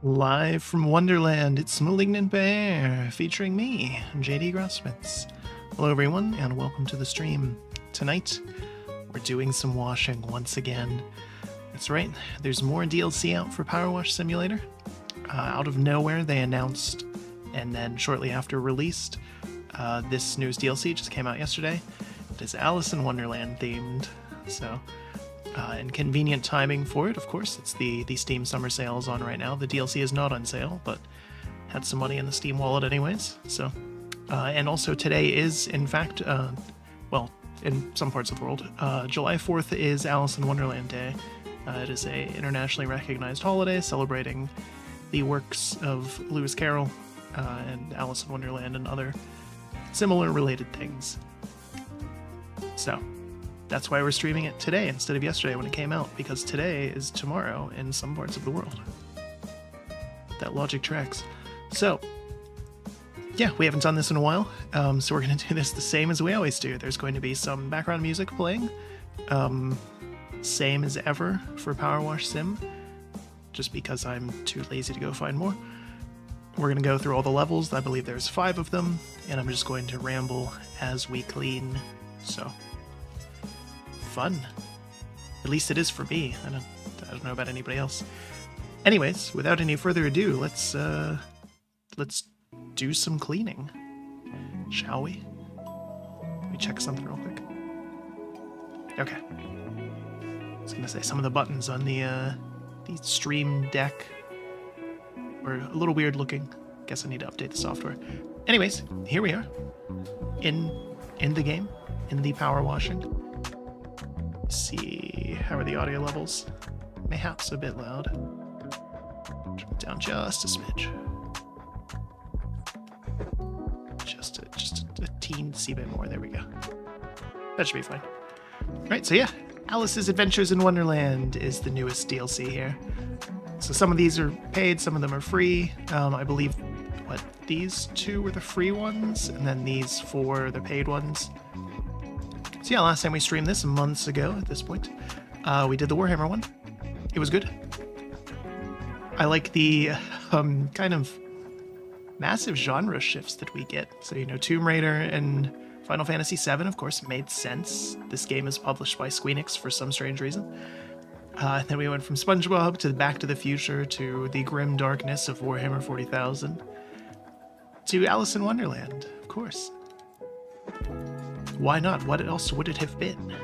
Live from Wonderland, it's Malignant Bear, featuring me, JD Grossmitz. Hello everyone, and welcome to the stream. Tonight, we're doing some washing once again. That's right, there's more DLC out for Powerwash Simulator. Out of nowhere, they announced, and then shortly after released, this news DLC just came out yesterday. It is Alice in Wonderland themed, so... and convenient timing for it, of course. It's the Steam Summer Sale is on right now. The DLC is not on sale, but had some money in the Steam wallet anyways. So, and also today is, in fact, well, in some parts of the world, July 4th is Alice in Wonderland Day. It is a internationally recognized holiday celebrating the works of Lewis Carroll and Alice in Wonderland and other similar related things. So... that's why we're streaming it today instead of yesterday when it came out, because today is tomorrow in some parts of the world. That logic tracks. So, yeah, we haven't done this in a while, so we're going to do this the same as we always do. There's going to be some background music playing, same as ever for Powerwash Sim, just because I'm too lazy to go find more. We're going to go through all the levels. I believe there's 5 of them, and I'm just going to ramble as we clean, so... fun. At least it is for me. I don't know about anybody else. Anyways, without any further ado, let's do some cleaning, shall we? Let me check something real quick. Okay. I was gonna say some of the buttons on the stream deck were a little weird looking. Guess I need to update the software. Anyways, here we are in the game, in the power washing. See, how are the audio levels? Mayhaps a bit loud. Turn it down just a smidge. Just a teensy bit more. There we go. That should be fine. Right, so yeah, Alice's Adventures in Wonderland is the newest DLC here. So some of these are paid, some of them are free. I believe, these 2 were the free ones, and then these 4 are the paid ones. So yeah, last time we streamed this, months ago at this point, we did the Warhammer one. It was good. I like the kind of massive genre shifts that we get. So, you know, Tomb Raider and Final Fantasy VII, of course, made sense. This game is published by Squeenix for some strange reason. Then we went from SpongeBob to Back to the Future to the grim darkness of Warhammer 40,000 to Alice in Wonderland, of course. Why not? What else would it have been?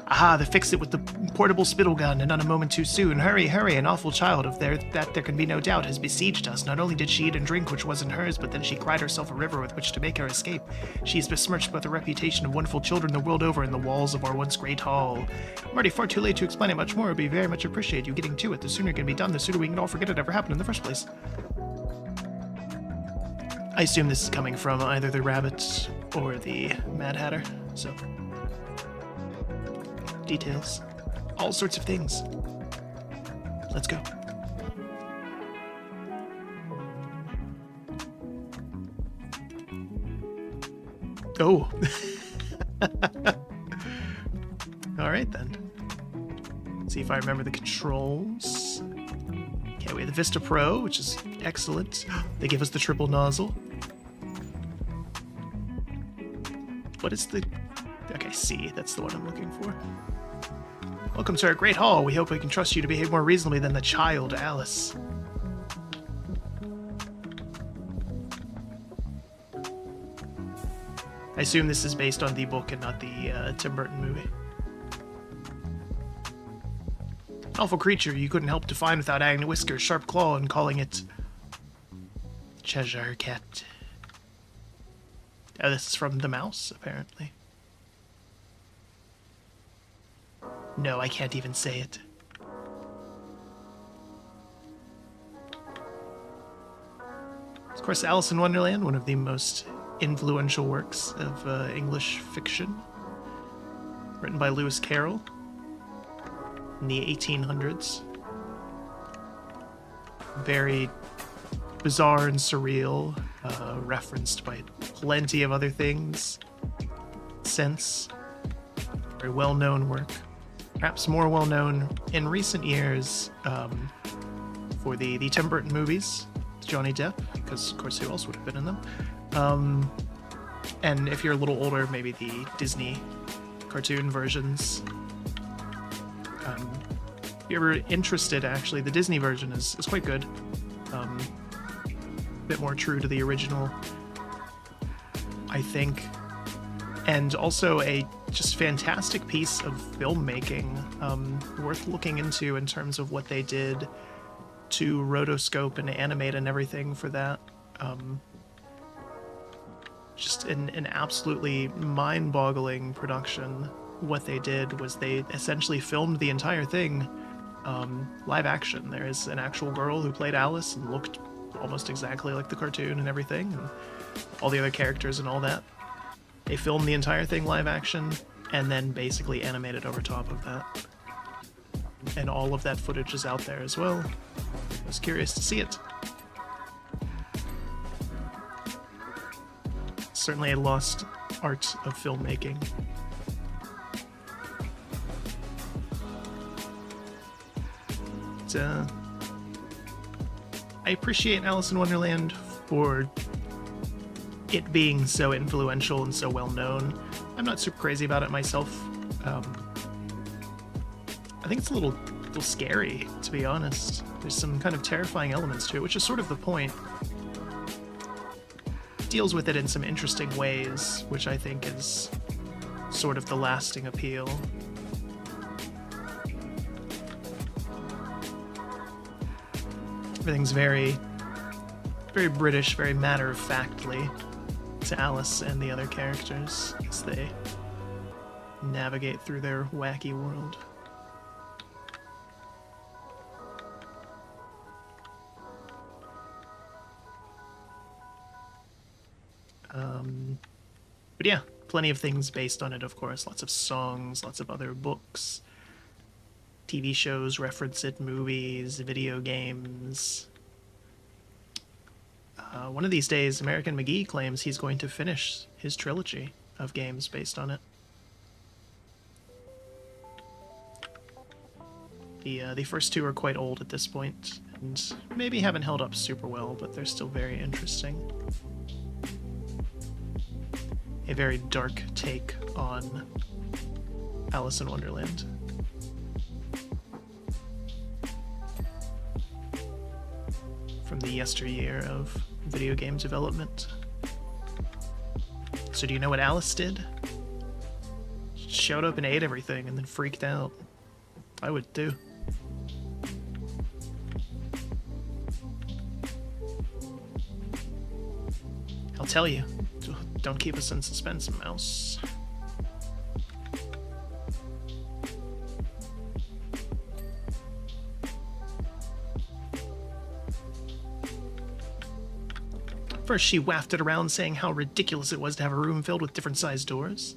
Aha, they fixed it with the portable spittle gun, and not a moment too soon. Hurry, hurry, an awful child of that there can be no doubt has besieged us. Not only did she eat and drink which wasn't hers, but then she cried herself a river with which to make her escape. She is besmirched with the reputation of wonderful children the world over in the walls of our once great hall. I'm already far too late to explain it much more. It would be very much appreciate you getting to it. The sooner it can be done, the sooner we can all forget it ever happened in the first place. I assume this is coming from either the Rabbit or the Mad Hatter, so... details. All sorts of things. Let's go. Oh! Alright then. Let's see if I remember the controls. Okay, we have the Vista Pro, which is excellent. They give us the triple nozzle. What is the... okay, C, that's the one I'm looking for. Welcome to our great hall. We hope we can trust you to behave more reasonably than the child, Alice. I assume this is based on the book and not the Tim Burton movie. An awful creature you couldn't help to find without adding a whisker, sharp claw, and calling it Cheshire Cat. Oh, this is from The Mouse, apparently. No, I can't even say it. Of course, Alice in Wonderland, one of the most influential works of English fiction, written by Lewis Carroll in the 1800s. Very bizarre and surreal, referenced by plenty of other things since. Very well-known work. Perhaps more well-known in recent years for the Tim Burton movies, Johnny Depp, because of course who else would have been in them? And if you're a little older, maybe the Disney cartoon versions. If you're ever interested, actually, the Disney version is quite good. A bit more true to the original, I think. And also a just fantastic piece of filmmaking, worth looking into in terms of what they did to rotoscope and animate and everything for that. Just an absolutely mind-boggling production. What they did was they essentially filmed the entire thing live action. There is an actual girl who played Alice and looked almost exactly like the cartoon and everything, and all the other characters and all that. They filmed the entire thing live action and then basically animated over top of that. And all of that footage is out there as well. I was curious to see it. Certainly a lost art of filmmaking. I appreciate Alice in Wonderland for it being so influential and so well known. I'm not super crazy about it myself. I think it's a little scary, to be honest. There's some kind of terrifying elements to it, which is sort of the point. It deals with it in some interesting ways, which I think is sort of the lasting appeal. Everything's very, very British, very matter-of-factly to Alice and the other characters as they navigate through their wacky world. But yeah, plenty of things based on it, of course. Lots of songs, lots of other books. TV shows reference it, movies, video games. One of these days, American McGee claims he's going to finish his trilogy of games based on it. The first two are quite old at this point, and maybe haven't held up super well, but they're still very interesting. A very dark take on Alice in Wonderland. From the yesteryear of video game development. So do you know what Alice did? She showed up and ate everything and then freaked out. I would too. I'll tell you. Don't keep us in suspense, mouse. First, she wafted around saying how ridiculous it was to have a room filled with different sized doors.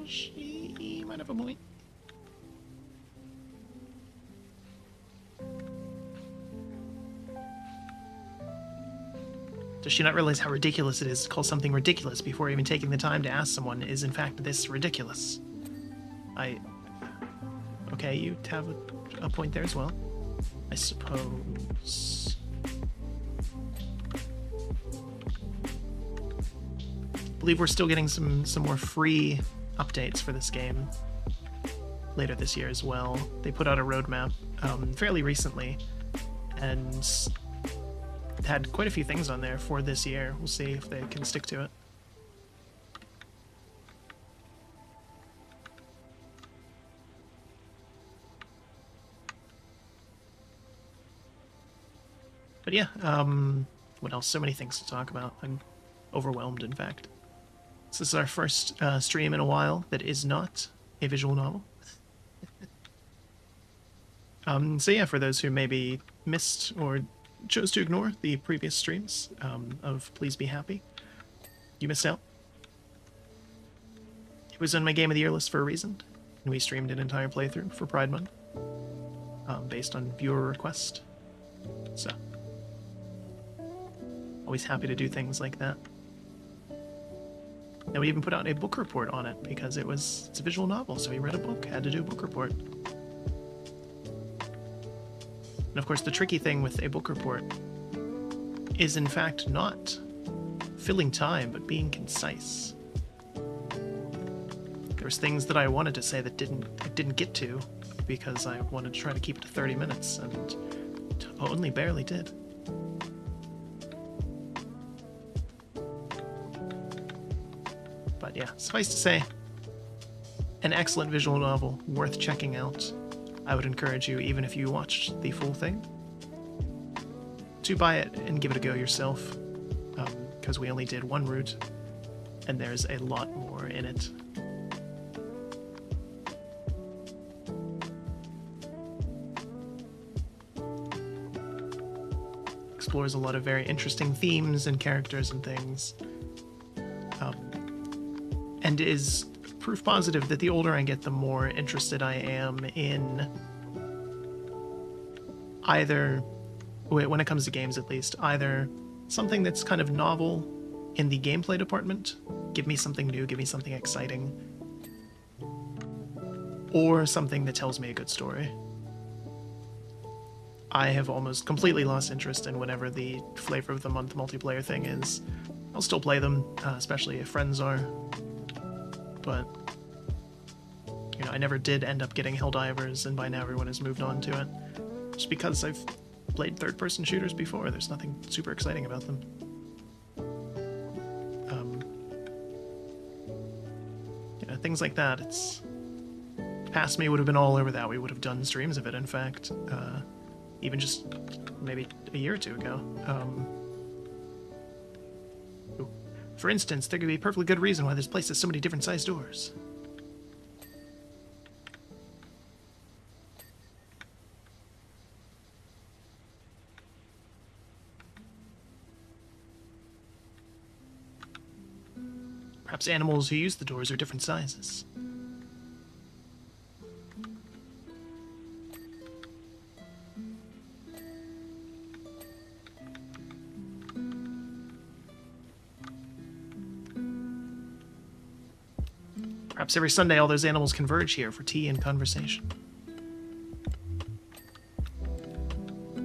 She might have a point. Does she not realize how ridiculous it is to call something ridiculous before even taking the time to ask someone, is in fact this ridiculous? Okay, you have a point there as well. I suppose. I believe we're still getting some more free updates for this game later this year as well. They put out a roadmap fairly recently, and had quite a few things on there for this year. We'll see if they can stick to it. But yeah, what else? So many things to talk about. I'm overwhelmed, in fact. So this is our first stream in a while that is not a visual novel. So yeah, for those who maybe missed or chose to ignore the previous streams of Please Be Happy, you missed out. It was on my Game of the Year list for a reason, and we streamed an entire playthrough for Pride Month based on viewer request. So, always happy to do things like that. And we even put out a book report on it because it's a visual novel, so we read a book, had to do a book report. And of course, the tricky thing with a book report is in fact not filling time, but being concise. There's things that I wanted to say that I didn't get to because I wanted to try to keep it to 30 minutes and only barely did. But yeah, suffice to say, an excellent visual novel, worth checking out. I would encourage you, even if you watched the full thing, to buy it and give it a go yourself, because we only did one route, and there's a lot more in it. Explores a lot of very interesting themes and characters and things, and is proof positive that the older I get, the more interested I am in either, when it comes to games at least, either something that's kind of novel in the gameplay department, give me something new, give me something exciting, or something that tells me a good story. I have almost completely lost interest in whenever the flavor of the month multiplayer thing is. I'll still play them, especially if friends are, but you know, I never did end up getting Helldivers, and by now everyone has moved on to it. Just because I've played third-person shooters before, there's nothing super exciting about them. You know, things like that, it's... Past me would have been all over that. We would have done streams of it, in fact. Even just maybe a year or two ago. For instance, there could be a perfectly good reason why this place has so many different sized doors. Perhaps animals who use the doors are different sizes. Perhaps every Sunday all those animals converge here for tea and conversation.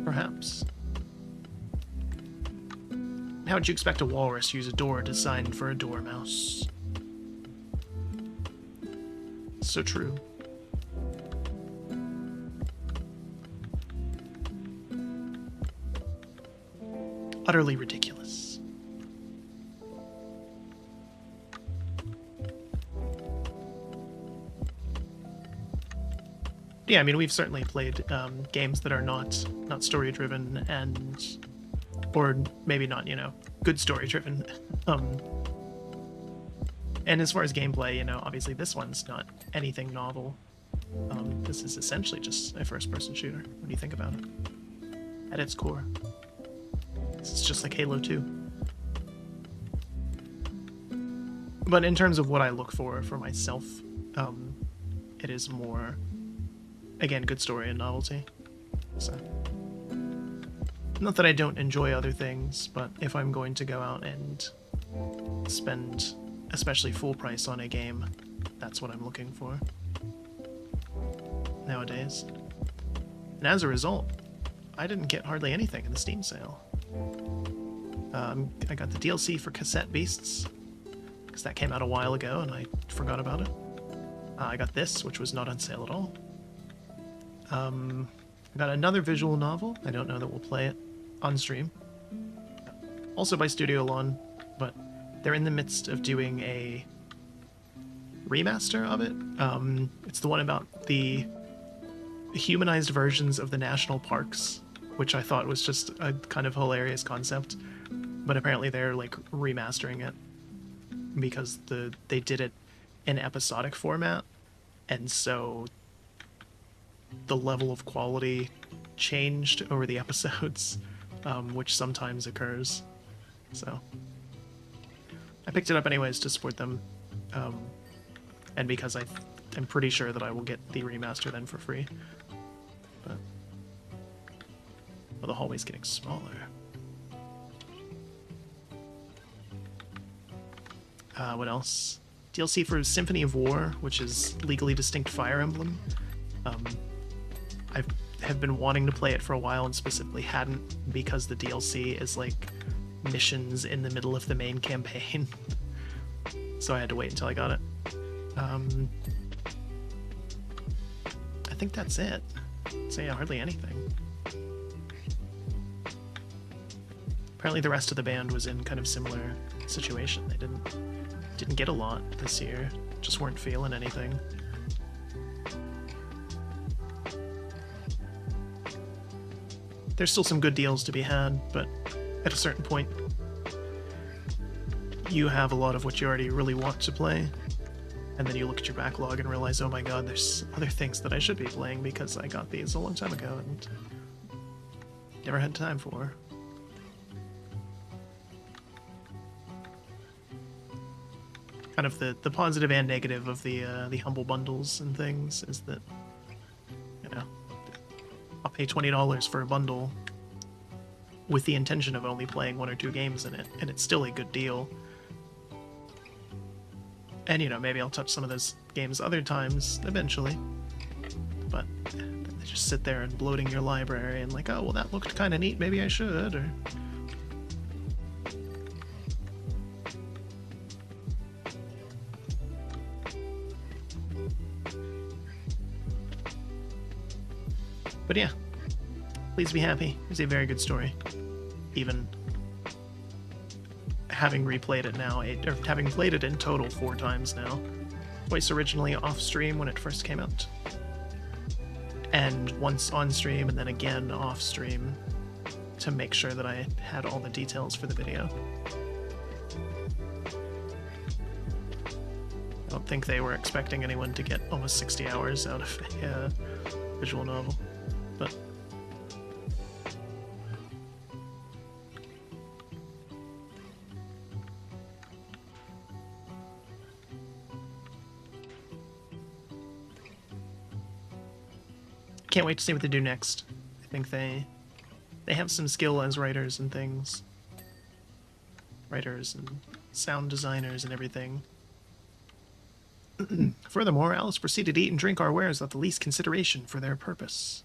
Perhaps. How would you expect a walrus to use a door designed for a dormouse? So true. Utterly ridiculous. Yeah, I mean, we've certainly played games that are not story-driven and... or maybe not, you know, good story-driven. And as far as gameplay, you know, obviously this one's not anything novel. This is essentially just a first-person shooter, when you think about it. At its core. It's just like Halo 2. But in terms of what I look for myself, it is more... Again, good story and novelty. So, not that I don't enjoy other things, but if I'm going to go out and spend, especially full price on a game, that's what I'm looking for nowadays. And as a result, I didn't get hardly anything in the Steam sale. I got the DLC for Cassette Beasts, because that came out a while ago and I forgot about it. I got this, which was not on sale at all. I got another visual novel. I don't know that we'll play it on stream. Also by Studio Lawn, but they're in the midst of doing a remaster of it. It's the one about the humanized versions of the national parks, which I thought was just a kind of hilarious concept. But apparently they're like remastering it because they did it in episodic format, and so the level of quality changed over the episodes, which sometimes occurs. So I picked it up anyways to support them, and because I'm pretty sure that I will get the remaster then for free. But well, the hallway's getting smaller. What else? DLC for Symphony of War, which is legally distinct Fire Emblem. have been wanting to play it for a while and specifically hadn't because the DLC is like missions in the middle of the main campaign. So I had to wait until I got it. I think that's it. So yeah, hardly anything. Apparently the rest of the band was in kind of similar situation. They didn't get a lot this year. Just weren't feeling anything. There's still some good deals to be had, but at a certain point, you have a lot of what you already really want to play, and then you look at your backlog and realize, oh my god, there's other things that I should be playing because I got these a long time ago and never had time for. Kind of the positive and negative of the humble bundles and things is that, you know, I'll pay $20 for a bundle with the intention of only playing 1 or 2 games in it, and it's still a good deal. And, you know, maybe I'll touch some of those games other times eventually, but they just sit there and bloating your library and like, oh, well, that looked kind of neat, maybe I should, or... But yeah, please be happy. It's a very good story. Even having replayed it now, or having played it in total 4 times now. Twice originally off stream when it first came out. And once on stream and then again off stream to make sure that I had all the details for the video. I don't think they were expecting anyone to get almost 60 hours out of a visual novel. But can't wait to see what they do next. I think they have some skill as writers and things. Writers and sound designers and everything. Furthermore, Alice proceeded to eat and drink our wares without the least consideration for their purpose.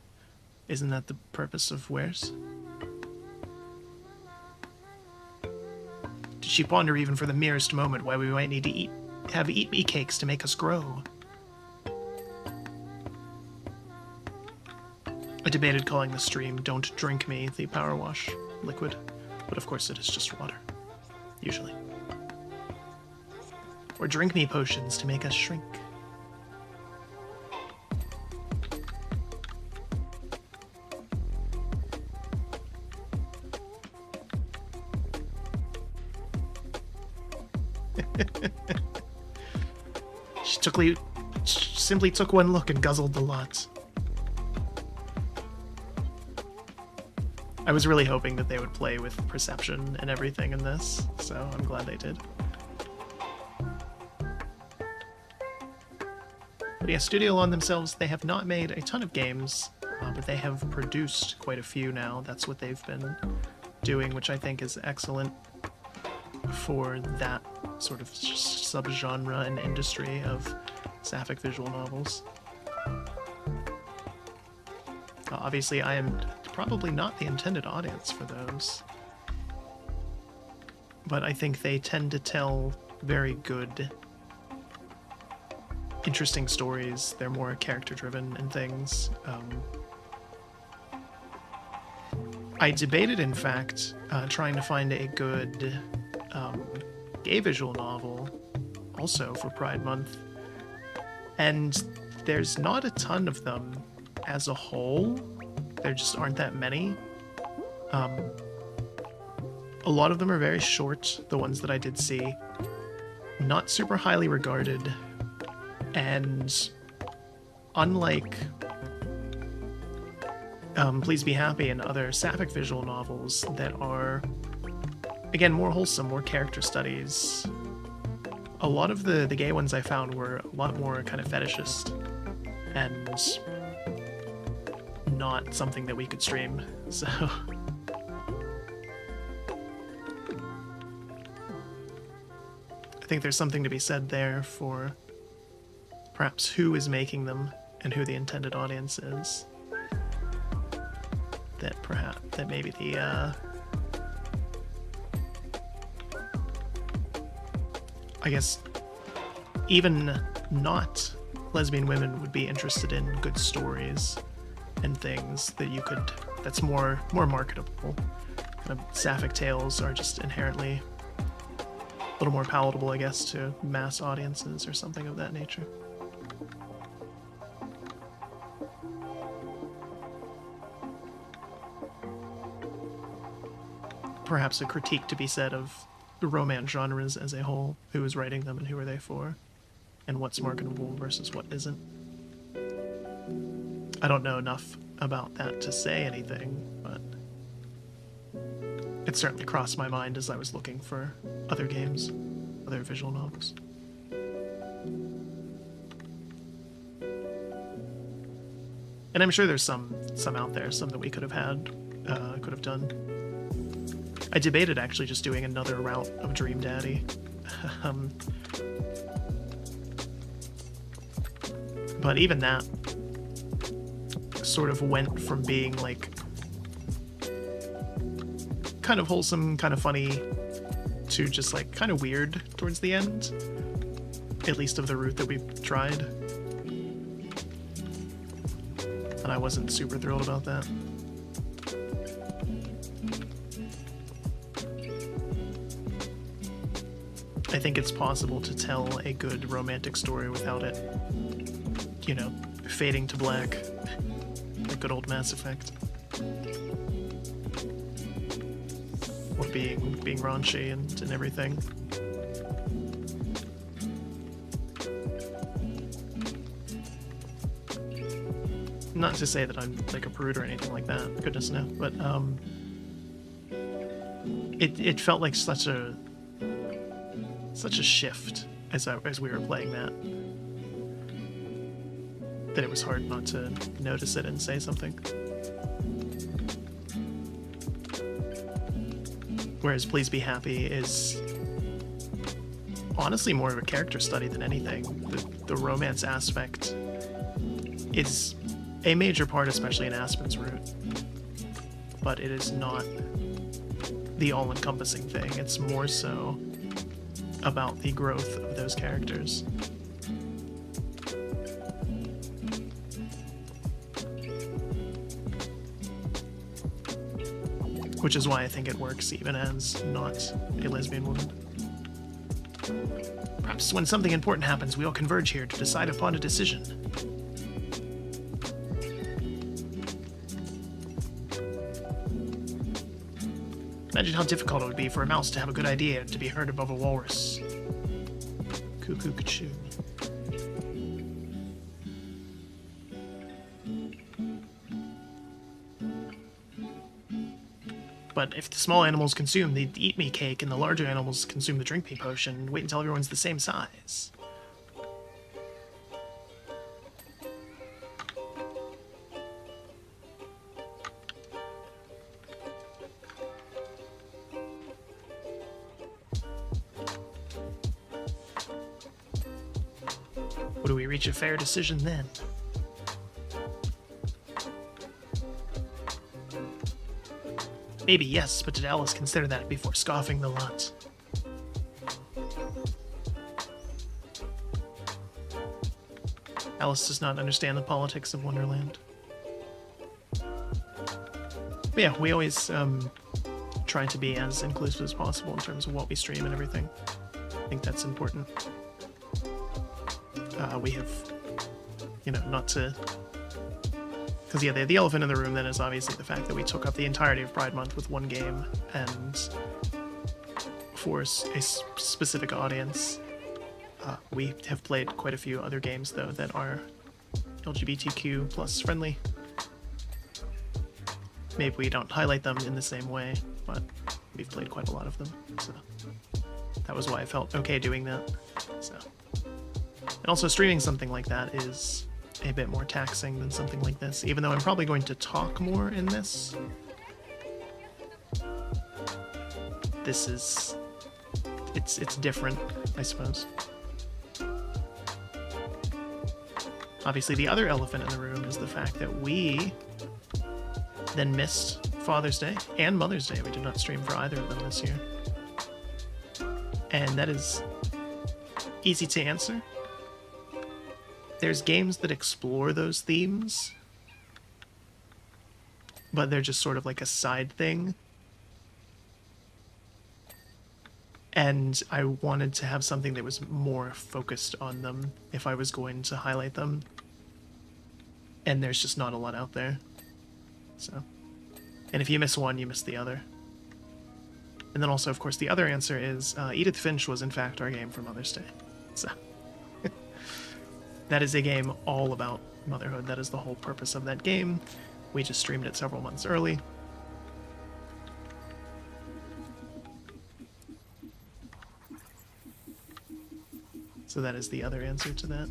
Isn't that the purpose of wares? Did she ponder even for the merest moment why we might need to have eat-me cakes to make us grow? I debated calling the stream Don't Drink Me the Powerwash liquid, but of course it is just water. Usually. Or drink me potions to make us shrink. She simply took one look and guzzled the lot. I was really hoping that they would play with perception and everything in this, so I'm glad they did. But yeah, Studio Lawn themselves, they have not made a ton of games, but they have produced quite a few now. That's what they've been doing, which I think is excellent for that sort of subgenre and industry of sapphic visual novels. Obviously, I am probably not the intended audience for those, but I think they tend to tell very good, interesting stories. They're more character-driven and things. I debated, in fact, trying to find a good gay visual novel also for Pride Month, and there's not a ton of them as a whole. There just aren't that many. A lot of them are very short, the ones that I did see. Not super highly regarded, and unlike Please Be Happy and other sapphic visual novels that are, again, more wholesome, more character studies, a lot of the gay ones I found were a lot more kind of fetishist and not something that we could stream, so... I think there's something to be said there for perhaps who is making them and who the intended audience is. that maybe the I guess even not lesbian women would be interested in good stories and things that you could that's more marketable. Kind of sapphic tales are just inherently a little more palatable, I guess, to mass audiences or something of that nature. Perhaps a critique to be said of the romance genres as a whole. Who is writing them and who are they for? And what's marketable versus what isn't. I don't know enough about that to say anything, but it certainly crossed my mind as I was looking for other games, other visual novels. And I'm sure there's some out there, some that we could have done. I debated actually just doing another route of Dream Daddy. But even that sort of went from being like kind of wholesome, kind of funny, to just like kind of weird towards the end, at least of the route that we tried. And I wasn't super thrilled about that. I think it's possible to tell a good romantic story without it, you know, fading to black, like good old Mass Effect. Or being raunchy and everything. Not to say that I'm like a prude or anything like that, goodness no, but it felt like such a shift as we were playing that it was hard not to notice it and say something. Whereas Please Be Happy is honestly more of a character study than anything. The romance aspect is a major part, especially in Aspen's route, but it is not the all-encompassing thing. It's more so about the growth of those characters. Which is why I think it works even as not a lesbian woman. Perhaps when something important happens, we all converge here to decide upon a decision. Imagine how difficult it would be for a mouse to have a good idea and to be heard above a walrus. Cuckoo Cachoo. But if the small animals consume the eat me cake and the larger animals consume the drink me potion, wait until everyone's the same size. Would we reach a fair decision then? Maybe yes, but did Alice consider that before scoffing the lot? Alice does not understand the politics of Wonderland. But yeah, we always try to be as inclusive as possible in terms of what we stream and everything. I think that's important. We have, you know, not to... Because, yeah, the elephant in the room then is obviously the fact that we took up the entirety of Pride Month with one game, and for a specific audience. We have played quite a few other games, though, that are LGBTQ plus friendly. Maybe we don't highlight them in the same way, but we've played quite a lot of them, so that was why I felt okay doing that. So. And also streaming something like that is a bit more taxing than something like this, even though I'm probably going to talk more in this. This is... it's different, I suppose. Obviously, the other elephant in the room is the fact that we then missed Father's Day and Mother's Day. We did not stream for either of them this year. And that is easy to answer. There's games that explore those themes, but they're just sort of like a side thing. And I wanted to have something that was more focused on them if I was going to highlight them. And there's just not a lot out there. So, and if you miss one, you miss the other. And then also, of course, the other answer is Edith Finch was in fact our game for Mother's Day. So that is a game all about motherhood. That is the whole purpose of that game. We just streamed it several months early. So that is the other answer to that.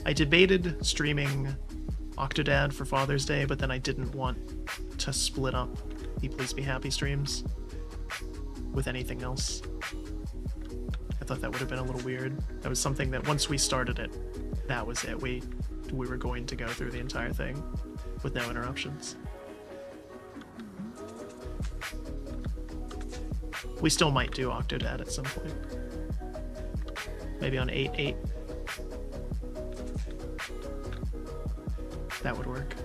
I debated streaming Octodad for Father's Day, but then I didn't want to split up the Please Be Happy streams with anything else. I thought that would have been a little weird. That was something that once we started it, that was it. We were going to go through the entire thing with no interruptions. We still might do Octodad at some point. Maybe on 8.8. That would work.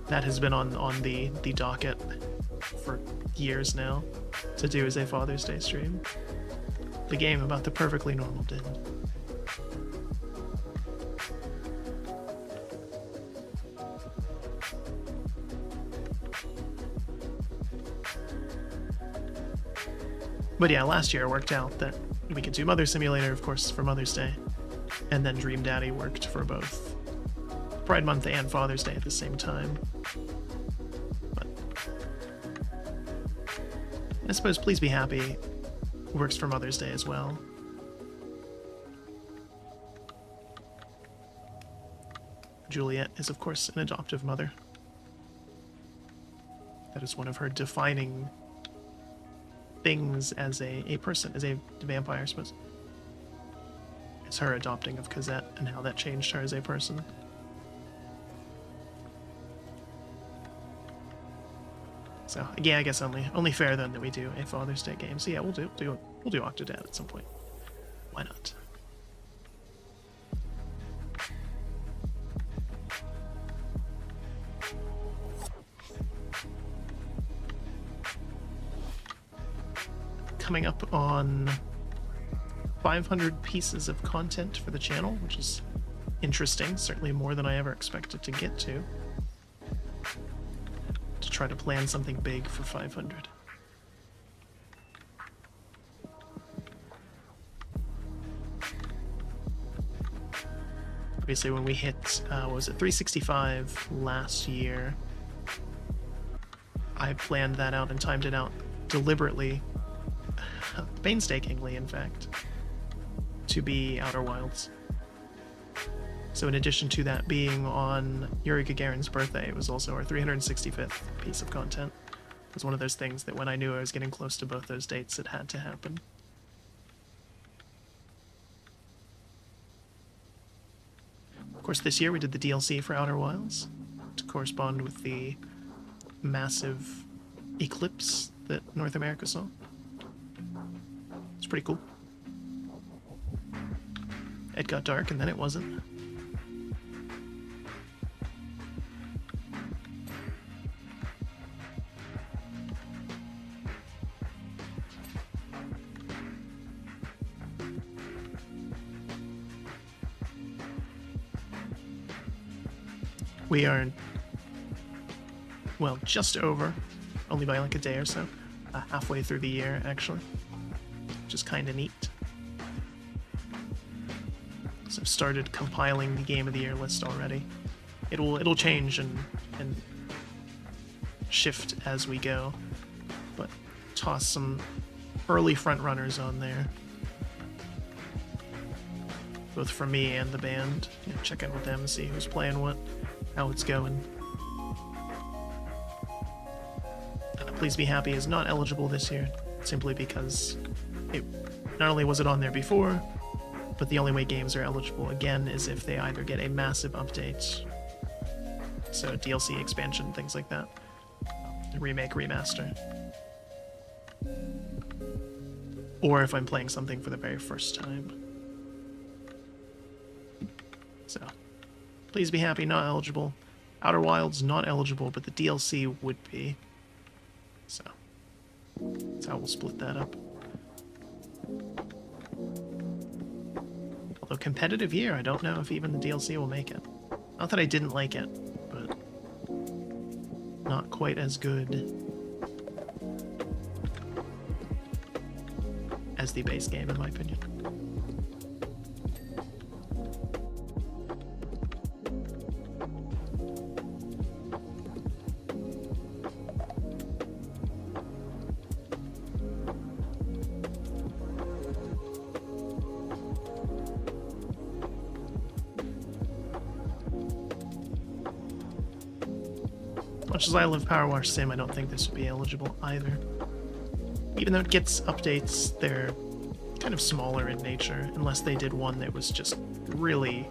That has been on the docket for years now to do as a Father's Day stream. The game about the perfectly normal dad. But yeah, last year it worked out that we could do Mother Simulator, of course, for Mother's Day, and then Dream Daddy worked for both Pride Month and Father's Day at the same time. But I suppose Please Be Happy works for Mother's Day as well. Juliet is, of course, an adoptive mother. That is one of her defining things as a person, as a vampire, I suppose. It's her adopting of Cosette and how that changed her as a person. So yeah, I guess only fair then that we do a Father's Day game. So yeah, we'll do Octodad at some point. Why not? Coming up on 500 pieces of content for the channel, which is interesting, certainly more than I ever expected to get to try to plan something big for 500. Obviously when we hit, what was it, 365 last year, I planned that out and timed it out deliberately, painstakingly in fact, to be Outer Wilds. So in addition to that being on Yuri Gagarin's birthday, it was also our 365th piece of content. It was one of those things that when I knew I was getting close to both those dates, it had to happen. Of course, this year we did the DLC for Outer Wilds to correspond with the massive eclipse that North America saw. It's pretty cool. It got dark and then it wasn't. We are, well, just over, only by like a day or so, halfway through the year, actually, which is kind of neat. So I've started compiling the Game of the Year list already. It'll change and shift as we go, but toss some early front runners on there, both for me and the band. You know, check in with them, see who's playing what, how it's going. Please Be Happy is not eligible this year, simply because not only was it on there before, But the only way games are eligible, again, is if they either get a massive update, so DLC expansion, things like that, remake, remaster, or if I'm playing something for the very first time. So, please be happy, not eligible. Outer Wilds, not eligible, but the DLC would be. So, that's how we'll split that up. Although competitive year, I don't know if even the DLC will make it. Not that I didn't like it, but not quite as good as the base game, in my opinion. Much as I love Powerwash Sim, I don't think this would be eligible either. Even though it gets updates, they're kind of smaller in nature, unless they did one that was just really,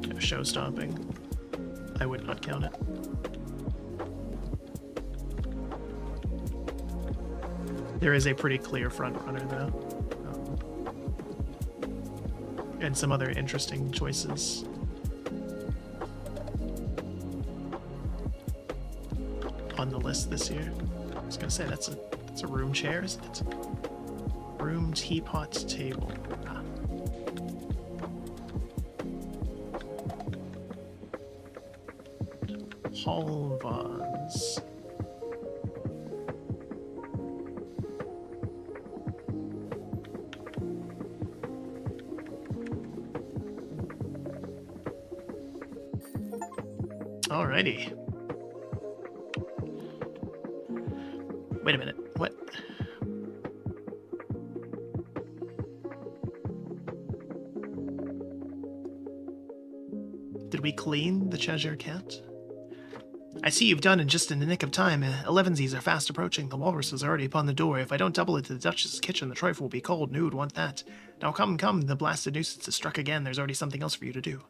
you know, show-stopping. I would not count it. There is a pretty clear front-runner, though. And some other interesting choices. On the list this year. I was gonna say that's a room chair, isn't it? Room teapot table. Ah. Hall vase. Alrighty. Wait a minute, what? Did we clean the Cheshire Cat? I see you've done it just in the nick of time. 11sies are fast approaching. The walrus is already upon the door. If I don't double it to the Duchess's kitchen, the trifle will be cold. Nude, want that. Now come, the blasted nuisance has struck again. There's already something else for you to do.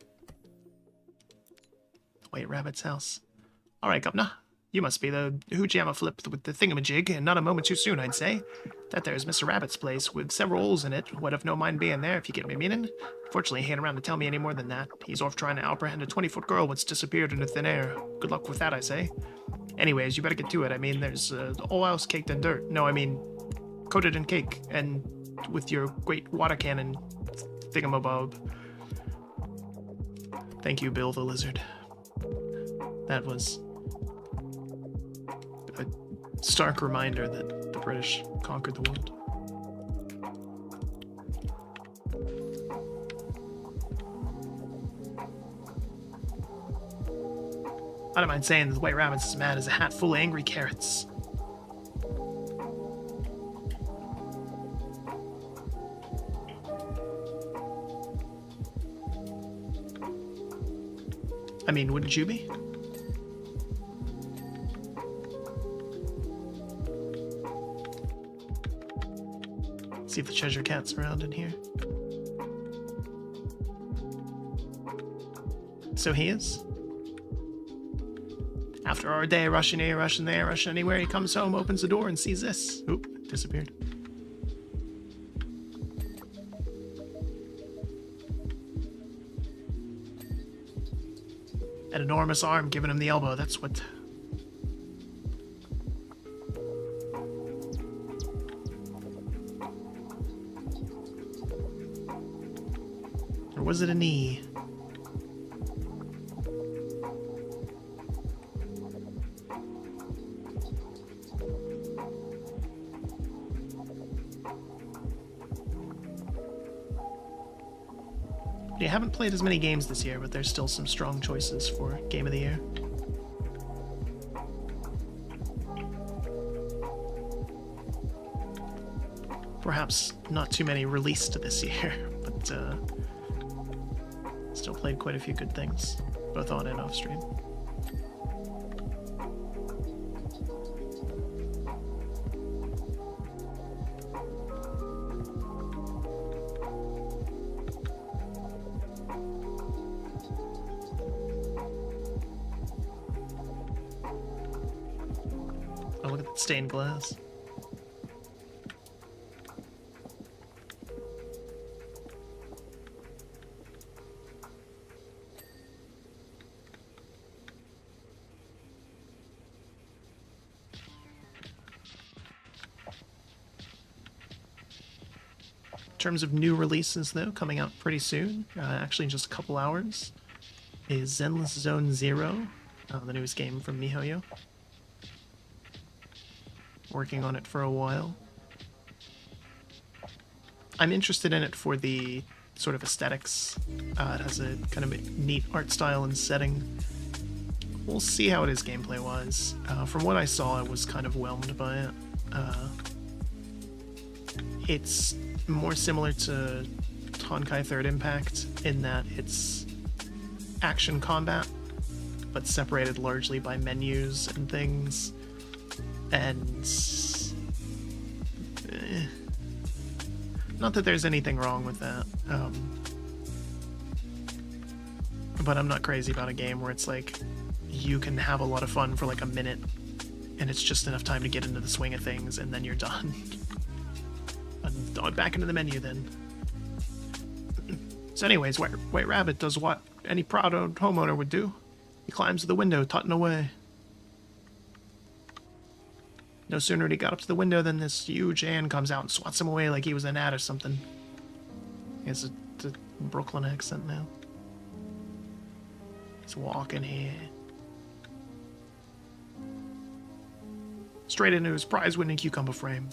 White Rabbit's house. Alright, governor. You must be the hoochie flip with the thingamajig, and not a moment too soon, I'd say. That there's Mr. Rabbit's place, with several holes in it. Would have no mind being there, if you get me meaning. Fortunately, he ain't around to tell me any more than that. He's off trying to apprehend a 20-foot girl what's disappeared into thin air. Good luck with that, I say. Anyways, you better get to it. I mean, there's the whole house caked in dirt. No, I mean, coated in cake, and with your great water cannon thingamabob. Thank you, Bill the Lizard. That was a stark reminder that the British conquered the world. I don't mind saying that the White Rabbit's as mad as a hat full of angry carrots. I mean, wouldn't you be? See if the Cheshire Cat's around in here. So he is. After our day, rushing here, rushing there, rushing anywhere, he comes home, opens the door, and sees this. Oop, disappeared. An enormous arm giving him the elbow, that's what... Or was it a knee? You haven't played as many games this year, but there's still some strong choices for Game of the Year. Perhaps not too many released this year, but still played quite a few good things, both on and off stream. Oh, look at that stained glass. In terms of new releases, though, coming out pretty soon, actually in just a couple hours, is Zenless Zone Zero, the newest game from MiHoYo. Working on it for a while. I'm interested in it for the sort of aesthetics. It has a kind of a neat art style and setting. We'll see how it is gameplay-wise. From what I saw, I was kind of whelmed by it. It's more similar to Honkai Third Impact in that it's action combat, but separated largely by menus and things. And not that there's anything wrong with that, but I'm not crazy about a game where it's like you can have a lot of fun for like a minute and it's just enough time to get into the swing of things and then you're done. And back into the menu then. So anyways, White Rabbit does what any proud homeowner would do. He climbs to the window, tutting away. No sooner had he got up to the window than this huge hand comes out and swats him away like he was an ad or something. He has a Brooklyn accent now. He's walking here. Straight into his prize-winning cucumber frame.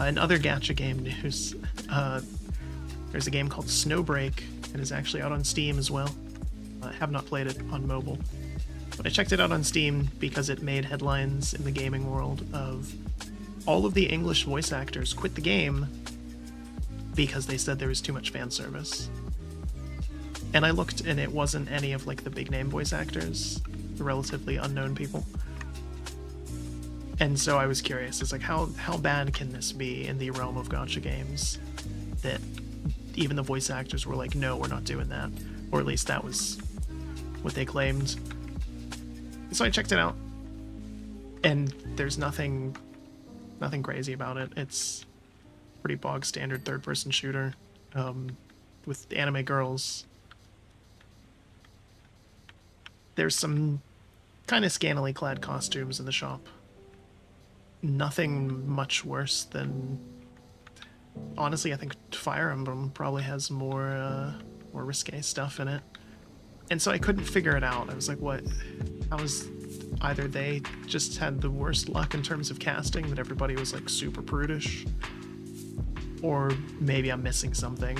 In other gacha game news, there's a game called Snowbreak. It is actually out on Steam as well. I have not played it on mobile, but I checked it out on Steam because it made headlines in the gaming world of all of the English voice actors quit the game because they said there was too much fan service. And I looked and it wasn't any of like the big name voice actors, the relatively unknown people. And so I was curious, it's like, how bad can this be in the realm of gacha games that even the voice actors were like, no, we're not doing that. Or at least that was what they claimed. So I checked it out, and there's nothing crazy about it. It's pretty bog standard third-person shooter with anime girls. There's some kind of scantily clad costumes in the shop. Nothing much worse than... Honestly, I think Fire Emblem probably has more risque stuff in it. And so I couldn't figure it out. I was like, what? Either they just had the worst luck in terms of casting, that everybody was like super prudish, or maybe I'm missing something.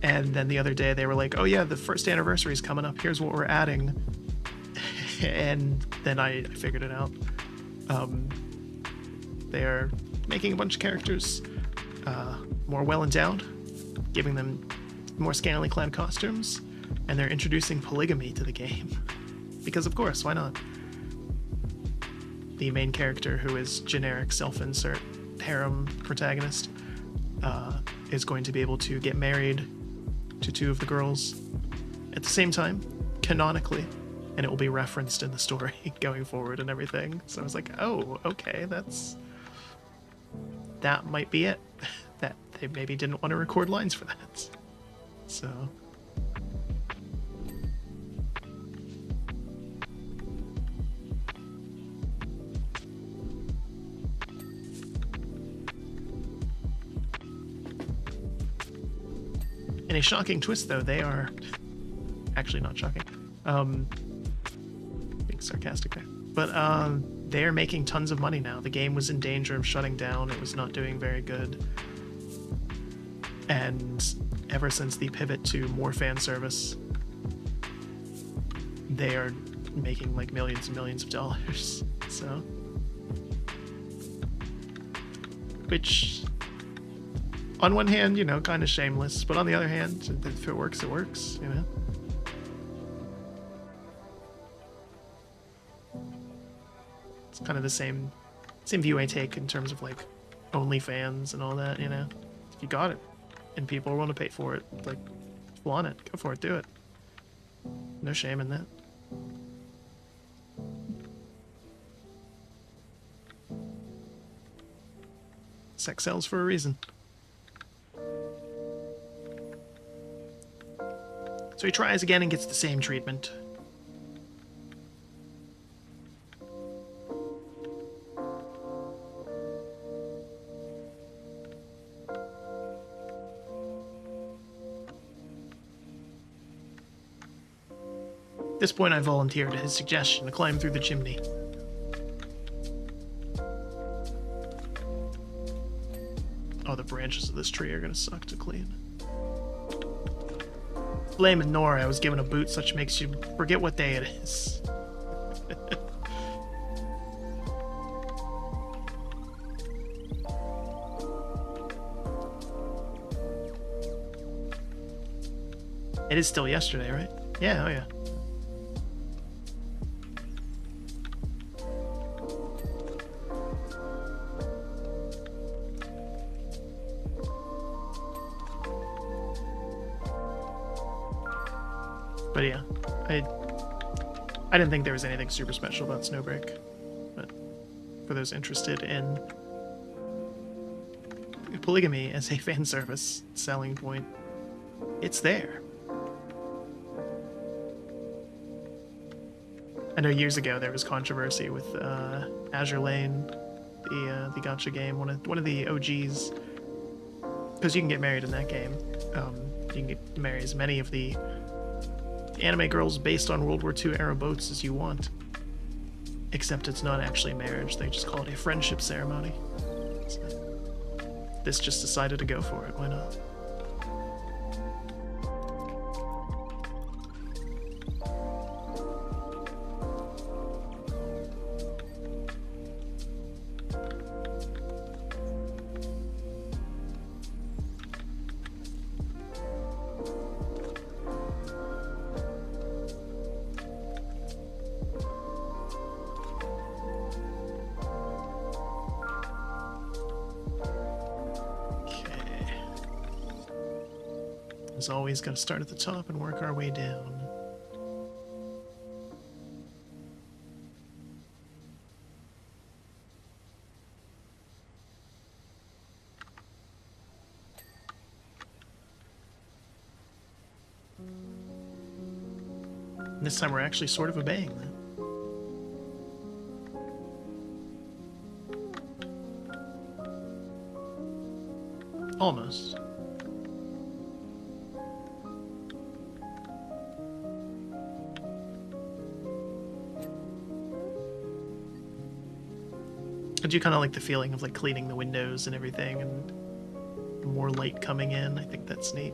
And then the other day they were like, oh yeah, the first anniversary is coming up, here's what we're adding. And then I figured it out. They're making a bunch of characters more well-endowed, giving them more scantily clad costumes, and they're introducing polygamy to the game. Because of course, why not? The main character, who is generic self-insert harem protagonist, is going to be able to get married to two of the girls at the same time, canonically, and it will be referenced in the story going forward and everything. So I was like, oh, okay, that might be it. That they maybe didn't want to record lines for that. So... In a shocking twist, though, they are... Actually, not shocking. Being sarcastic there. But they are making tons of money now. The game was in danger of shutting down. It was not doing very good. And ever since the pivot to more fan service, they are making like millions and millions of dollars. So... Which... On one hand, you know, kind of shameless, but on the other hand, if it works, it works, you know? It's kind of the same Same view I take in terms of like OnlyFans and all that, you know? If you got it and people want to pay for it, like, flaunt it, go for it, do it. No shame in that. Sex sells for a reason. So he tries again and gets the same treatment. At this point, I volunteered his suggestion to climb through the chimney. Oh, the branches of this tree are gonna suck to clean. Blaming Nora, I was given a boot such makes you forget what day it is. It is still yesterday, right? Yeah, oh yeah. But yeah, I didn't think there was anything super special about Snowbreak, but for those interested in polygamy as a fan service selling point, it's there. I know years ago there was controversy with Azure Lane, the gacha game, one of the OGs, because you can get married in that game. You can marry as many of the anime girls based on World War II era boats as you want, except it's not actually marriage. They just call it a friendship ceremony. So this just decided to go for it. Why not? As always, gotta start at the top and work our way down. And this time we're actually sort of obeying that. Almost. I do kind of like the feeling of like cleaning the windows and everything and more light coming in. I think that's neat.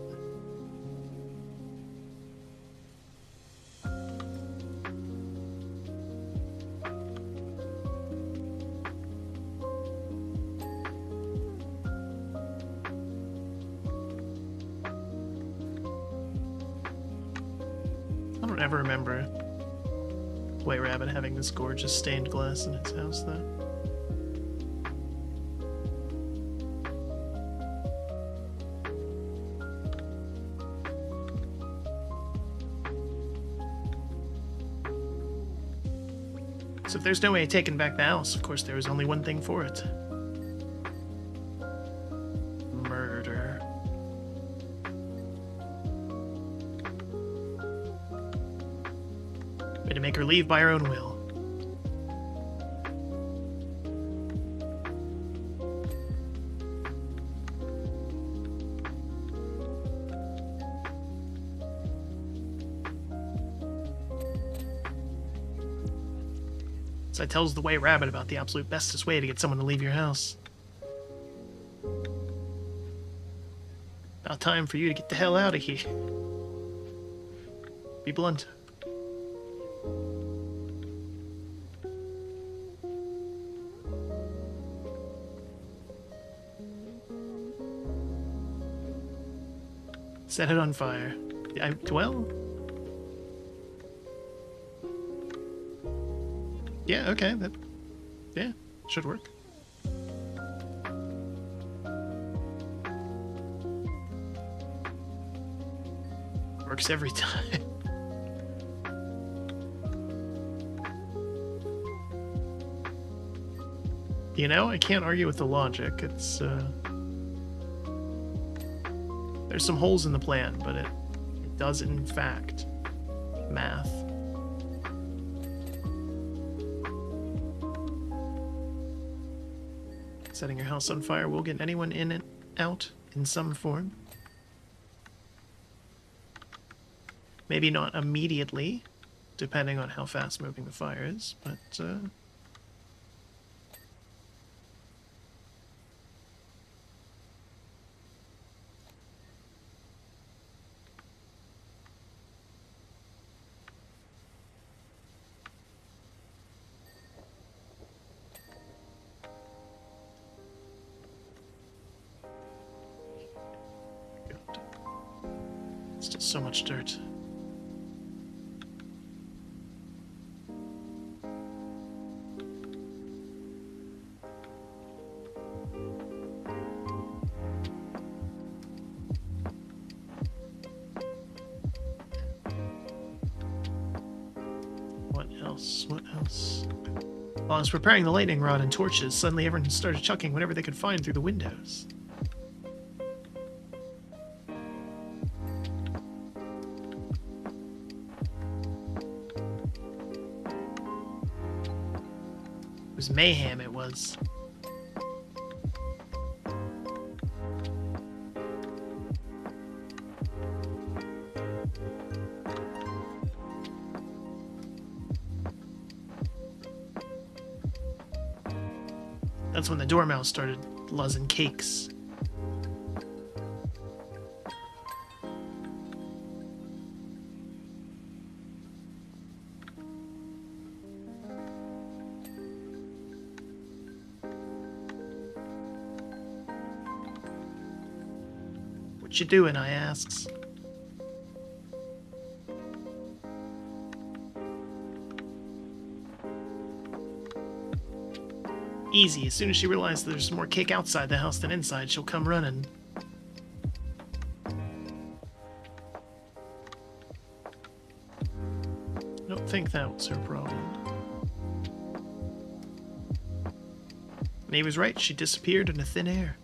I don't ever remember White Rabbit having this gorgeous stained glass in his house though. So if there's no way of taking back the house, of course there was only one thing for it. Murder. We had to make her leave by her own will. So I tells the White Rabbit about the absolute bestest way to get someone to leave your house. About time for you to get the hell out of here. Be blunt. Set it on fire. Well... yeah, okay, that... yeah, should work. works every time. You know, I can't argue with the logic. It's, there's some holes in the plan, but it does, in fact, math. Setting your house on fire will get anyone in and out in some form. Maybe not immediately, depending on how fast moving the fire is, but, still so much dirt. What else? What else? While I was preparing the lightning rod and torches, suddenly everyone started chucking whatever they could find through the windows. It was mayhem, it was. That's when the dormouse started luzzing cakes. What you doing, I asks. Easy. As soon as she realizes there's more cake outside the house than inside, she'll come running. I don't think that was her problem. And he was right. She disappeared into thin air.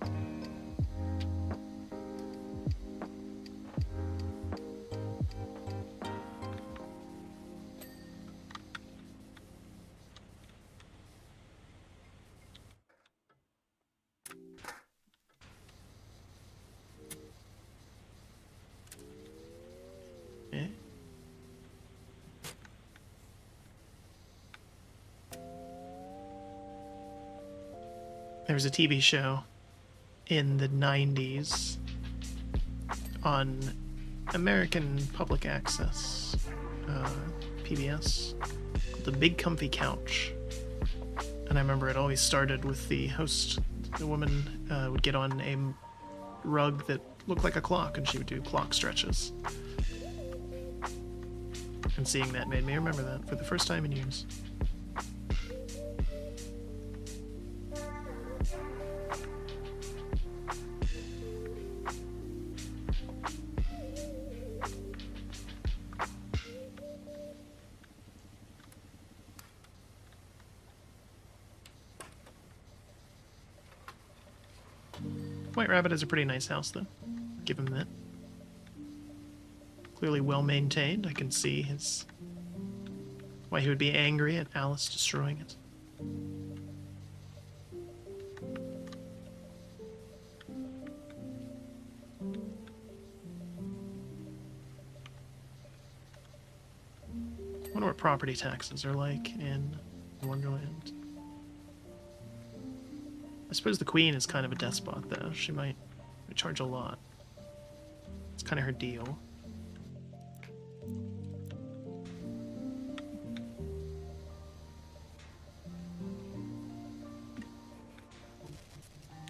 There was a TV show in the 90s on American Public Access, PBS, called The Big Comfy Couch. And I remember it always started with the host, the woman would get on a rug that looked like a clock, and she would do clock stretches. And seeing that made me remember that for the first time in years. White Rabbit has a pretty nice house, though. Give him that. Clearly well maintained. I can see his... why he would be angry at Alice destroying it. I wonder what property taxes are like in Wonderland. I suppose the Queen is kind of a despot, though. She might charge a lot. It's kind of her deal.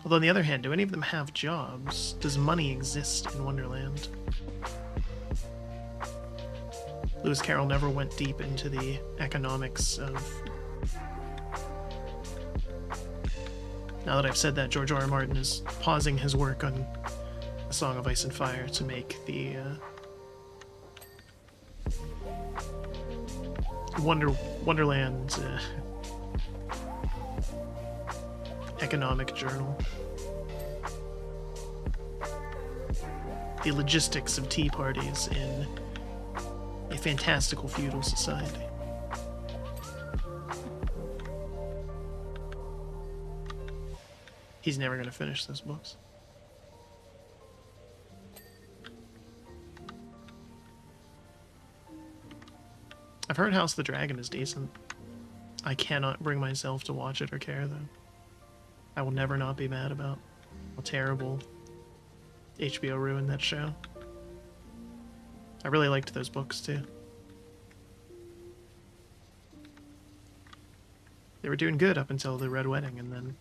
Although on the other hand, do any of them have jobs? Does money exist in Wonderland? Lewis Carroll never went deep into the economics of... Now that I've said that, George R.R. Martin is pausing his work on A Song of Ice and Fire to make the Wonderland economic journal. The logistics of tea parties in a fantastical feudal society. He's never going to finish those books. I've heard House of the Dragon is decent. I cannot bring myself to watch it or care, though. I will never not be mad about how terrible HBO ruined that show. I really liked those books, too. They were doing good up until the Red Wedding, and then...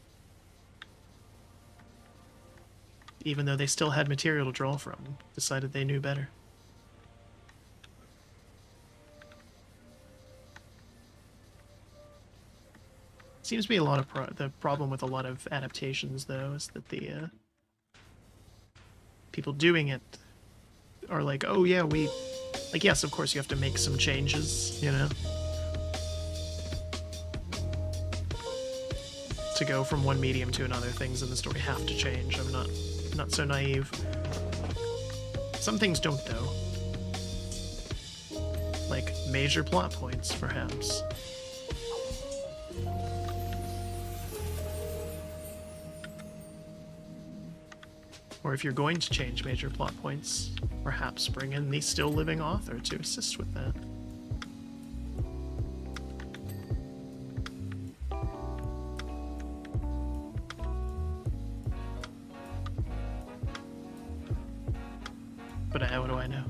even though they still had material to draw from, decided they knew better. Seems to be a lot of the problem with a lot of adaptations, though, is that the people doing it are like, oh yeah, like, yes, of course you have to make some changes, you know, to go from one medium to another. Things in the story have to change. I'm not so naive. Some things don't, though. Like major plot points, perhaps. Or if you're going to change major plot points, perhaps bring in the still living author to assist with that. But what do I know?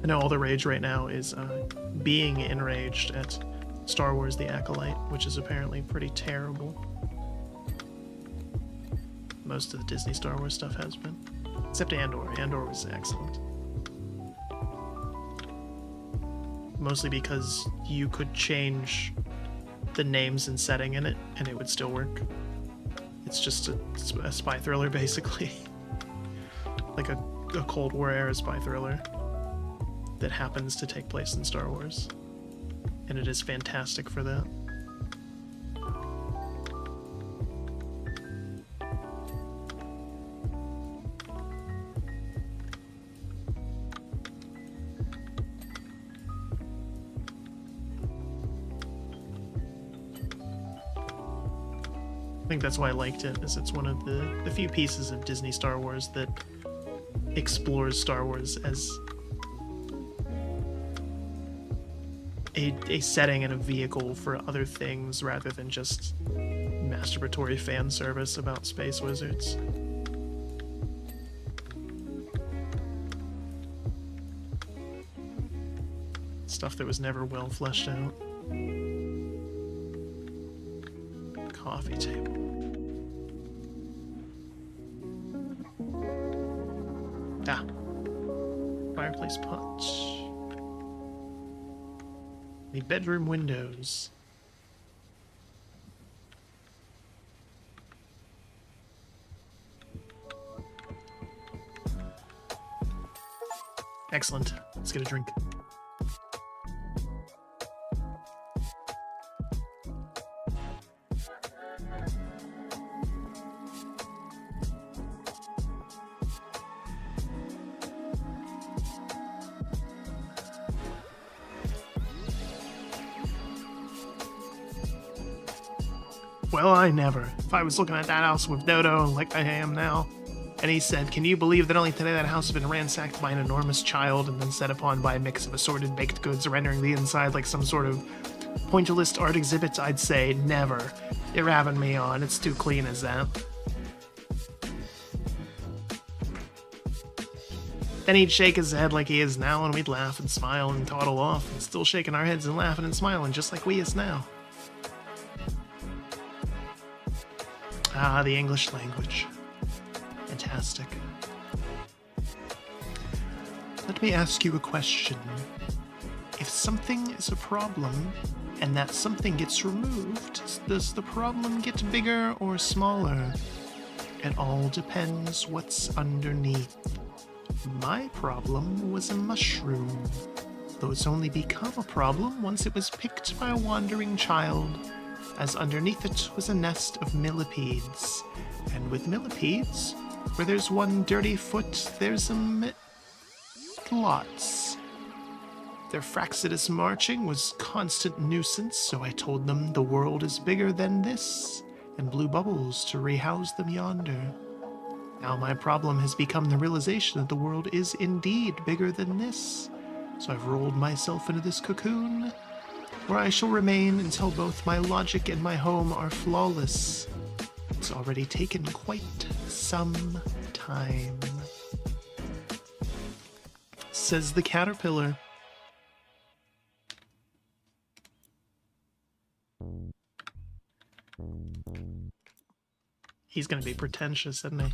I know all the rage right now is being enraged at Star Wars The Acolyte, which is apparently pretty terrible. Most of the Disney Star Wars stuff has been. Except Andor. Andor was excellent. Mostly because you could change the names and setting in it, and it would still work. It's just a spy thriller, basically. Like a Cold War era spy thriller that happens to take place in Star Wars. And it is fantastic for that. I think that's why I liked it, is it's one of the few pieces of Disney Star Wars that explores Star Wars as a setting and a vehicle for other things rather than just masturbatory fan service about space wizards. Stuff that was never well fleshed out. Coffee table. Ah. Fireplace punch. The bedroom windows. Excellent. Let's get a drink. Well, I never. If I was looking at that house with Dodo like I am now, and he said, "Can you believe that only today that house has been ransacked by an enormous child and then set upon by a mix of assorted baked goods, rendering the inside like some sort of pointillist art exhibit?" I'd say, never. You're having me on. It's too clean as that. Then he'd shake his head like he is now, and we'd laugh and smile and toddle off, and still shaking our heads and laughing and smiling just like we is now. Ah, the English language. Fantastic. Let me ask you a question. If something is a problem, and that something gets removed, does the problem get bigger or smaller? It all depends what's underneath. My problem was a mushroom, though it's only become a problem once it was picked by a wandering child, as underneath it was a nest of millipedes, and with millipedes, where there's one dirty foot, there's lots. Their fractious marching was constant nuisance, so I told them the world is bigger than this, and blew bubbles to rehouse them yonder. Now my problem has become the realization that the world is indeed bigger than this, so I've rolled myself into this cocoon, where I shall remain until both my logic and my home are flawless. It's already taken quite some time. Says the caterpillar. He's gonna be pretentious, isn't he?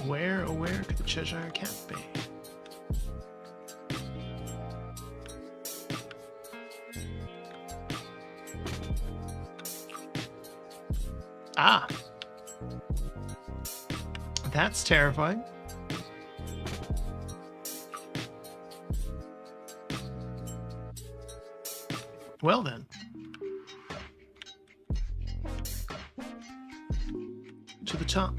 Where could the Cheshire Cat be? Ah! That's terrifying. Well then. To the top.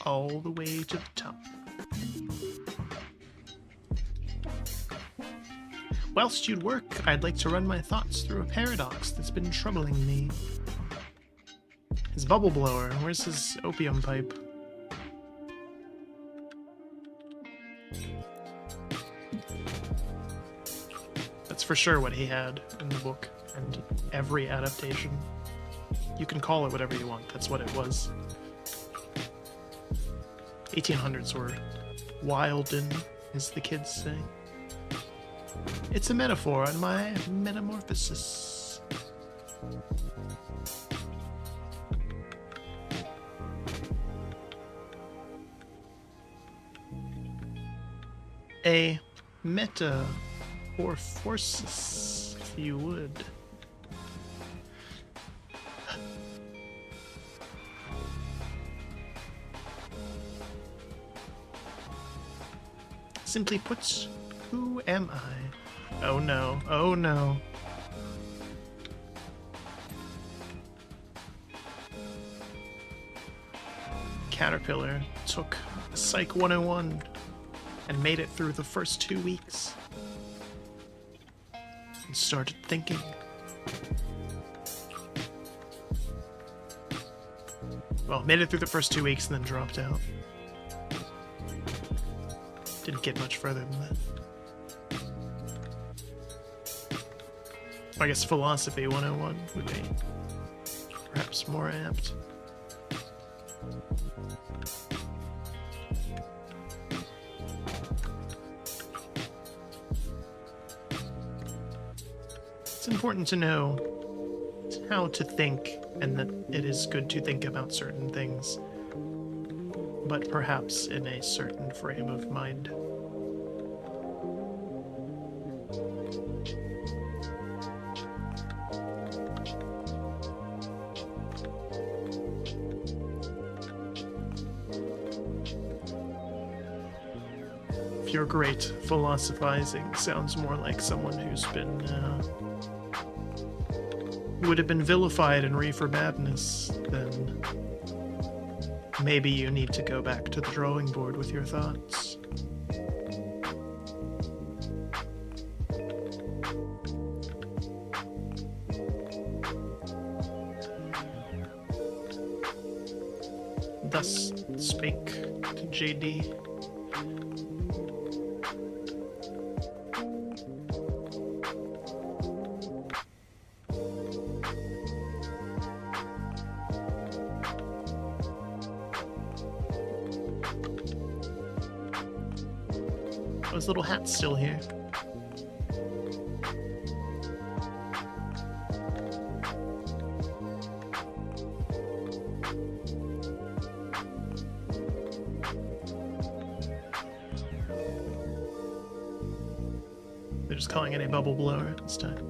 All the way to the top. Whilst you'd work, I'd like to run my thoughts through a paradox that's been troubling me. His bubble blower, where's his opium pipe? That's for sure what he had in the book, and every adaptation. You can call it whatever you want, that's what it was. 1800s were wildin', as the kids say. It's a metaphor on my metamorphosis. A metamorphosis, if you would. Simply put, who am I? Oh no, oh no. Caterpillar took Psych 101 and made it through the first 2 weeks. And started thinking. Well, made it through the first 2 weeks and then dropped out. Didn't get much further than that. I guess Philosophy 101 would be perhaps more apt. It's important to know how to think, and that it is good to think about certain things, but perhaps in a certain frame of mind. If you're great, philosophizing sounds more like someone who's been, would have been vilified in Reefer Madness, then maybe you need to go back to the drawing board with your thoughts. Thus spake to JD. Those little hats still here. They're just calling it a bubble blower this time.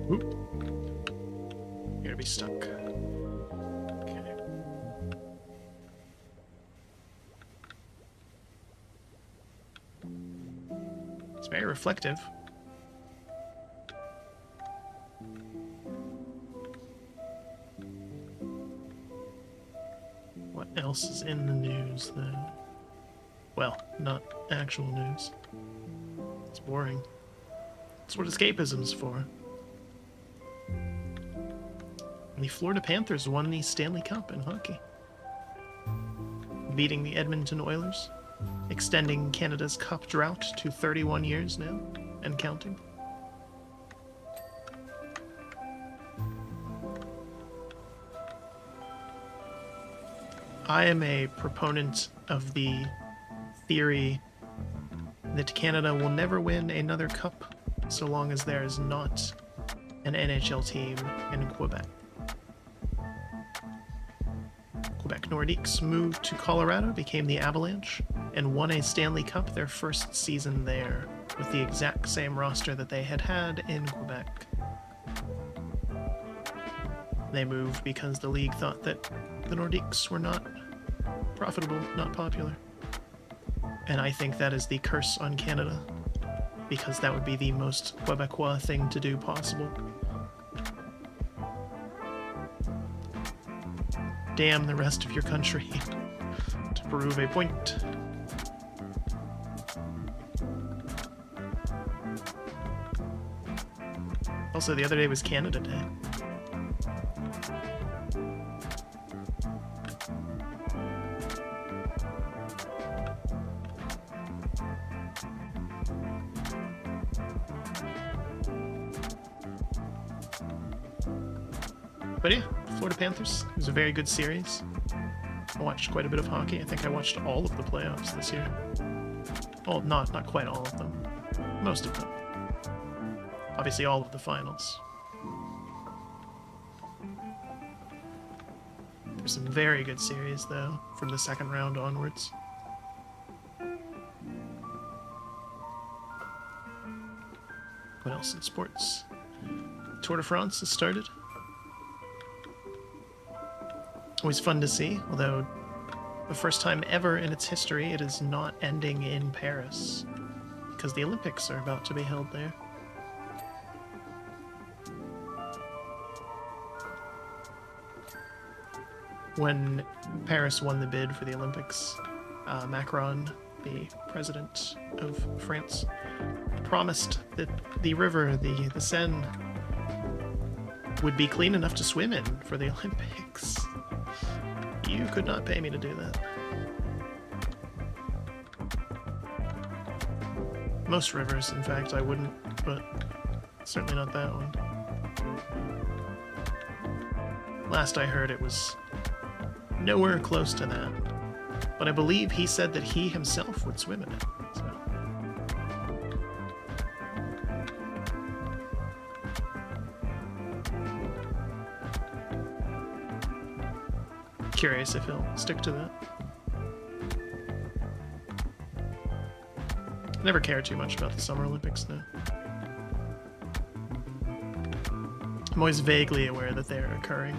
Oop. You're gonna be stuck. Okay. It's very reflective. What else is in the news, though? Well, not actual news. It's boring. That's what escapism's for. The Florida Panthers won the Stanley Cup in hockey, beating the Edmonton Oilers, extending Canada's cup drought to 31 years now, and counting. I am a proponent of the theory that Canada will never win another cup so long as there is not an NHL team in Quebec. Quebec Nordiques moved to Colorado, became the Avalanche, and won a Stanley Cup their first season there, with the exact same roster that they had had in Quebec. They moved because the league thought that the Nordiques were not profitable, not popular. And I think that is the curse on Canada, because that would be the most Quebecois thing to do possible. Damn the rest of your country to prove a point. Also, the other day was Canada Day. But yeah, Florida Panthers. It was a very good series. I watched quite a bit of hockey. I think I watched all of the playoffs this year. Well, not quite all of them. Most of them. Obviously all of the finals. There's some very good series, though, from the second round onwards. What else in sports? Tour de France has started. Always fun to see, although the first time ever in its history it is not ending in Paris, because the Olympics are about to be held there. When Paris won the bid for the Olympics, Macron, the president of France, promised that the river, the Seine, would be clean enough to swim in for the Olympics. You could not pay me to do that. Most rivers, in fact, I wouldn't, but certainly not that one. Last I heard, it was nowhere close to that. But I believe he said that he himself would swim in it. So. Curious if he'll stick to that. Never cared too much about the Summer Olympics, though. I'm always vaguely aware that they're occurring.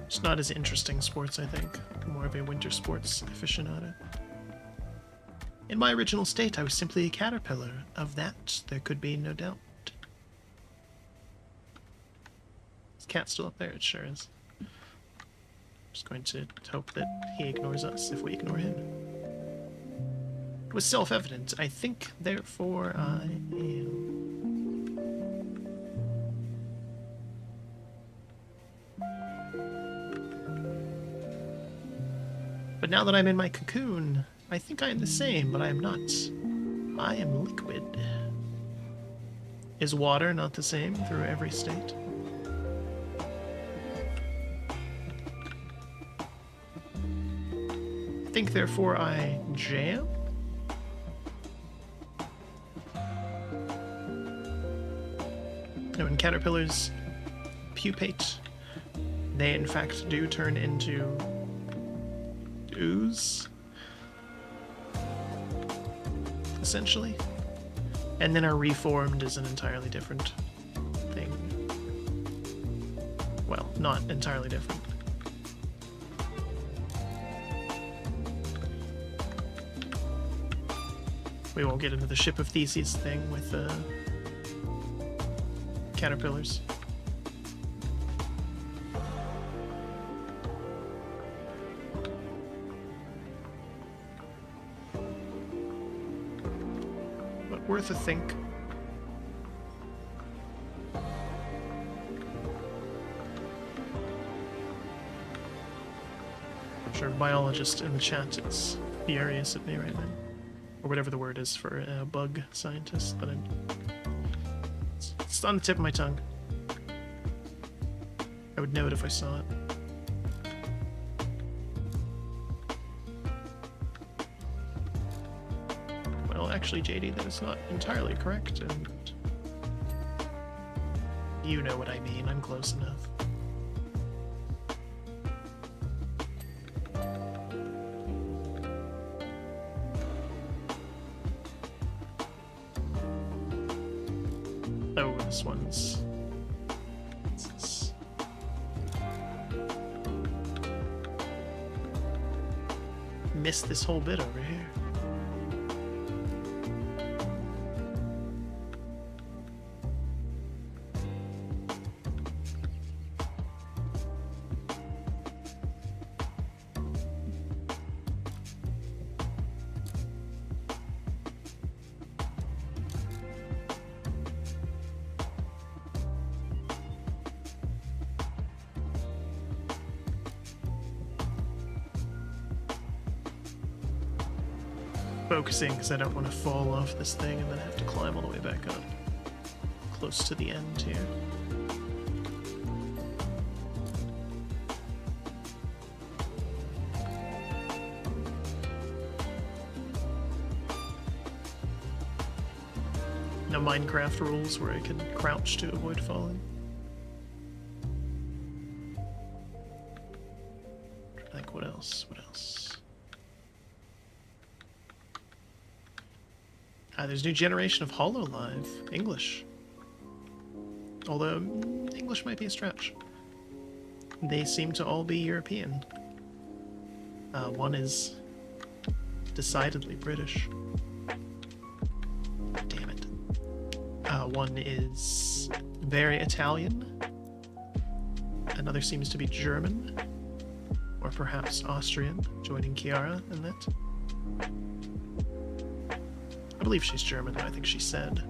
It's not as interesting sports, I think. More of a winter sports aficionado. In my original state, I was simply a caterpillar. Of that, there could be no doubt. Is the cat still up there? It sure is. Just going to hope that he ignores us if we ignore him. It was self-evident. I think, therefore, I am. But now that I'm in my cocoon, I think I am the same, but I am not. I am liquid. Is water not the same through every state? I think therefore I jam? Now, when caterpillars pupate, they in fact do turn into ooze, essentially, and then are reformed as an entirely different thing. Well, not entirely different. We won't get into the ship of Theseus thing with caterpillars. But worth a think. I'm sure a biologist in the chat is furious at me right now. Or whatever the word is for a bug scientist, but it's on the tip of my tongue. I would know it if I saw it. Well, actually, JD, that is not entirely correct, and you know what I mean. I'm close enough. Oh, this one's... What's this? Missed this whole bit over here. Focusing because I don't want to fall off this thing and then have to climb all the way back up. Close to the end here. No Minecraft rules where I can crouch to avoid falling. Like, what else? What else? There's a new generation of HoloLive English. Although, English might be a stretch. They seem to all be European. One is decidedly British. Damn it. One is very Italian. Another seems to be German. Or perhaps Austrian, joining Chiara in that. I believe she's German, though I think she said.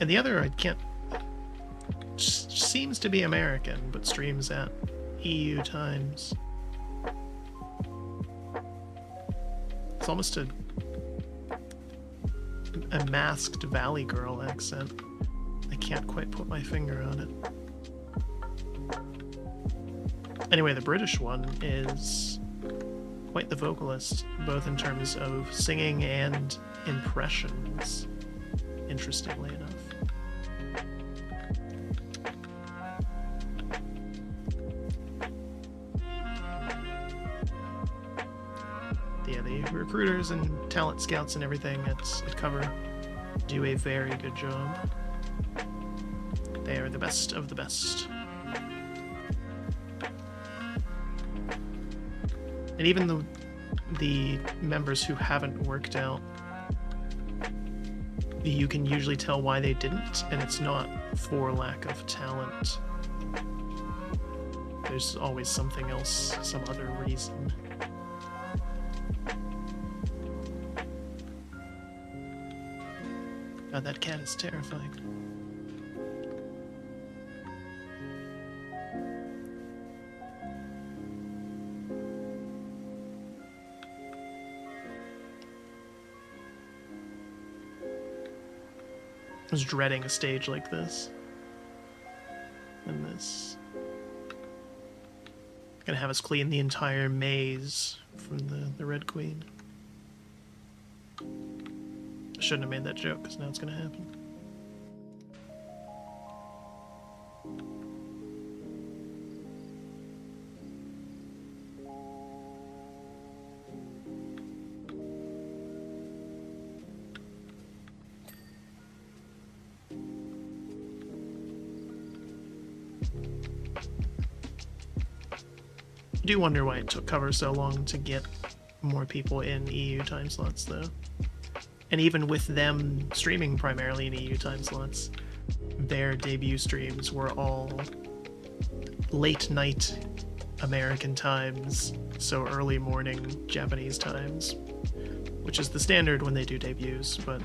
And the other, I can't... seems to be American, but streams at EU times. It's almost a masked Valley Girl accent. I can't quite put my finger on it. Anyway, the British one is quite the vocalist, both in terms of singing and impressions, interestingly enough. Yeah, the recruiters and talent scouts and everything at Cover do a very good job. They are the best of the best. And even the members who haven't worked out, you can usually tell why they didn't, and it's not for lack of talent. There's always something else, some other reason. God, that cat is terrifying. was dreading a stage like this. And this. Gonna have us clean the entire maze from the Red Queen. I shouldn't have made that joke, because now it's gonna happen. I do wonder why it took cover so long to get more people in EU time slots, though. And even with them streaming primarily in EU time slots, their debut streams were all late night American times, so early morning Japanese times, which is the standard when they do debuts, but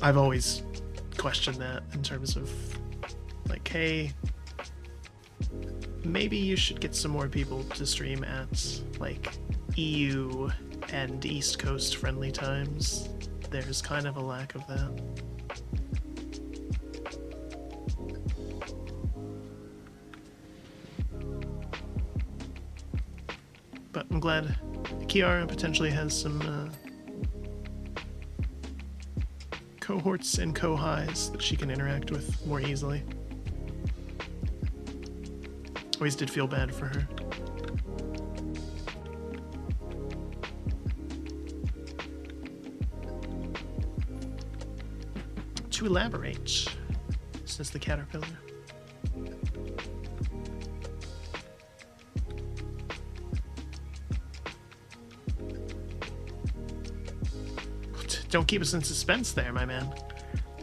I've always questioned that in terms of, like, hey, maybe you should get some more people to stream at, like, EU and East Coast friendly times. There's kind of a lack of that. But I'm glad Kiara potentially has some cohorts and co-highs that she can interact with more easily. Always did feel bad for her. To elaborate, says the caterpillar. Don't keep us in suspense there, my man.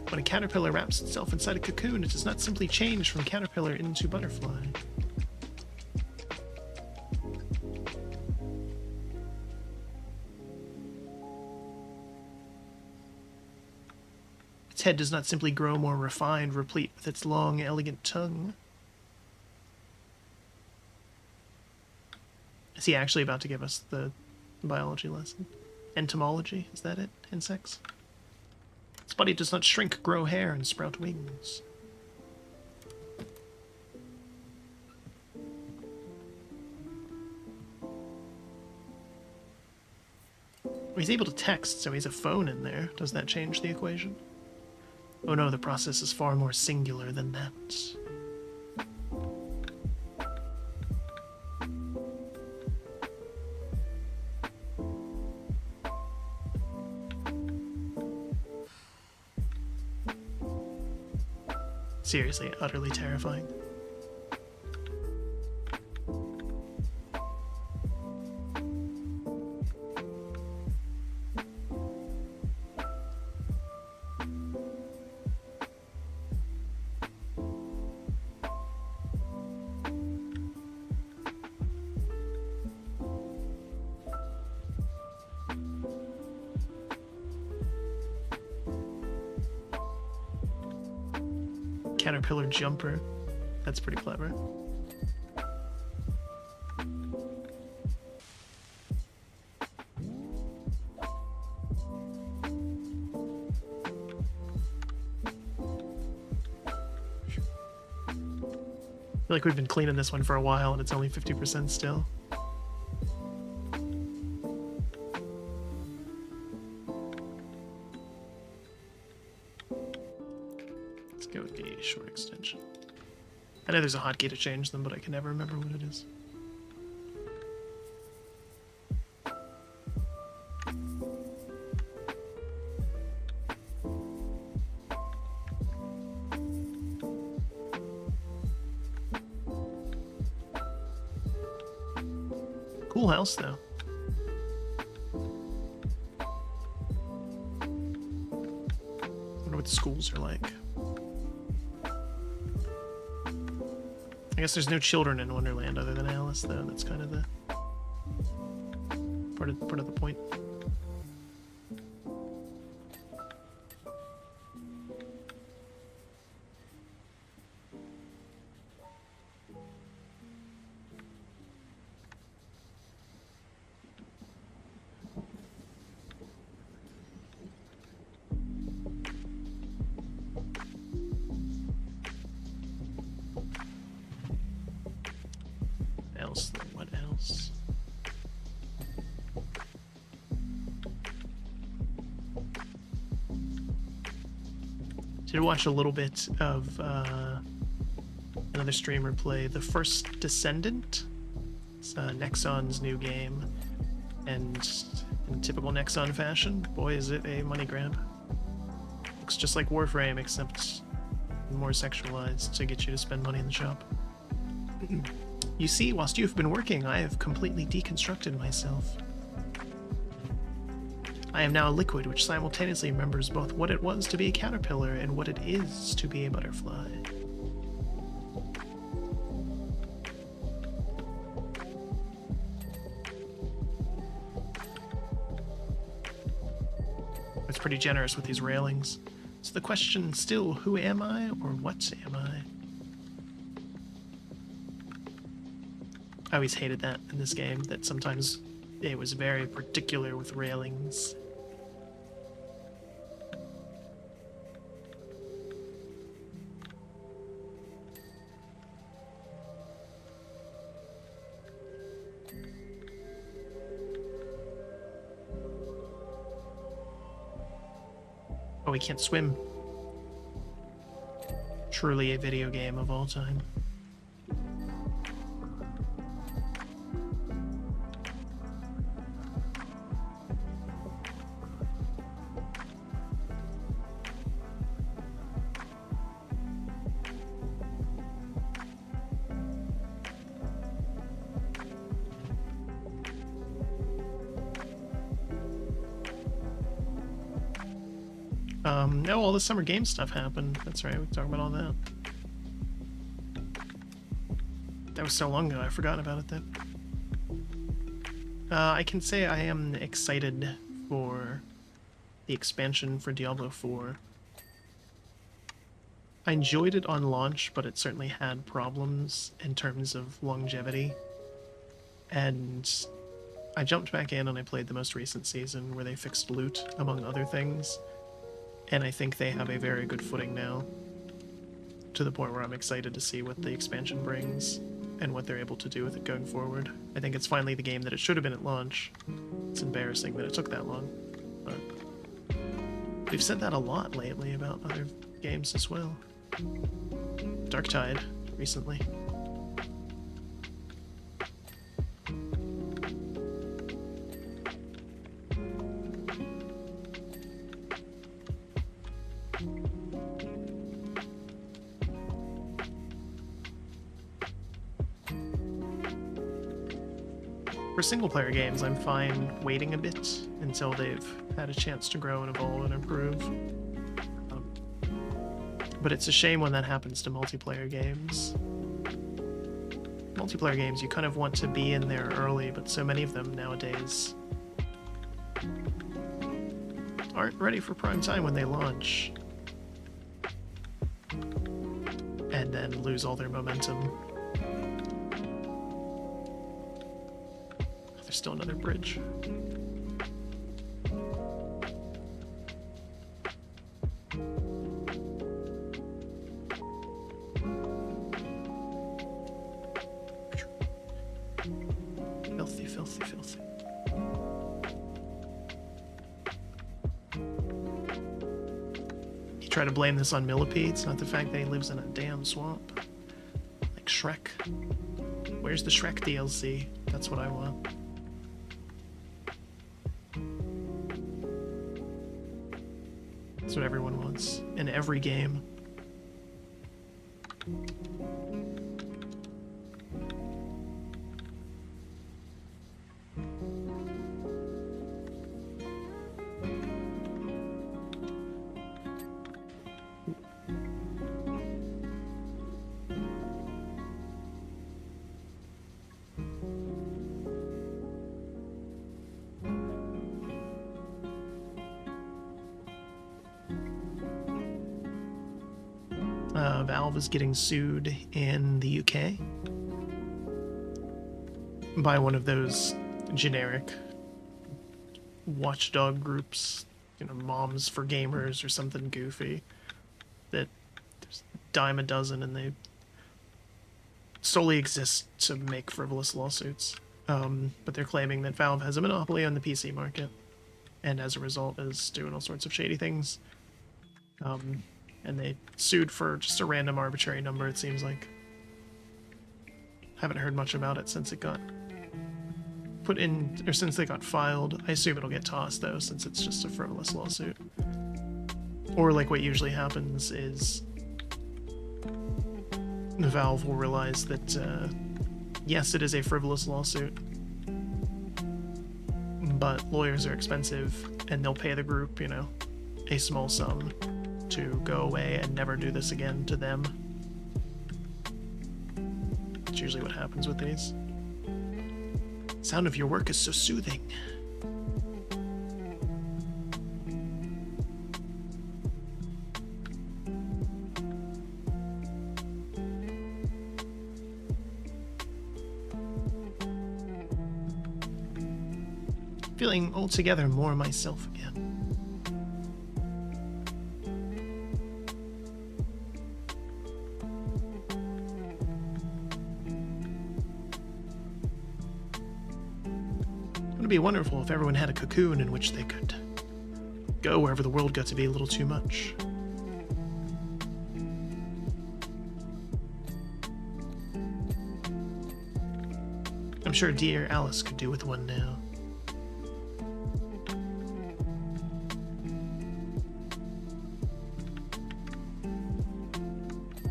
When a caterpillar wraps itself inside a cocoon, it does not simply change from caterpillar into butterfly. Its head does not simply grow more refined, replete with its long, elegant tongue. Is he actually about to give us the biology lesson? Entomology, is that it? Insects? Its body does not shrink, grow hair, and sprout wings. Well, he's able to text, so he's a phone in there. Does that change the equation? Oh no, the process is far more singular than that. Seriously, utterly terrifying. Caterpillar jumper. That's pretty clever. I feel like we've been cleaning this one for a while and it's only 50% still. Let's go with the short extension. I know there's a hotkey to change them, but I can never remember what it is. Cool house, though. Wonder what the schools are like. I guess there's no children in Wonderland other than Alice, though. That's kind of the part of the point. Did watch a little bit of another streamer play The First Descendant. It's Nexon's new game, and in typical Nexon fashion, boy is it a money grab. Looks just like Warframe, except more sexualized to get you to spend money in the shop. You see, whilst you've been working, I have completely deconstructed myself. I am now a liquid which simultaneously remembers both what it was to be a caterpillar and what it is to be a butterfly. It's pretty generous with these railings. So the question still, who am I or what am I? I always hated that in this game, that sometimes it was very particular with railings. Oh, we can't swim. Truly a video game of all time. No, all the Summer Game stuff happened. That's right, we can talk about all that. That was so long ago, I forgot about it then. I can say I am excited for the expansion for Diablo 4. I enjoyed it on launch, but it certainly had problems in terms of longevity. And I jumped back in and I played the most recent season where they fixed loot, among other things. And I think they have a very good footing now, to the point where I'm excited to see what the expansion brings and what they're able to do with it going forward. I think it's finally the game that it should have been at launch. It's embarrassing that it took that long, but we've said that a lot lately about other games as well. Darktide, recently. For single-player games, I'm fine waiting a bit until they've had a chance to grow and evolve and improve. But it's a shame when that happens to multiplayer games. Multiplayer games, you kind of want to be in there early, but so many of them nowadays aren't ready for prime time when they launch, and then lose all their momentum. There's still another bridge. Filthy, filthy, filthy. You try to blame this on Millipedes, not the fact that he lives in a damn swamp. Like Shrek. Where's the Shrek DLC? That's what I want. That's what everyone wants in every game. Valve is getting sued in the UK by one of those generic watchdog groups, you know, Moms for Gamers or something goofy, that there's a dime a dozen and they solely exist to make frivolous lawsuits. But they're claiming that Valve has a monopoly on the PC market and as a result is doing all sorts of shady things. and they sued for just a random arbitrary number, it seems like. Haven't heard much about it since it got put in, or since they got filed. I assume it'll get tossed, though, since it's just a frivolous lawsuit. Or, like, what usually happens is Valve will realize that, yes, it is a frivolous lawsuit, but lawyers are expensive, and they'll pay the group, you know, a small sum to go away and never do this again to them. That's usually what happens with these. Sound of your work is so soothing. Feeling altogether more myself again. It would be wonderful if everyone had a cocoon in which they could go wherever the world got to be a little too much. I'm sure dear Alice could do with one now.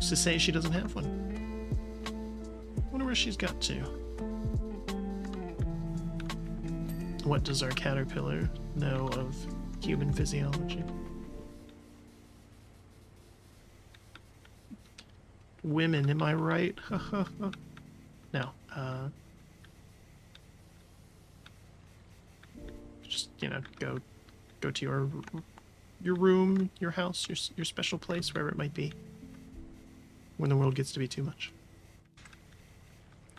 To say she doesn't have one. Wonder where she's got to. What does our caterpillar know of human physiology? Women, am I right? No. Just, you know, go to your room, your house, your special place, wherever it might be. When the world gets to be too much.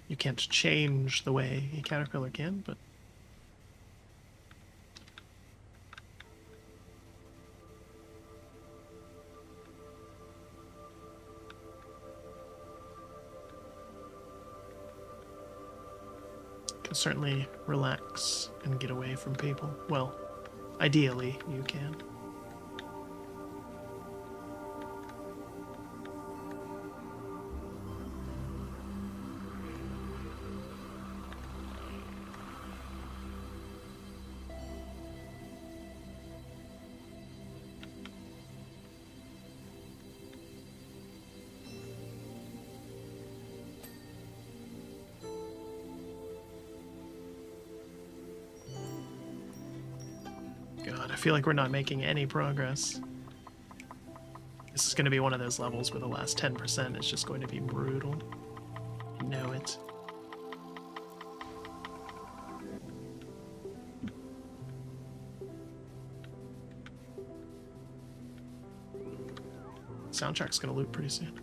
You can't change the way a caterpillar can, but... can certainly relax and get away from people. Well, ideally, you can. God, I feel like we're not making any progress. This is going to be one of those levels where the last 10% is just going to be brutal. You know it. Soundtrack's going to loop pretty soon.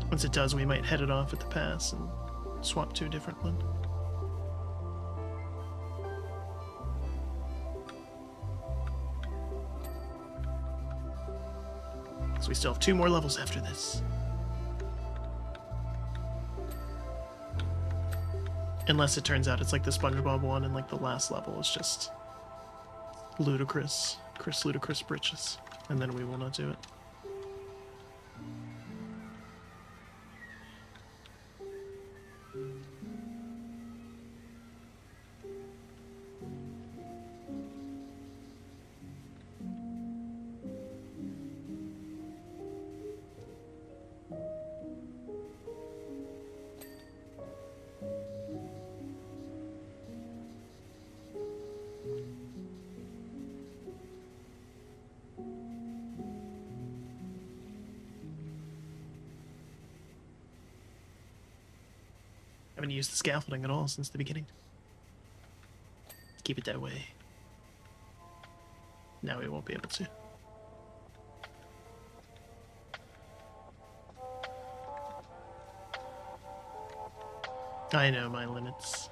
Once it does, we might head it off at the pass and swap to a different one. So we still have 2 more levels after this. Unless it turns out it's like the SpongeBob one and like the last level is just ludicrous. Ludicrous britches. And then we will not do it. Haven't used the scaffolding at all since the beginning. Keep it that way. Now we won't be able to. I know my limits.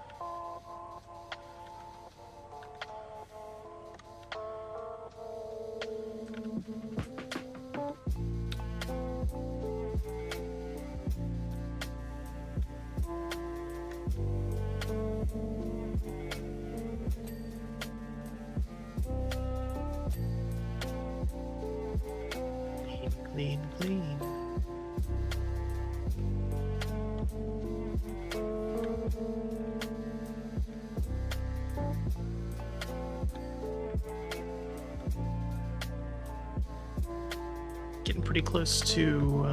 Clean, clean. Getting pretty close to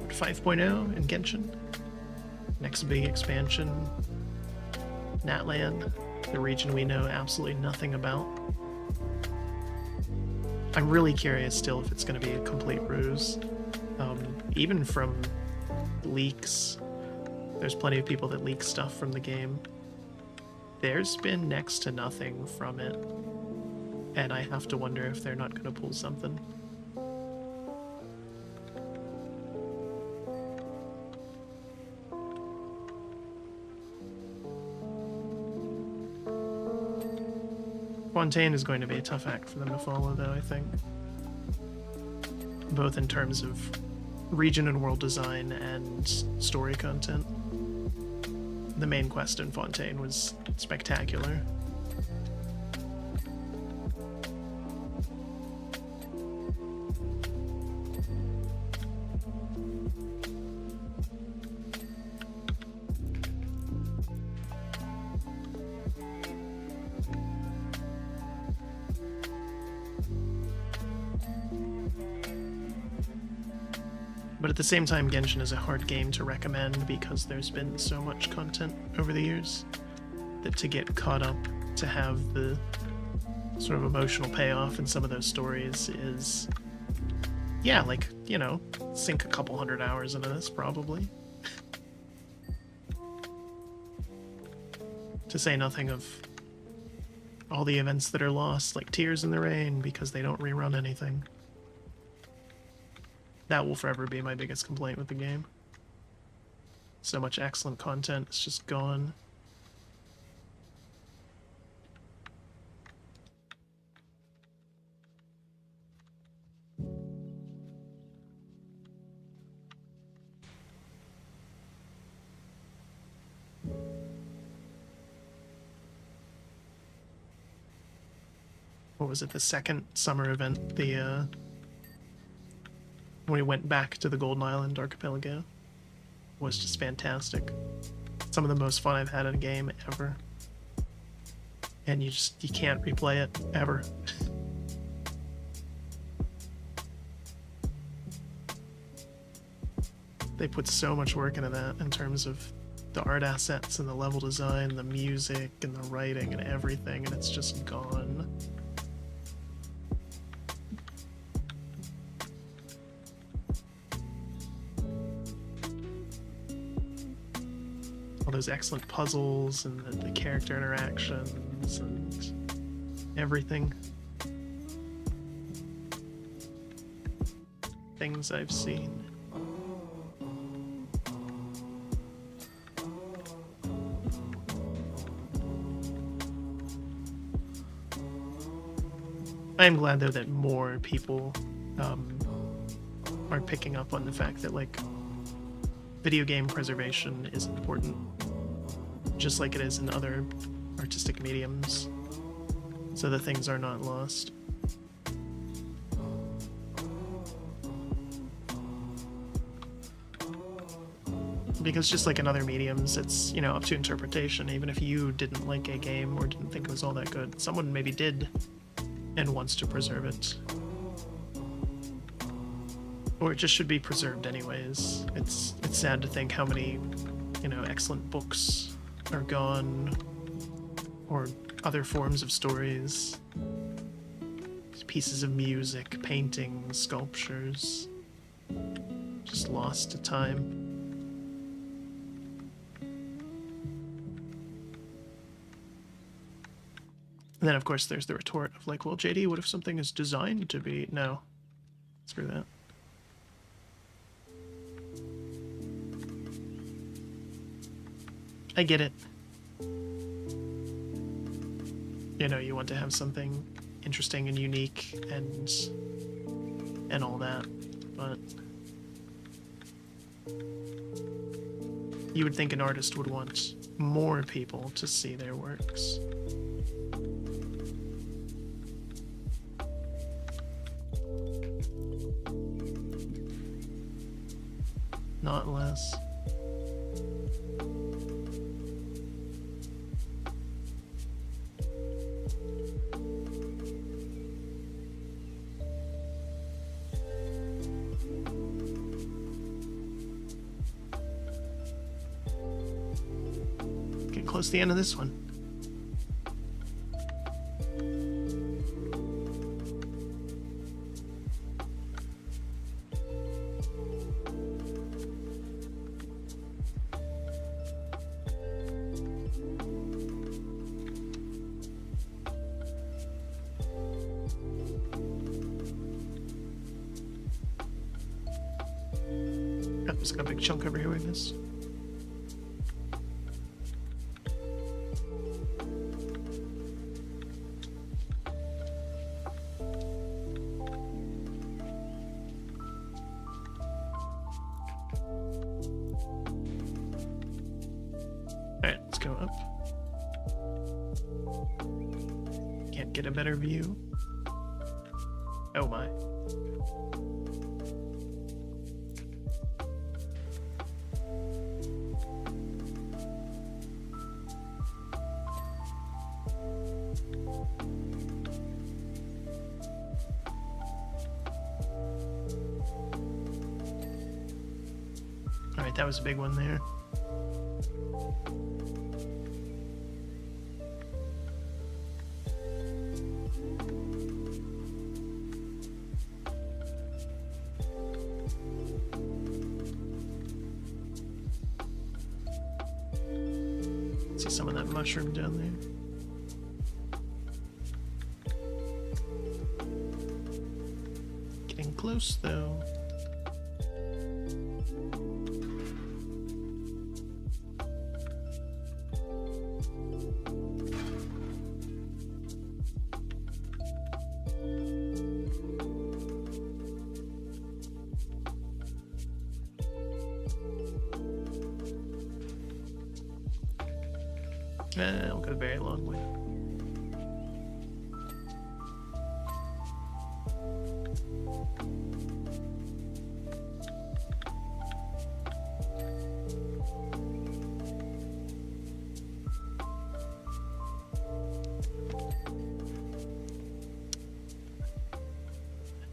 5.0 in Genshin. Next big expansion. Natland, the region we know absolutely nothing about. I'm really curious still if it's going to be a complete ruse. Even from leaks, there's plenty of people that leak stuff from the game. There's been next to nothing from it, and I have to wonder if they're not going to pull something. Fontaine is going to be a tough act for them to follow, though, I think. Both in terms of region and world design and story content. The main quest in Fontaine was spectacular. But at the same time, Genshin is a hard game to recommend because there's been so much content over the years that to get caught up, to have the sort of emotional payoff in some of those stories is, yeah, like, you know, sink a couple 100 hours into this, probably. To say nothing of all the events that are lost, like Tears in the Rain, because they don't rerun anything. That will forever be my biggest complaint with the game. So much excellent content, it's just gone. What was it, the second summer event, when we went back to the Golden Island archipelago, was just fantastic. Some of the most fun I've had in a game ever. And you can't replay it, ever. They put so much work into that in terms of the art assets and the level design, the music and the writing and everything, and it's just gone. All those excellent puzzles and the character interactions and everything. Things I've seen. I'm glad though that more people are picking up on the fact that, like, video game preservation is important, just like it is in other artistic mediums, so that things are not lost. Because just like in other mediums, it's, you know, up to interpretation. Even if you didn't like a game or didn't think it was all that good, someone maybe did and wants to preserve it. Or it just should be preserved anyways. It's sad to think how many, you know, excellent books are gone, or other forms of stories, pieces of music, paintings, sculptures, just lost to time. And then of course there's the retort of like, well, JD, what if something is designed to be... No, screw that. I get it. You know, you want to have something interesting and unique and all that, but you would think an artist would want more people to see their works. Not less. Getting close to the end of this one. There's got a big chunk over here we missed. Alright, let's go up. Can't get a better view. Oh my. Alright, that was a big one there. See some of that mushroom down there. Getting close though. We'll go a very long way.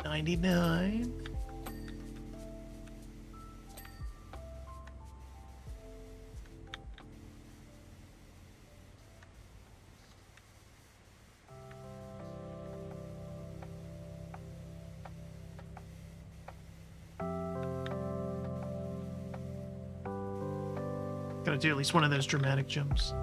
$99. Gotta do at least one of those dramatic jumps.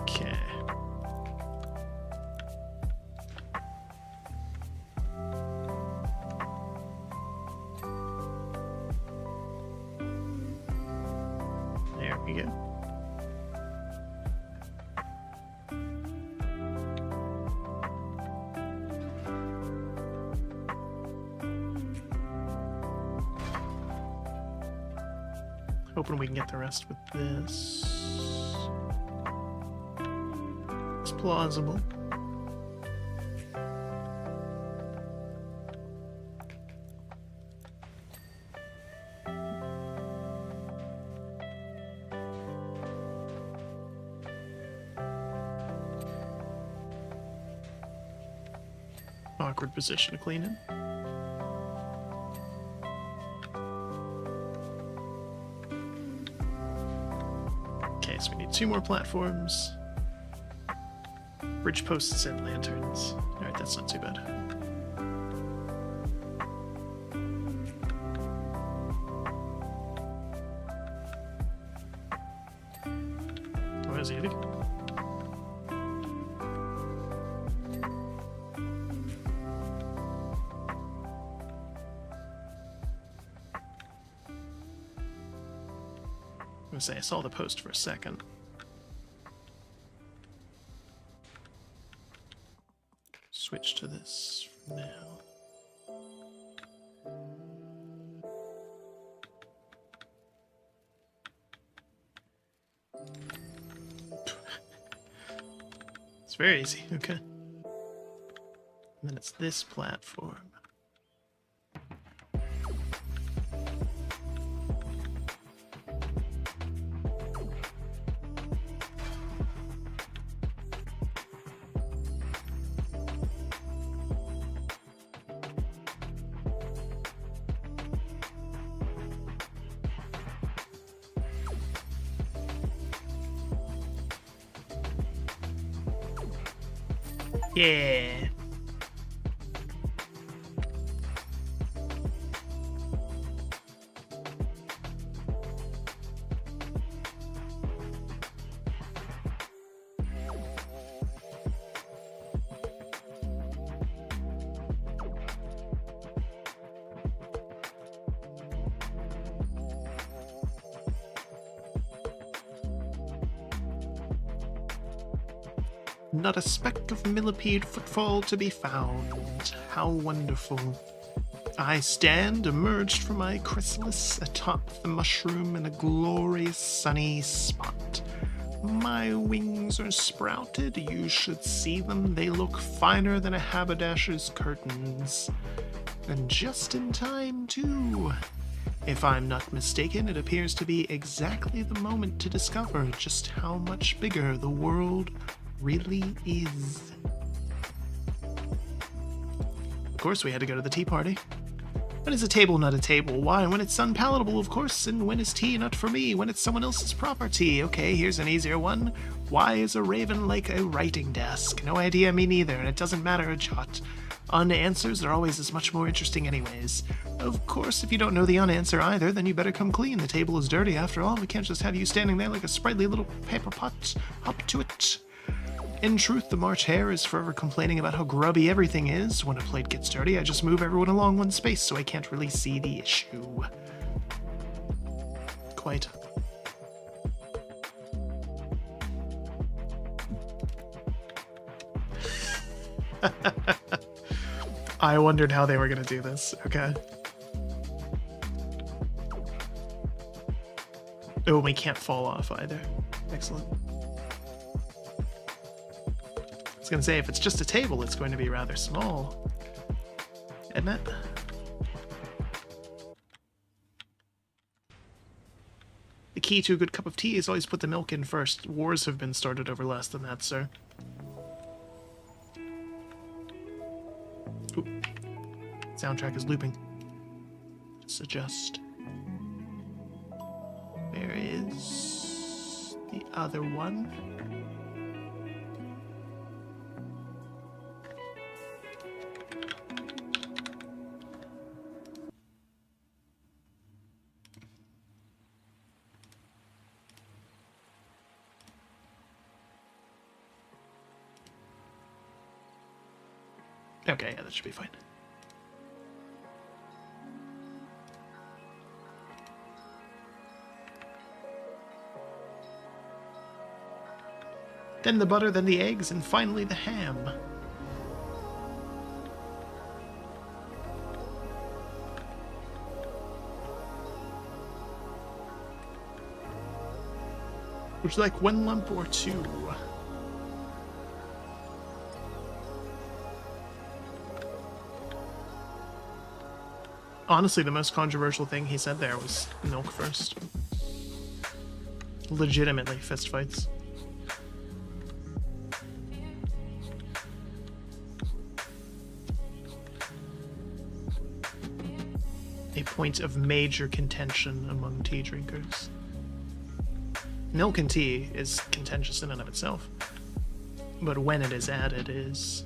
Okay. There we go. Hoping we can get the rest with this. It's plausible. Awkward position to clean in. Okay, so we need 2 more platforms. Bridge posts and lanterns. Alright, that's not too bad. say, I saw the post for a second. Switch to this for now. It's very easy, okay. And then it's this platform. Yeah. Not a speck of millipede footfall to be found. How wonderful. I stand emerged from my chrysalis atop the mushroom in a glorious sunny spot. My wings are sprouted, you should see them. They look finer than a haberdasher's curtains. And just in time, too. If I'm not mistaken, it appears to be exactly the moment to discover just how much bigger the world really is. Of course, we had to go to the tea party. When is a table not a table? Why? When it's unpalatable, of course. And when is tea not for me? When it's someone else's property. Okay, here's an easier one. Why is a raven like a writing desk? No idea, me neither, and it doesn't matter a jot. Unanswers are always as much more interesting anyways. Of course, if you don't know the unanswer either, then you better come clean. The table is dirty after all. We can't just have you standing there like a sprightly little paper pot. Hop to it. In truth, the March Hare is forever complaining about how grubby everything is. When a plate gets dirty, I just move everyone along one space, so I can't really see the issue. Quite. I wondered how they were going to do this, okay. Oh, we can't fall off either. Excellent. I was going to say, if it's just a table, it's going to be rather small. Isn't it? The key to a good cup of tea is always put the milk in first. Wars have been started over less than that, sir. Oop. Soundtrack is looping. Just adjust. Where is the other one? Okay, yeah, that should be fine. Then the butter, then the eggs, and finally the ham. Would you like one lump or two? Honestly, the most controversial thing he said there was milk first. Legitimately, fistfights. A point of major contention among tea drinkers. Milk and tea is contentious in and of itself, but when it is added is...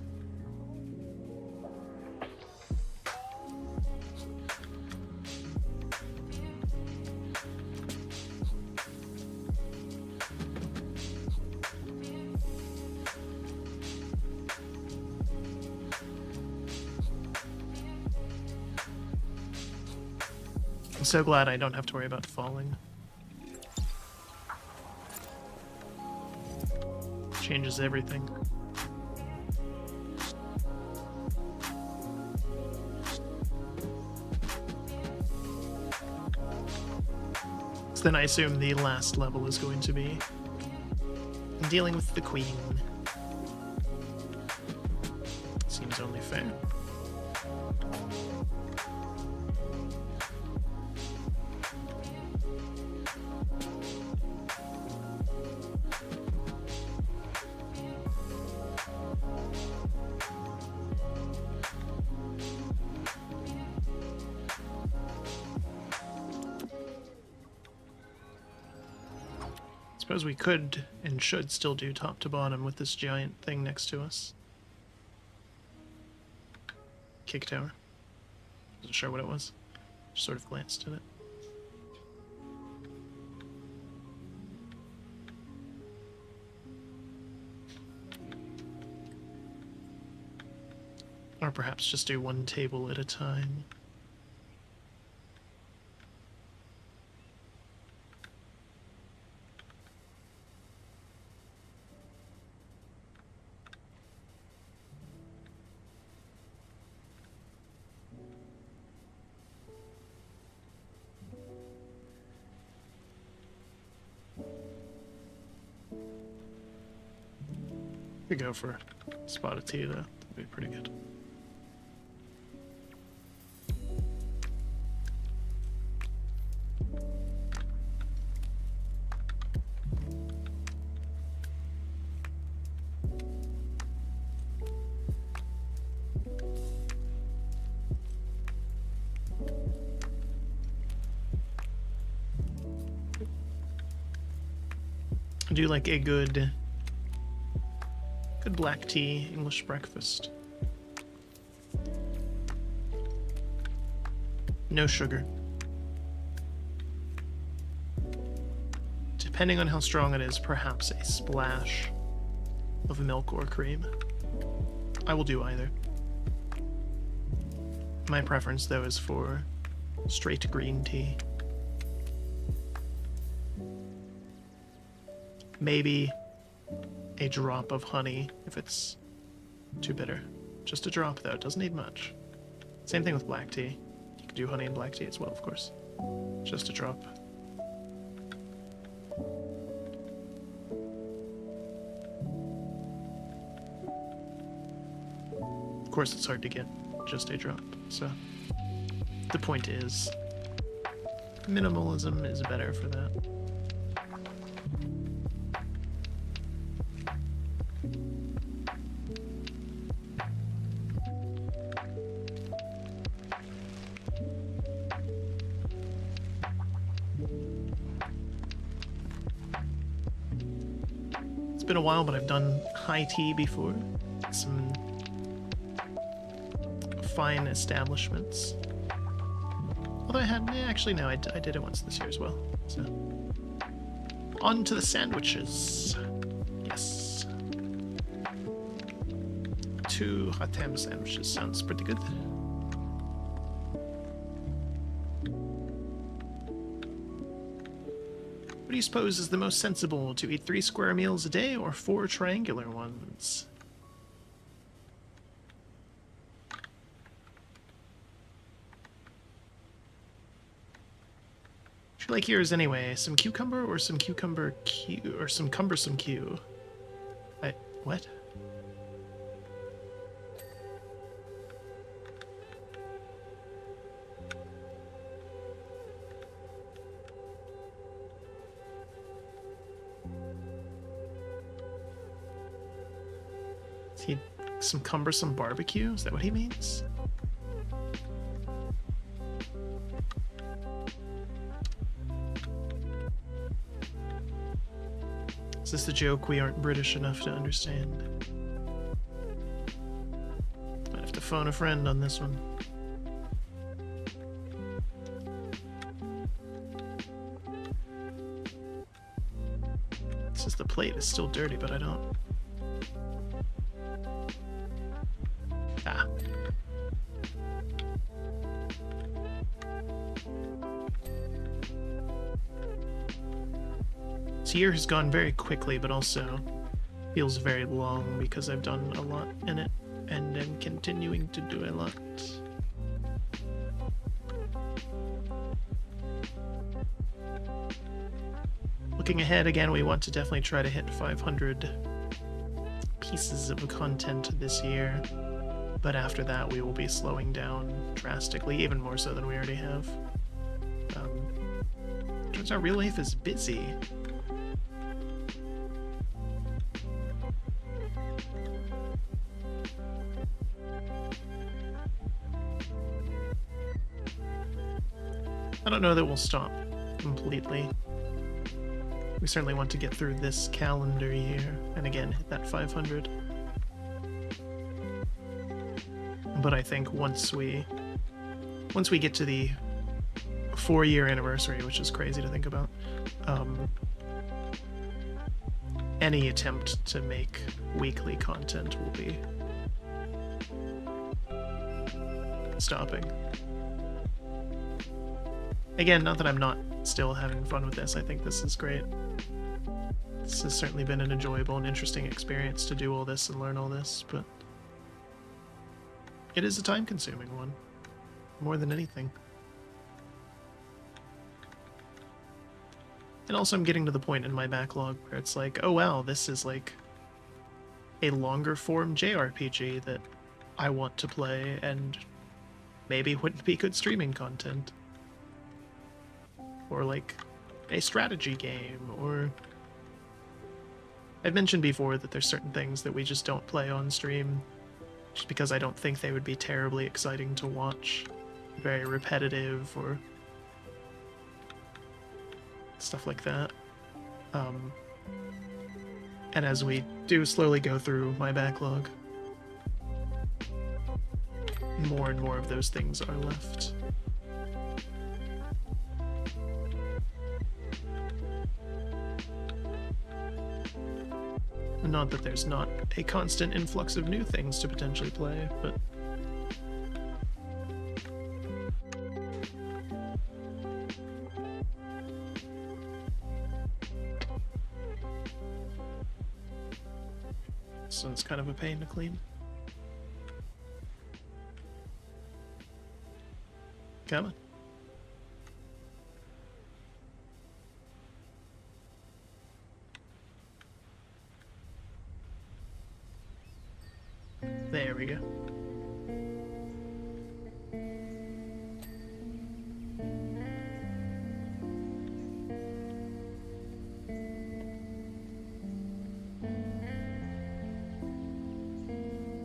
I'm so glad I don't have to worry about falling. Changes everything. So then I assume the last level is going to be dealing with the queen. Seems only fair. Suppose we could and should still do top to bottom with this giant thing next to us. Kick tower. Wasn't sure what it was. Just sort of glanced at it. Or perhaps just do one table at a time. Could go for a spot of tea though. That'd be pretty good. I do like a good black tea English breakfast. No sugar. Depending on how strong it is, perhaps a splash of milk or cream. I will do either. My preference, though, is for straight green tea. Maybe a drop of honey if it's too bitter. Just a drop, though. It doesn't need much. Same thing with black tea. You can do honey and black tea as well, of course. Just a drop. Of course, it's hard to get just a drop, so the point is minimalism is better for that. It's been a while, but I've done high tea before. Some fine establishments. Although I had, actually no, I did it once this year as well. So, on to the sandwiches. Yes. 2 hot ham sandwiches sounds pretty good. What do you suppose is the most sensible, to eat 3 square meals a day or 4 triangular ones? What you like yours anyway? Some cucumber or some cucumber Q or some cumbersome Q? What? Is he some cumbersome barbecue? Is that what he means? Is this the joke we aren't British enough to understand? Might have to phone a friend on this one. It says the plate is still dirty, but I don't... Ah. This year has gone very quickly, but also Feels very long because I've done a lot in it and am continuing to do a lot. Looking ahead again, we want to definitely try to hit 500 pieces of content this year, but after that we will be slowing down drastically, even more so than we already have. Turns out real life is busy. I don't know that we'll stop completely. We certainly want to get through this calendar year, and again, hit that 500. But I think once we get to the 4-year anniversary, which is crazy to think about, any attempt to make weekly content will be stopping. Again, not that I'm not still having fun with this, I think this is great. This has certainly been an enjoyable and interesting experience to do all this and learn all this, but it is a time-consuming one, more than anything. And also I'm getting to the point in my backlog where it's like, oh wow, this is like a longer form JRPG that I want to play and maybe wouldn't be good streaming content. Or like a strategy game, or... I've mentioned before that there's certain things that we just don't play on stream just because I don't think they would be terribly exciting to watch. Very repetitive, or stuff like that. And as we do slowly go through my backlog, more and more of those things are left. Not that there's not a constant influx of new things to potentially play, but... So it's kind of a pain to clean. Come on. There we go.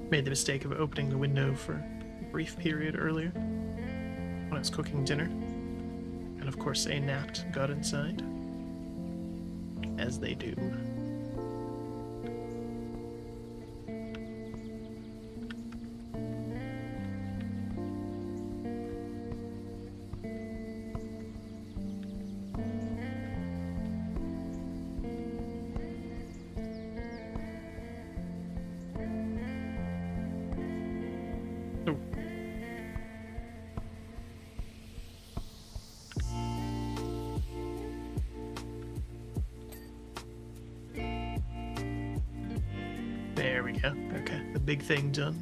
Made the mistake of opening the window for a brief period earlier when I was cooking dinner. And of course a gnat got inside. As they do. There we go. Okay, the big thing done.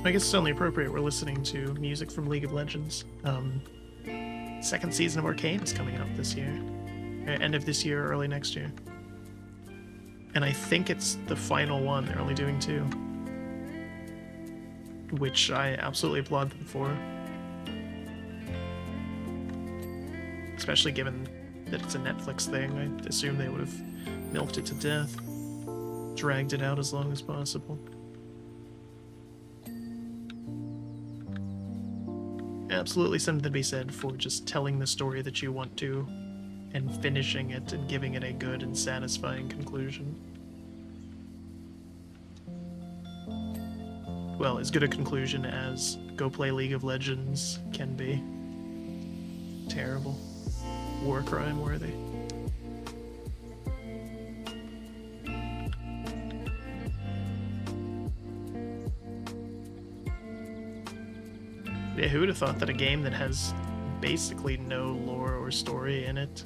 I guess it's only appropriate we're listening to music from League of Legends. Second season of Arcane is coming out this year. End of this year, early next year. And I think it's the final one. They're only doing 2. Which I absolutely applaud them for. Especially given that it's a Netflix thing. I assume they would have milked it to death. Dragged it out as long as possible. Absolutely something to be said for just telling the story that you want to, and finishing it and giving it a good and satisfying conclusion. Well, as good a conclusion as go play League of Legends can be. Terrible. War crime worthy. Yeah, who would have thought that a game that has basically no lore or story in it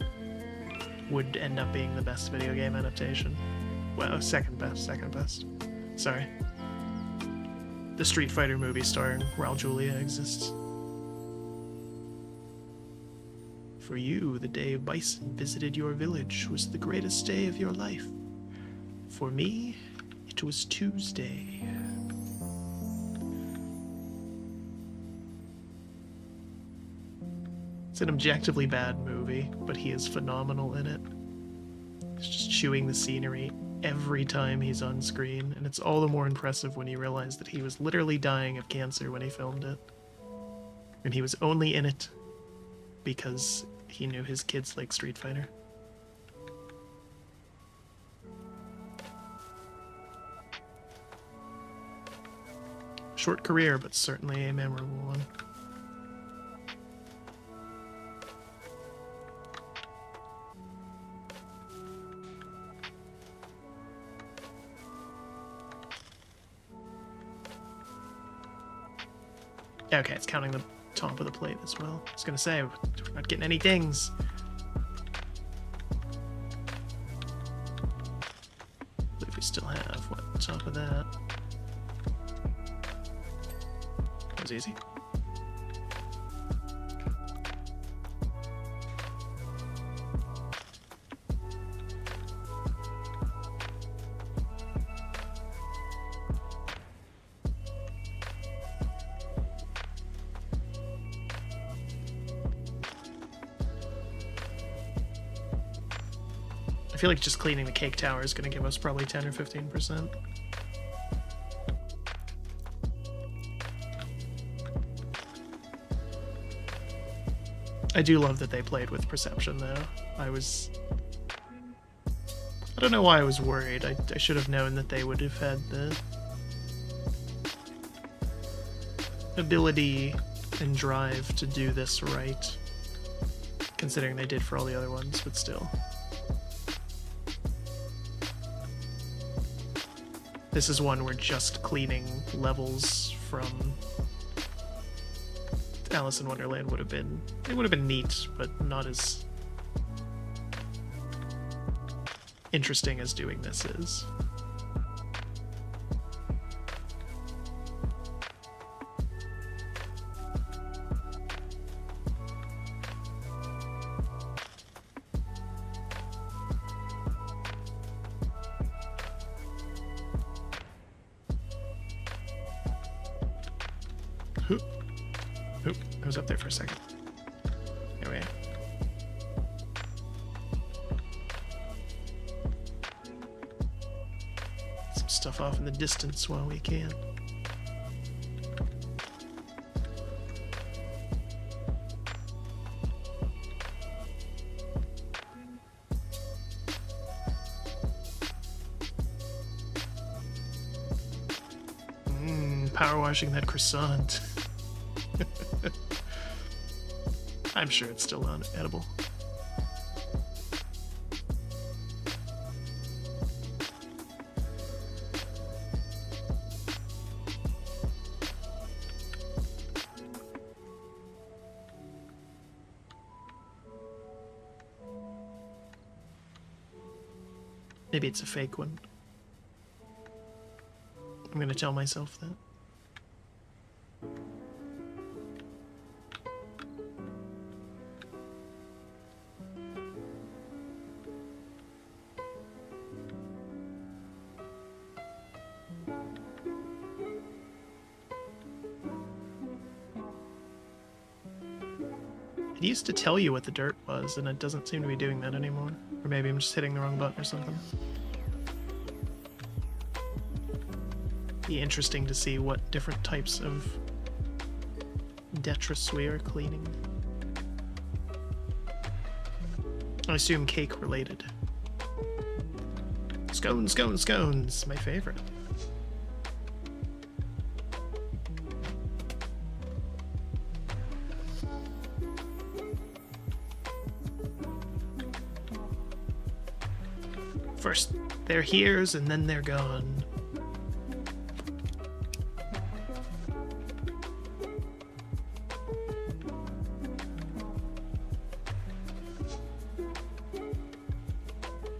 would end up being the best video game adaptation? Well, second best. Sorry. The Street Fighter movie starring Raul Julia exists. For you, the day Bison visited your village was the greatest day of your life. For me, it was Tuesday. It's an objectively bad movie, but he is phenomenal in it. He's just chewing the scenery every time he's on screen, and it's all the more impressive when you realize that he was literally dying of cancer when he filmed it. And he was only in it because he knew his kids like Street Fighter. Short career, but certainly a memorable one. Okay, it's counting the top of the plate as well. I was gonna say, we're not getting any dings. I believe we still have, what, top of that? That was easy. I feel like just cleaning the cake tower is going to give us probably 10 or 15%. I do love that they played with perception, though. I don't know why I was worried. I should have known that they would have had the ability and drive to do this right, considering they did for all the other ones, but still. This is one where just cleaning levels from Alice in Wonderland would have been neat, but not as interesting as doing this is. Oop, I was up there for a second. There we are. Some stuff off in the distance while we can. Power washing that croissant. I'm sure it's still edible. Maybe it's a fake one. I'm gonna tell myself that. It used to tell you what the dirt was, and it doesn't seem to be doing that anymore. Or maybe I'm just hitting the wrong button or something. Be interesting to see what different types of detritus we are cleaning. I assume cake related. Scones, scones, scones! My favorite. First they're here's and then they're gone.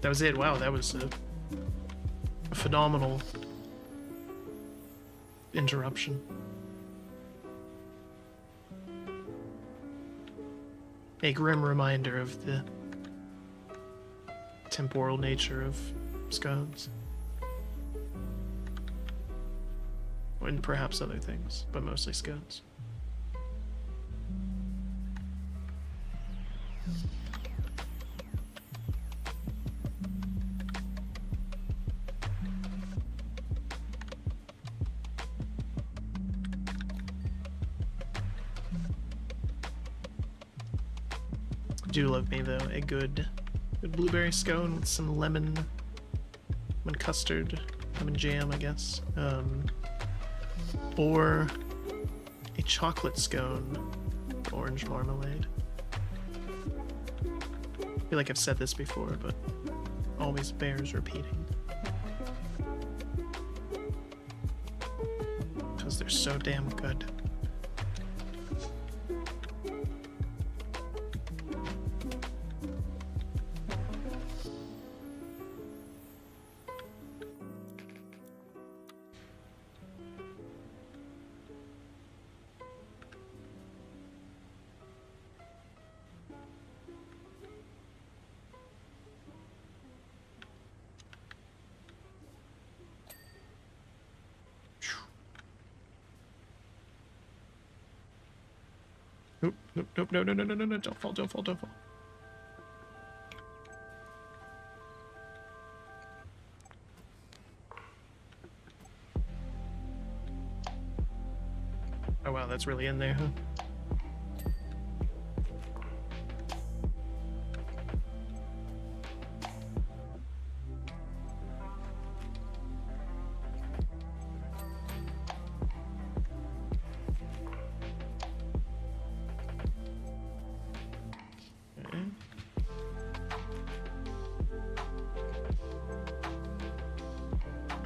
That was it. Wow, that was a phenomenal interruption. A grim reminder of the temporal nature of scones. And perhaps other things, but mostly scones. Do love me though a good blueberry scone with some lemon custard, lemon jam, I guess, or a chocolate scone with orange marmalade. I feel like I've said this before, but always bears repeating because they're so damn good. Nope, no, don't fall. Oh wow, that's really in there, huh?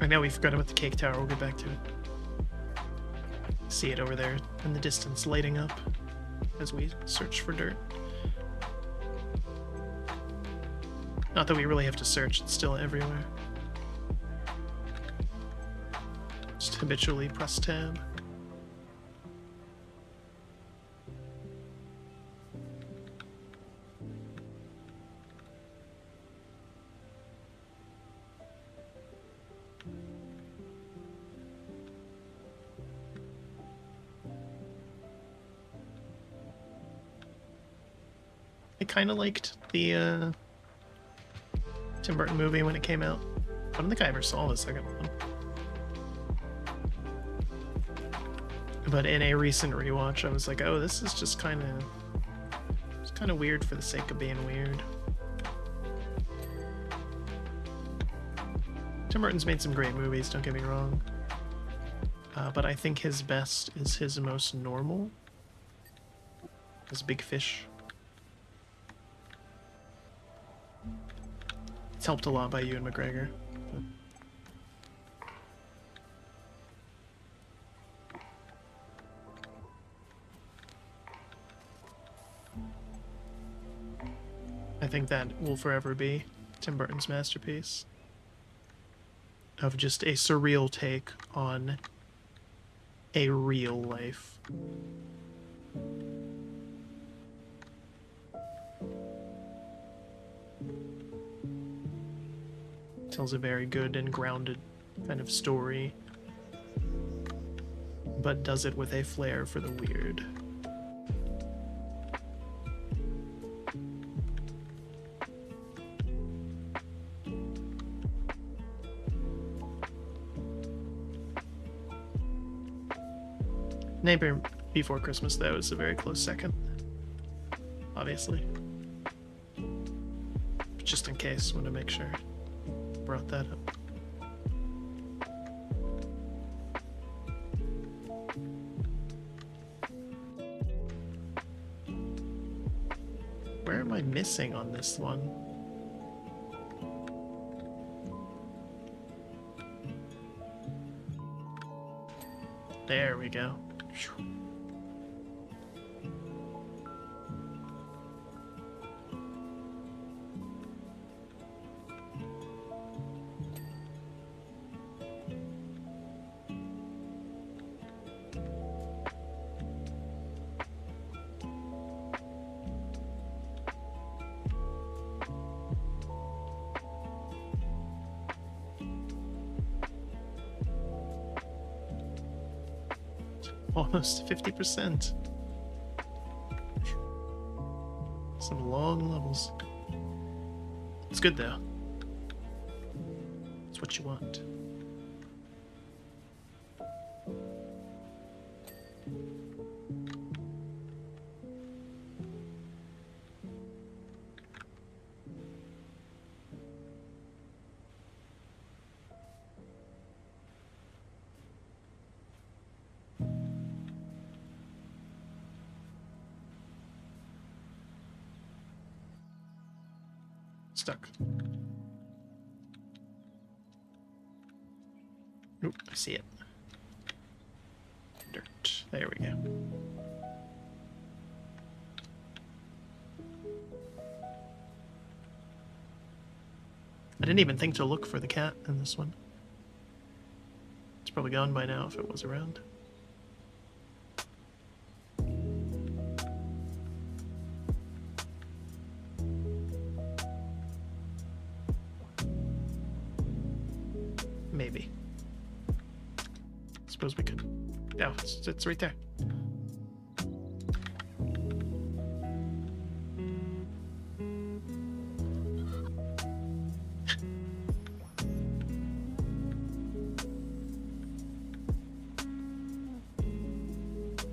Right now we forgot about the cake tower, we'll get back to it. See it over there in the distance lighting up as we search for dirt. Not that we really have to search, it's still everywhere. Just habitually press tab. I kind of liked the Tim Burton movie when it came out. I don't think I ever saw the second one. But in a recent rewatch, I was like, oh, this is just kind of weird for the sake of being weird. Tim Burton's made some great movies, don't get me wrong. But I think his best is his most normal. His Big Fish. It's helped a lot by Ewan McGregor. But... I think that will forever be Tim Burton's masterpiece of just a surreal take on a real life. Tells a very good and grounded kind of story, but does it with a flair for the weird. Neighbor Before Christmas, though, is a very close second, obviously. But just in case, want to make sure I brought that up. Where am I missing on this one? There we go. Almost 50%. Some long levels. It's good though. It's what you want. Stuck. Oop, I see it. Dirt. There we go. I didn't even think to look for the cat in this one. It's probably gone by now if it was around. Maybe. Suppose we could. No, it's right there.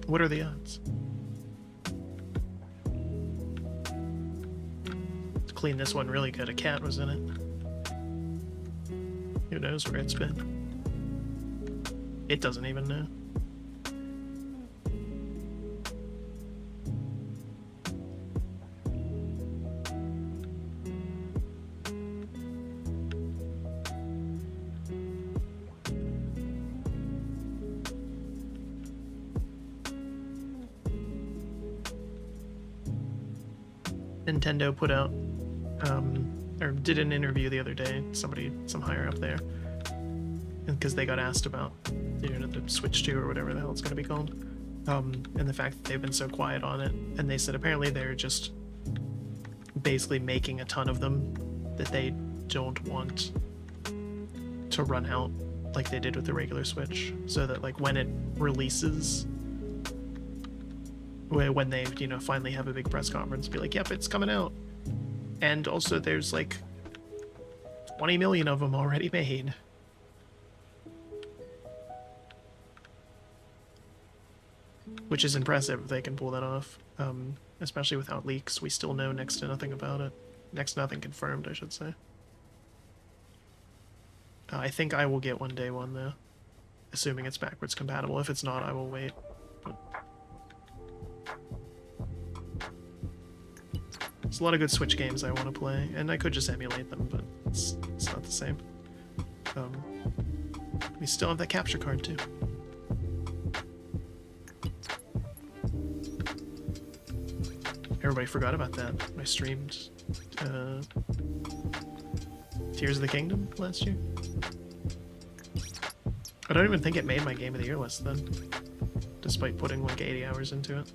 What are the odds? To clean this one really good, a cat was in it. Who knows where it's been? It doesn't even know. Nintendo put out, or did an interview the other day, some higher up there, because they got asked about, the Switch 2 or whatever the hell it's going to be called, and the fact that they've been so quiet on it, and they said apparently they're just basically making a ton of them that they don't want to run out like they did with the regular Switch, so that like when it releases, when they finally have a big press conference, be like, yep, it's coming out. And also there's like 20 million of them already made. Which is impressive if they can pull that off, especially without leaks. We still know next to nothing about it. Next to nothing confirmed, I should say. I think I will get one day one though, assuming it's backwards compatible. If it's not, I will wait. But there's a lot of good Switch games I want to play, and I could just emulate them, but it's not the same. We still have that capture card too. Everybody forgot about that. I streamed Tears of the Kingdom last year. I don't even think it made my Game of the Year list then, despite putting like 80 hours into it.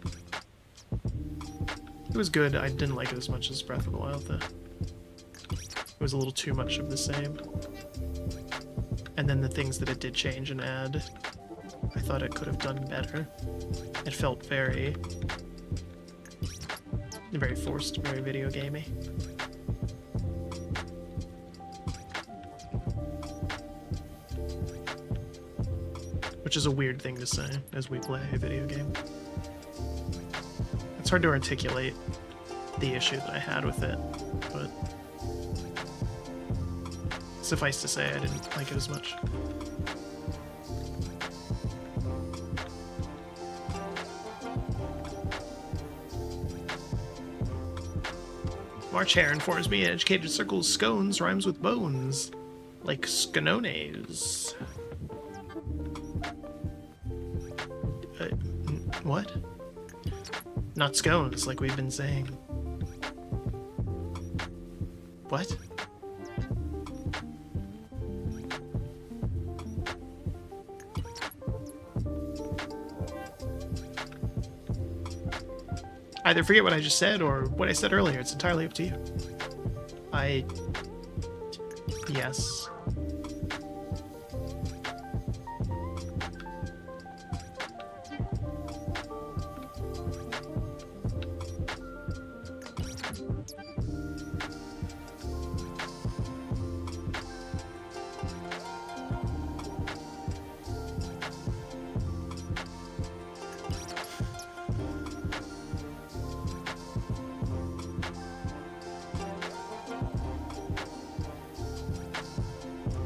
It was good. I didn't like it as much as Breath of the Wild though. It was a little too much of the same. And then the things that it did change and add, I thought it could have done better. It felt very forced, very video gamey. Which is a weird thing to say as we play a video game. It's hard to articulate the issue that I had with it, but suffice to say I didn't like it as much. March Hare informs me in educated circles scones rhymes with bones, like scanones. What? Not scones, like we've been saying. What? Either forget what I just said or what I said earlier. It's entirely up to you. Yes.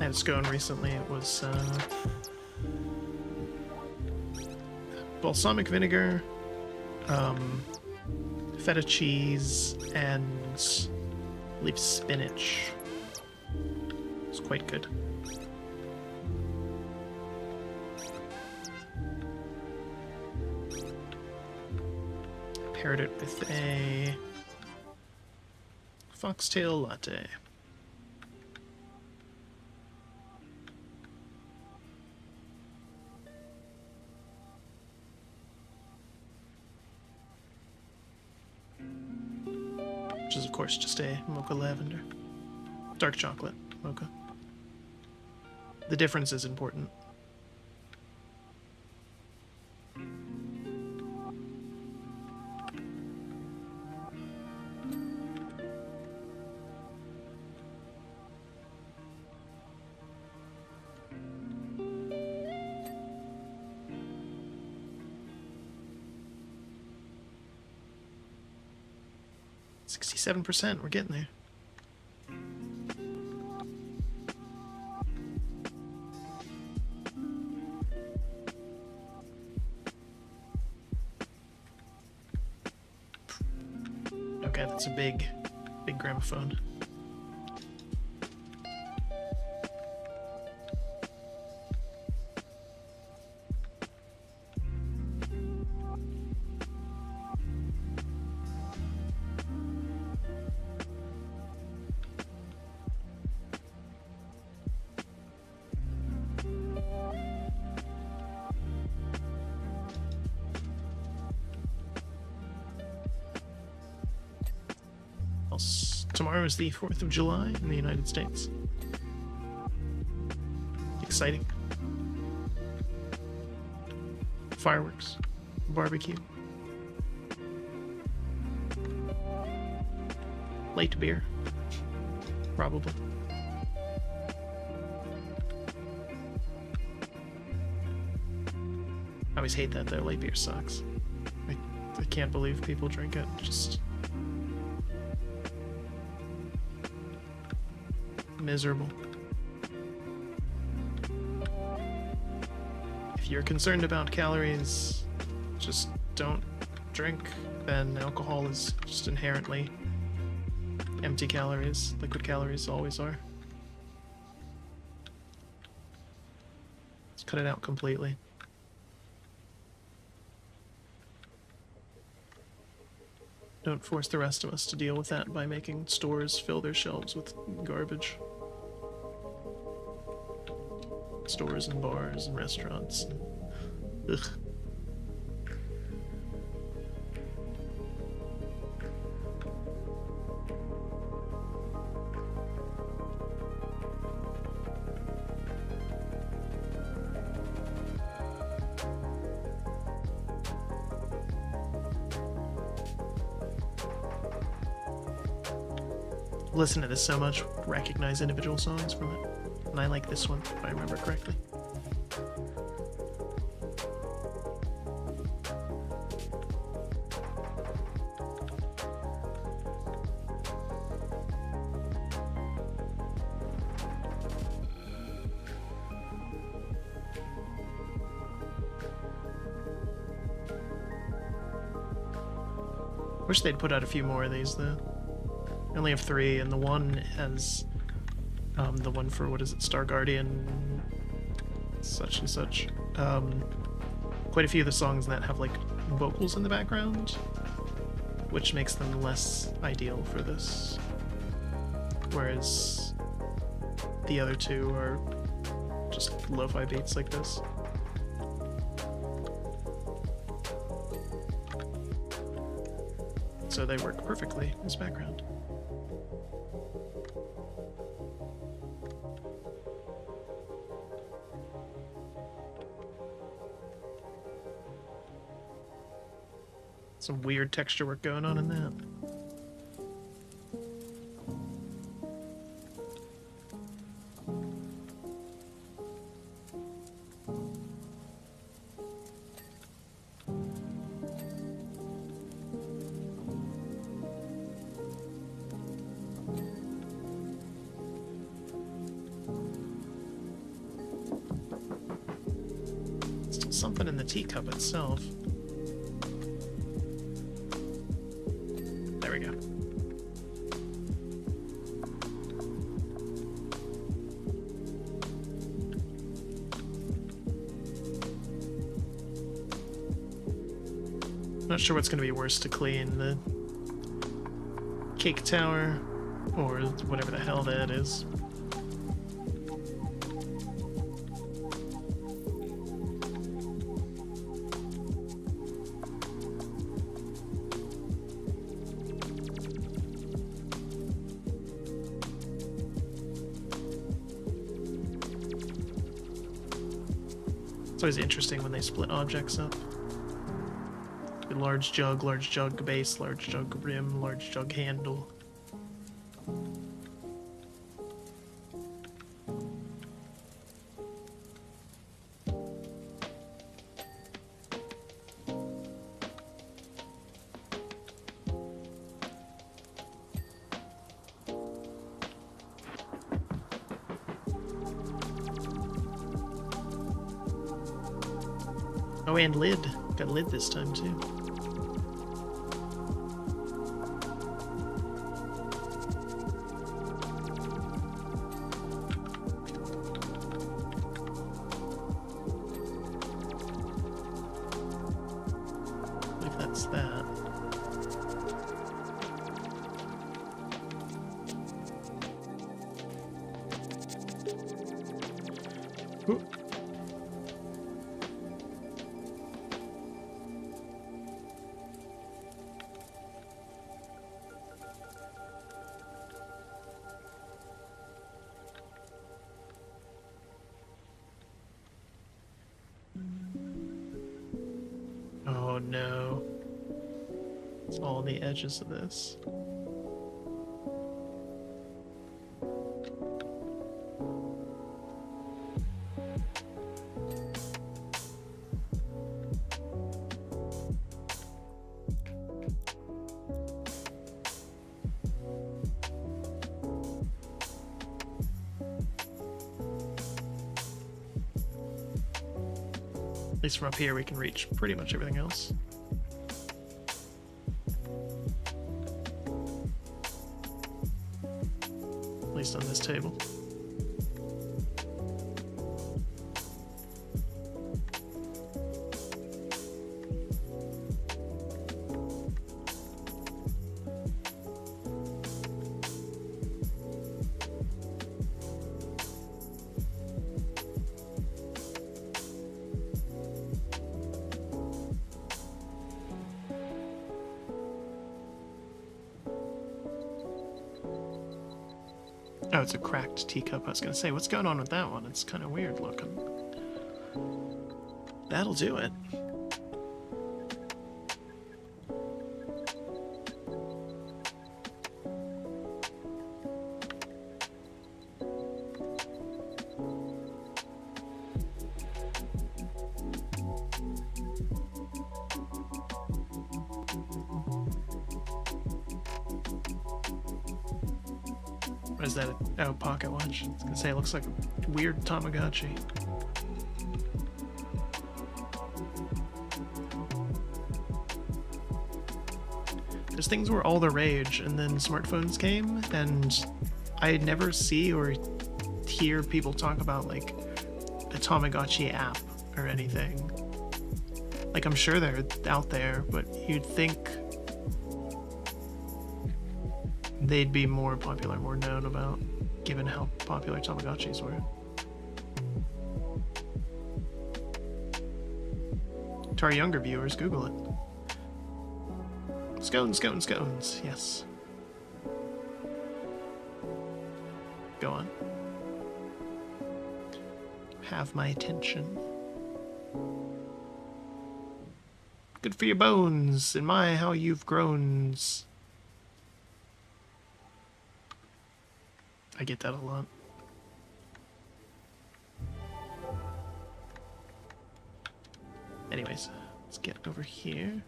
had a scone recently. It was balsamic vinegar, feta cheese, and I believe spinach. It's quite good. Paired it with a foxtail latte. Which is, of course, just a mocha lavender. Dark chocolate mocha. The difference is important. %, we're getting there. Okay, that's a big gramophone. Tomorrow is the 4th of July in the United States. Exciting. Fireworks. Barbecue. Late beer. Probably. I always hate that though. Late beer sucks. I can't believe people drink it. Just miserable. If you're concerned about calories, just don't drink. Then alcohol is just inherently empty calories. Liquid calories always are. Let's cut it out completely. Don't force the rest of us to deal with that by making stores fill their shelves with garbage. Stores and bars and restaurants. Ugh. Listen to this so much, recognize individual songs from it. And I like this one, if I remember correctly. Wish they'd put out a few more of these, though. I only have 3, and the one has the one for, what is it, Star Guardian, such and such. Quite a few of the songs in that have, like, vocals in the background, which makes them less ideal for this. Whereas the other 2 are just lo-fi beats like this. So they work perfectly as background. Some weird texture work going on in that. something in the teacup itself. There we go. Not sure what's going to be worse to clean, the cake tower or whatever the hell that is. It's always interesting when they split objects up. Large jug base, large jug rim, large jug handle. Oh, and lid. Got a lid this time, too. Oh no. It's all on the edges of this. At least from up here we can reach pretty much everything else. At least on this table. Oh, it's a cracked teacup. I was going to say, what's going on with that one? It's kind of weird looking. That'll do it. What is that? Oh, pocket watch. I was gonna say it looks like a weird Tamagotchi. There's things were all the rage, and then smartphones came, and I never see or hear people talk about like a Tamagotchi app or anything. Like, I'm sure they're out there, but you'd think they'd be more popular, more known about, given how popular Tamagotchis were. To our younger viewers, Google it. Scones, scones, scones, yes. Go on. Have my attention. Good for your bones, and my, how you've grown. I get that a lot. Anyways, let's get over here.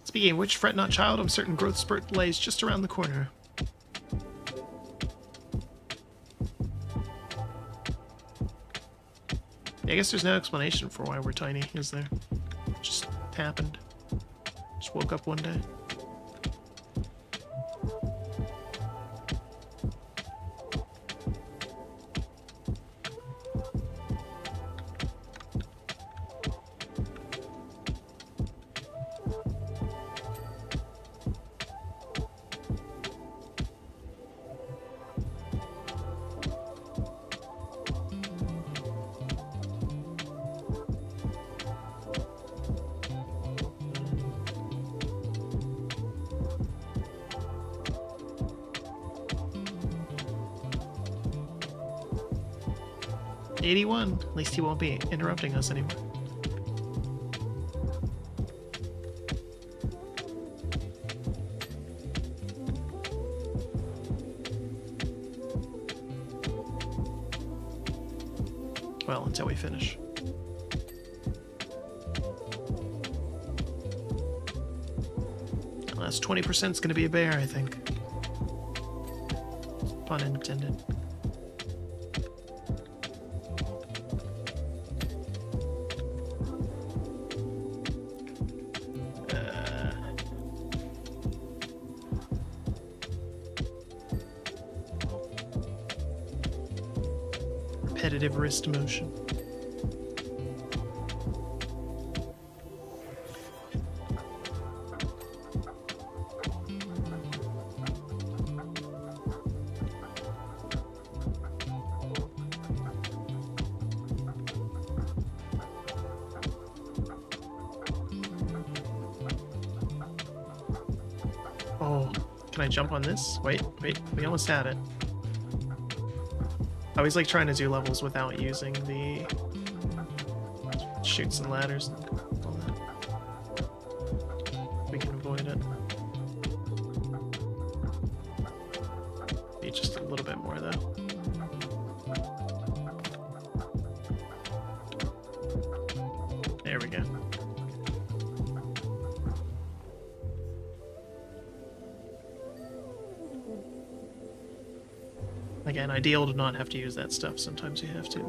Speaking of which, fret not child, I'm certain growth spurt lays just around the corner. I guess there's no explanation for why we're tiny, is there? Just happened. Just woke up one day. '81. At least he won't be interrupting us anymore. Well, until we finish. Last 20% is going to be a bear, I think. Pun intended. Repetitive wrist motion. Oh, can I jump on this? Wait, we almost had it. I always like trying to do levels without using the chutes and ladders and all that. We can avoid it. Need just a little bit more though. There we go. Again, ideal to not have to use that stuff. Sometimes you have to.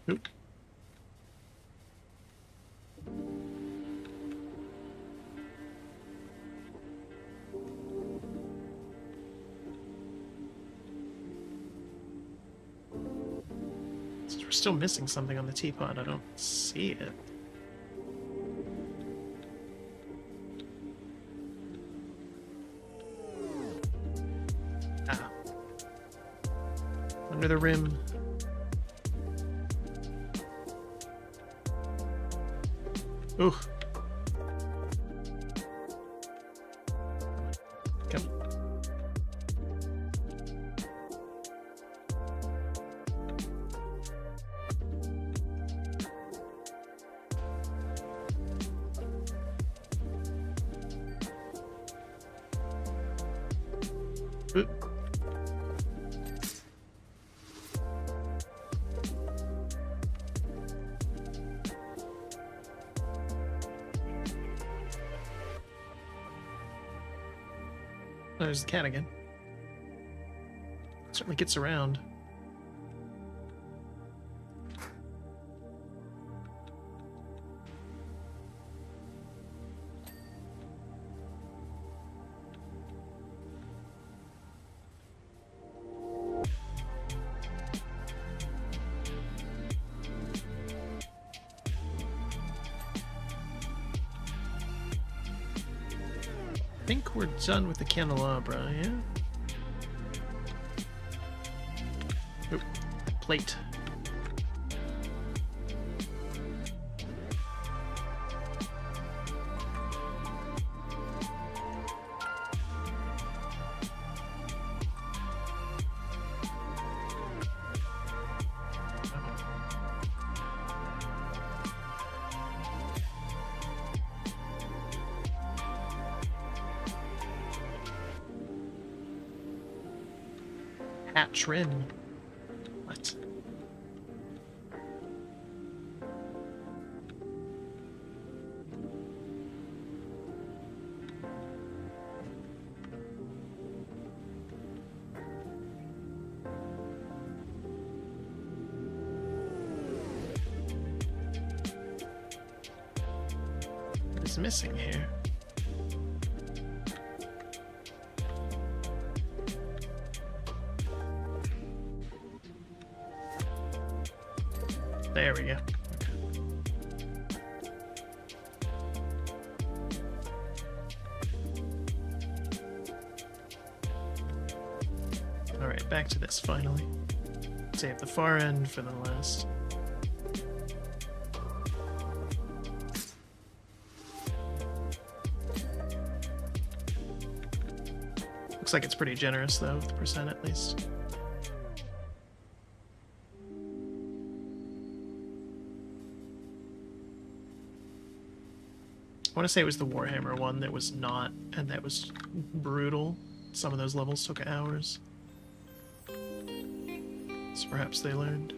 Oop. We're still missing something on the teapot. I don't see it. Ah. Under the rim. Ooh. Come. Ooh. There's the cat again. Certainly gets around. I think we're done with the candelabra, yeah? Oop, plate. Hat trim. What? missing here? There we go. Alright, back to this finally. Save the far end for the last. Looks like it's pretty generous though, with the percent at least. I want to say it was the Warhammer one that was not, and that was brutal. Some of those levels took hours. So perhaps they learned.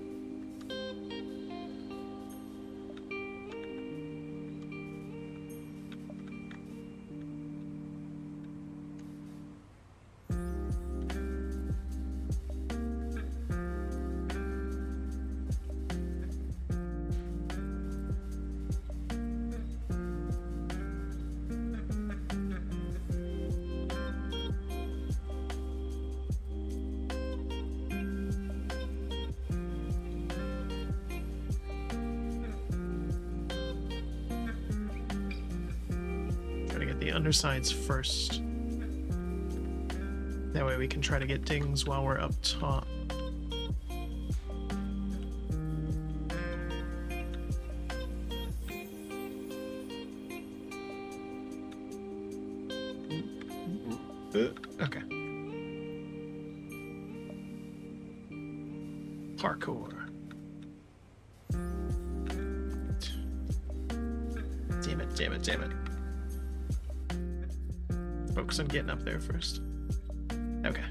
The undersides first. That way we can try to get dings while we're up top. Okay. Parkour. Damn it, damn it, damn it. Focus on getting up there first. Okay.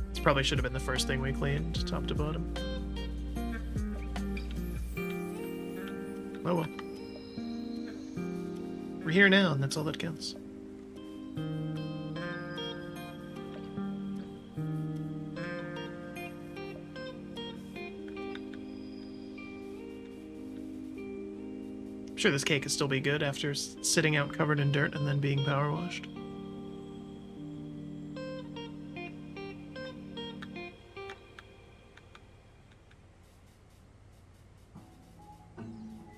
This probably should have been the first thing we cleaned, top to bottom. Oh well. We're here now, and that's all that counts. I'm sure this cake could still be good after sitting out covered in dirt and then being power washed.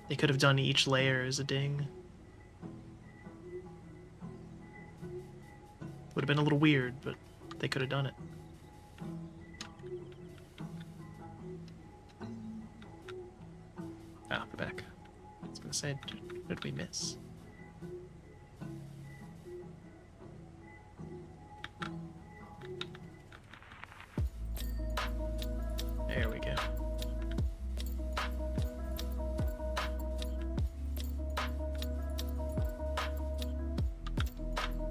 They could have done each layer as a ding. Would have been a little weird, but they could have done it. Ah, we're back. I was gonna say, what did we miss? There we go.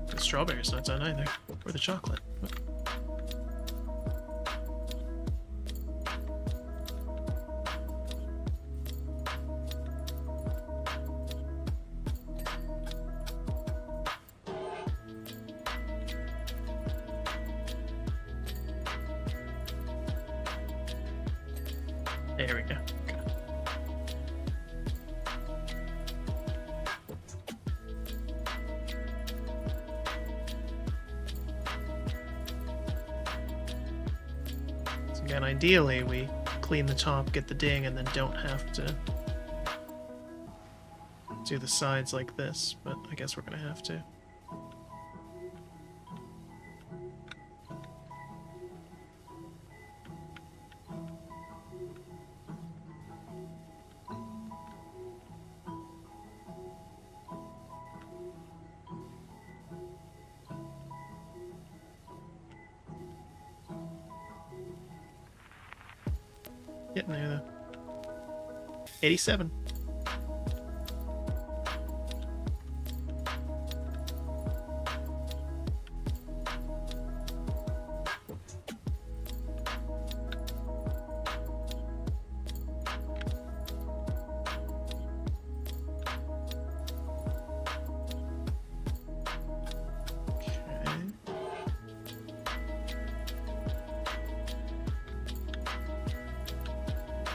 The strawberry's not done either. Or the chocolate. There we go. Okay. So again, ideally we clean the top, get the ding, and then don't have to do the sides like this, but I guess we're gonna have to. Getting there though. 87.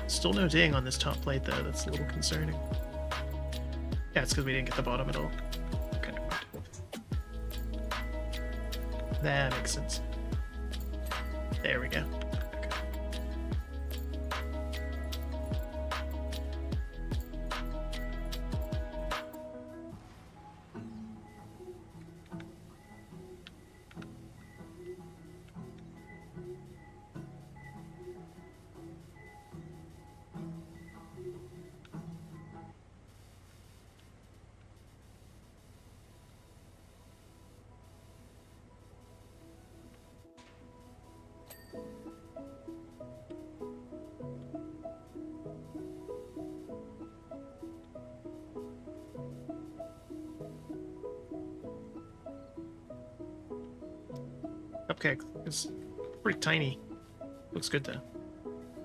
Still no ding on this top plate, though. That's a little concerning. Yeah, it's because we didn't get the bottom at all. Okay, never mind. That makes sense. There we go. Cupcake is pretty tiny. Looks good though.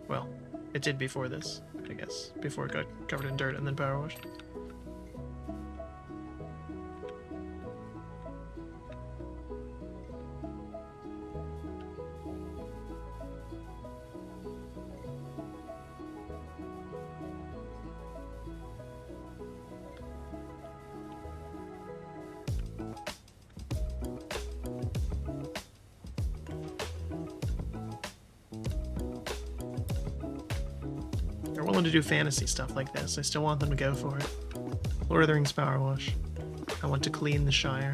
Well, it did before this, I guess. Before it got covered in dirt and then power washed. They're willing to do fantasy stuff like this. I still want them to go for it. Lord of the Rings Power Wash. I want to clean the Shire.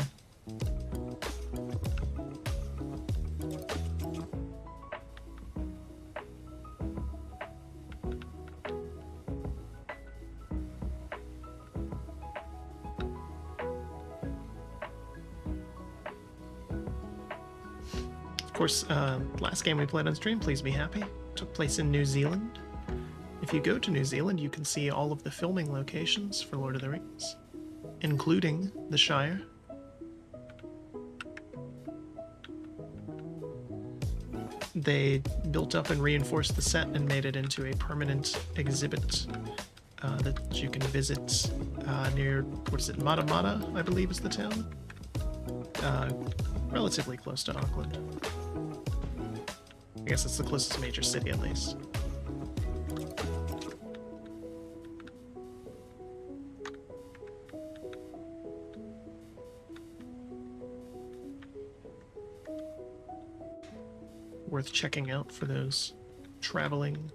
Of course, last game we played on stream, Please Be Happy, took place in New Zealand. If you go to New Zealand, you can see all of the filming locations for Lord of the Rings, including the Shire. They built up and reinforced the set and made it into a permanent exhibit that you can visit near, what is it, Matamata, I believe is the town? Relatively close to Auckland. I guess it's the closest major city, at least. Worth checking out for those traveling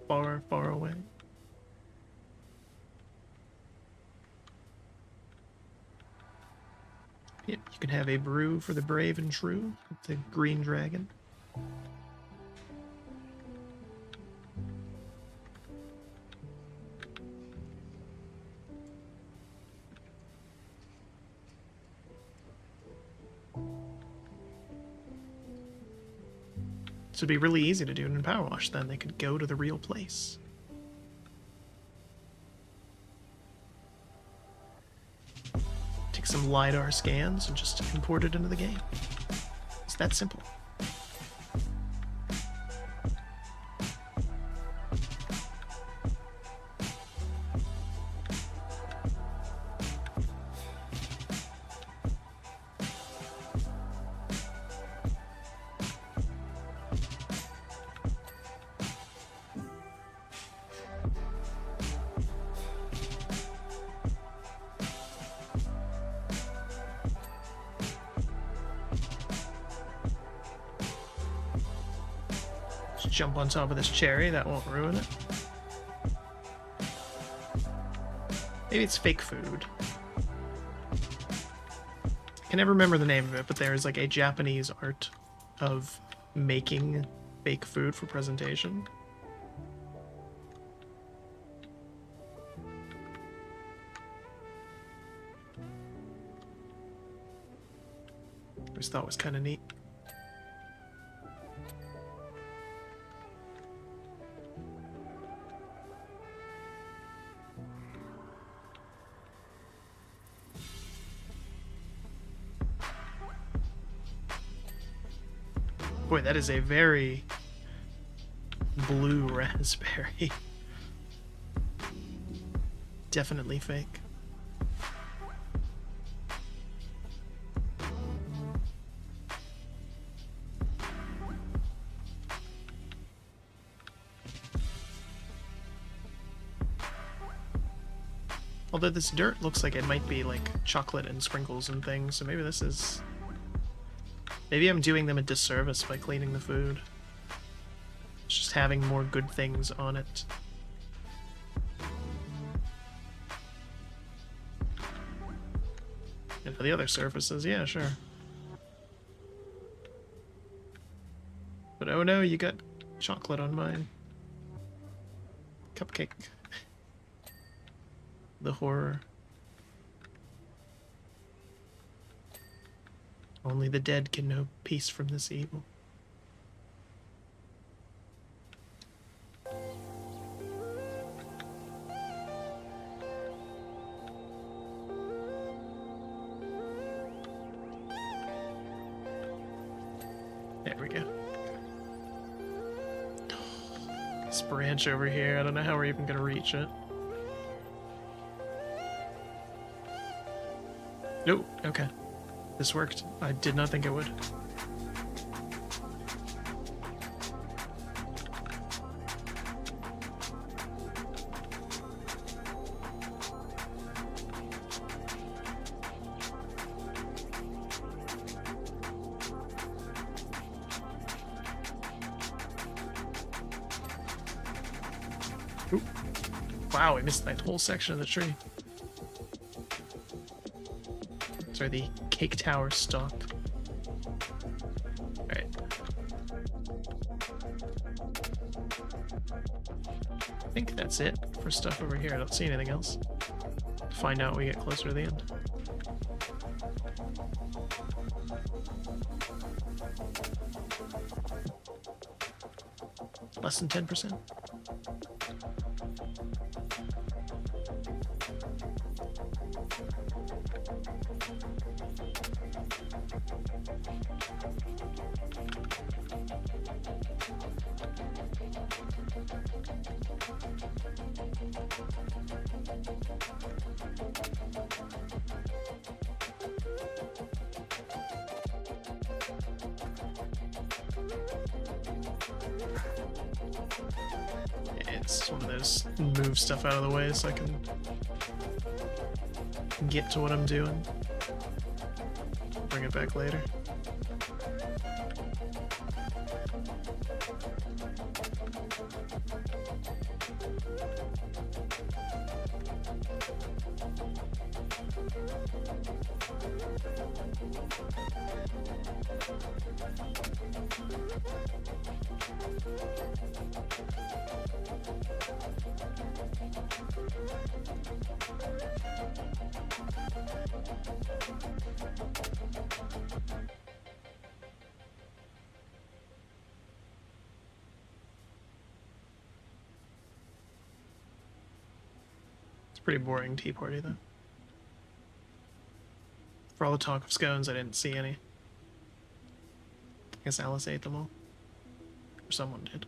far, far away. Yep, you can have a brew for the brave and true, the green dragon. So it'd be really easy to do it in Power Wash then. They could go to the real place. Take some LiDAR scans and just import it into the game. It's that simple. Jump on top of this cherry, that won't ruin it. Maybe it's fake food. I can never remember the name of it, but there's like a Japanese art of making fake food for presentation. I always thought it was kind of neat. Boy, that is a very blue raspberry. Definitely fake. Although this dirt looks like it might be like chocolate and sprinkles and things, so maybe this is... Maybe I'm doing them a disservice by cleaning the food. It's just having more good things on it. And for the other surfaces, yeah, sure. But oh no, you got chocolate on mine. Cupcake. The horror. Only the dead can know peace from this evil. There we go. This branch over here, I don't know how we're even gonna reach it. Nope, okay. This worked. I did not think it would. Oop. Wow, we missed that whole section of the tree. Or the cake tower stalk. Alright. I think that's it for stuff over here. I don't see anything else. Find out when we get closer to the end. Less than 10%. It's one of those move stuff out of the way so I can get to what I'm doing. Bring it back later. Pretty boring tea party, though. For all the talk of scones, I didn't see any. I guess Alice ate them all. Or someone did.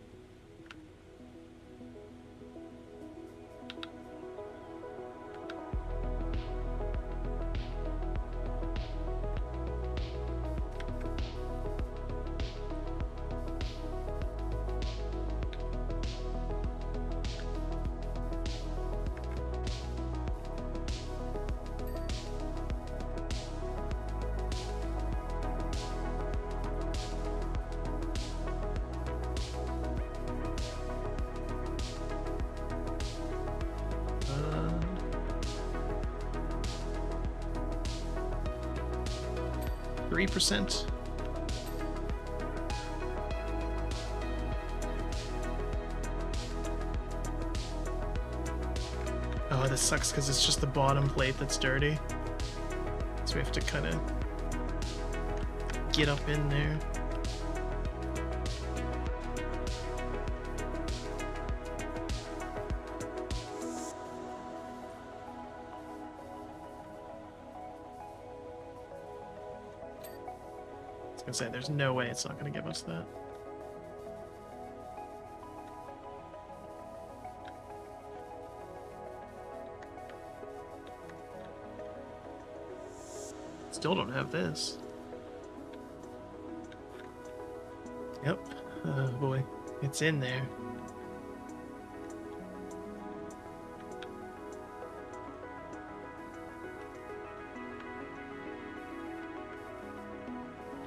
%. Oh, this sucks because it's just the bottom plate that's dirty. So we have to kind of get up in there. I was gonna say, there's no way it's not gonna give us that. Still don't have this. Yep. Oh boy. It's in there.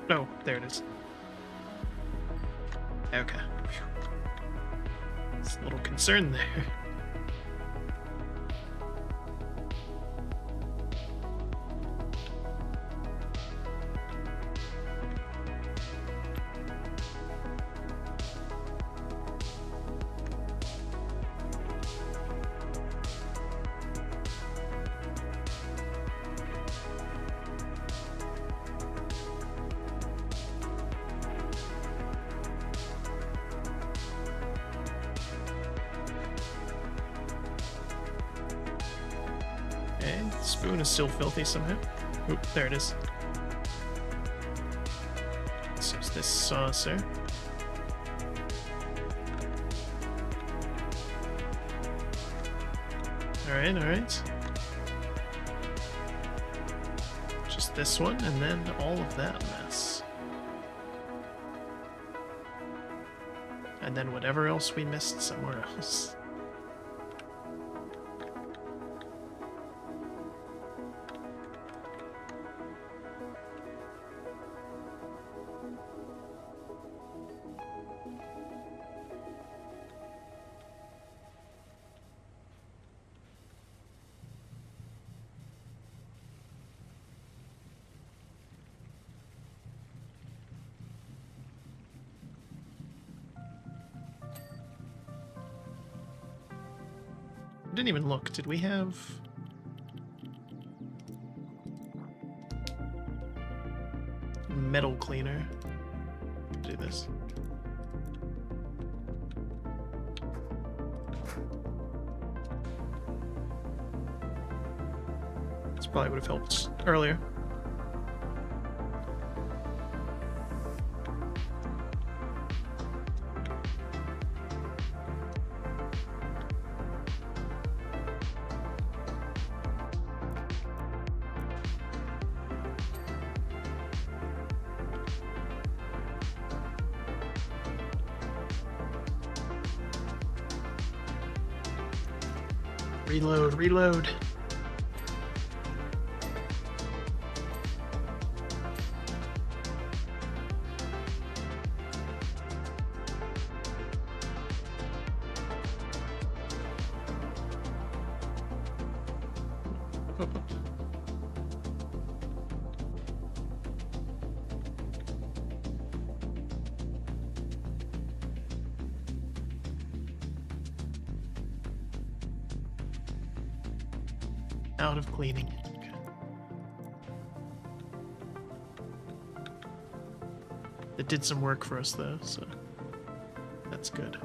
Oh, there it is. Okay. It's a little concern there. Okay, the spoon is still filthy somehow. Oop, there it is. Let's use this saucer. Alright, alright. Just this one, and then all of that mess. And then whatever else we missed somewhere else. Didn't even look. Did we have... metal cleaner? Do this. This probably would have helped earlier. Reload, reload. Out of cleaning. Okay. It did some work for us though, so that's good.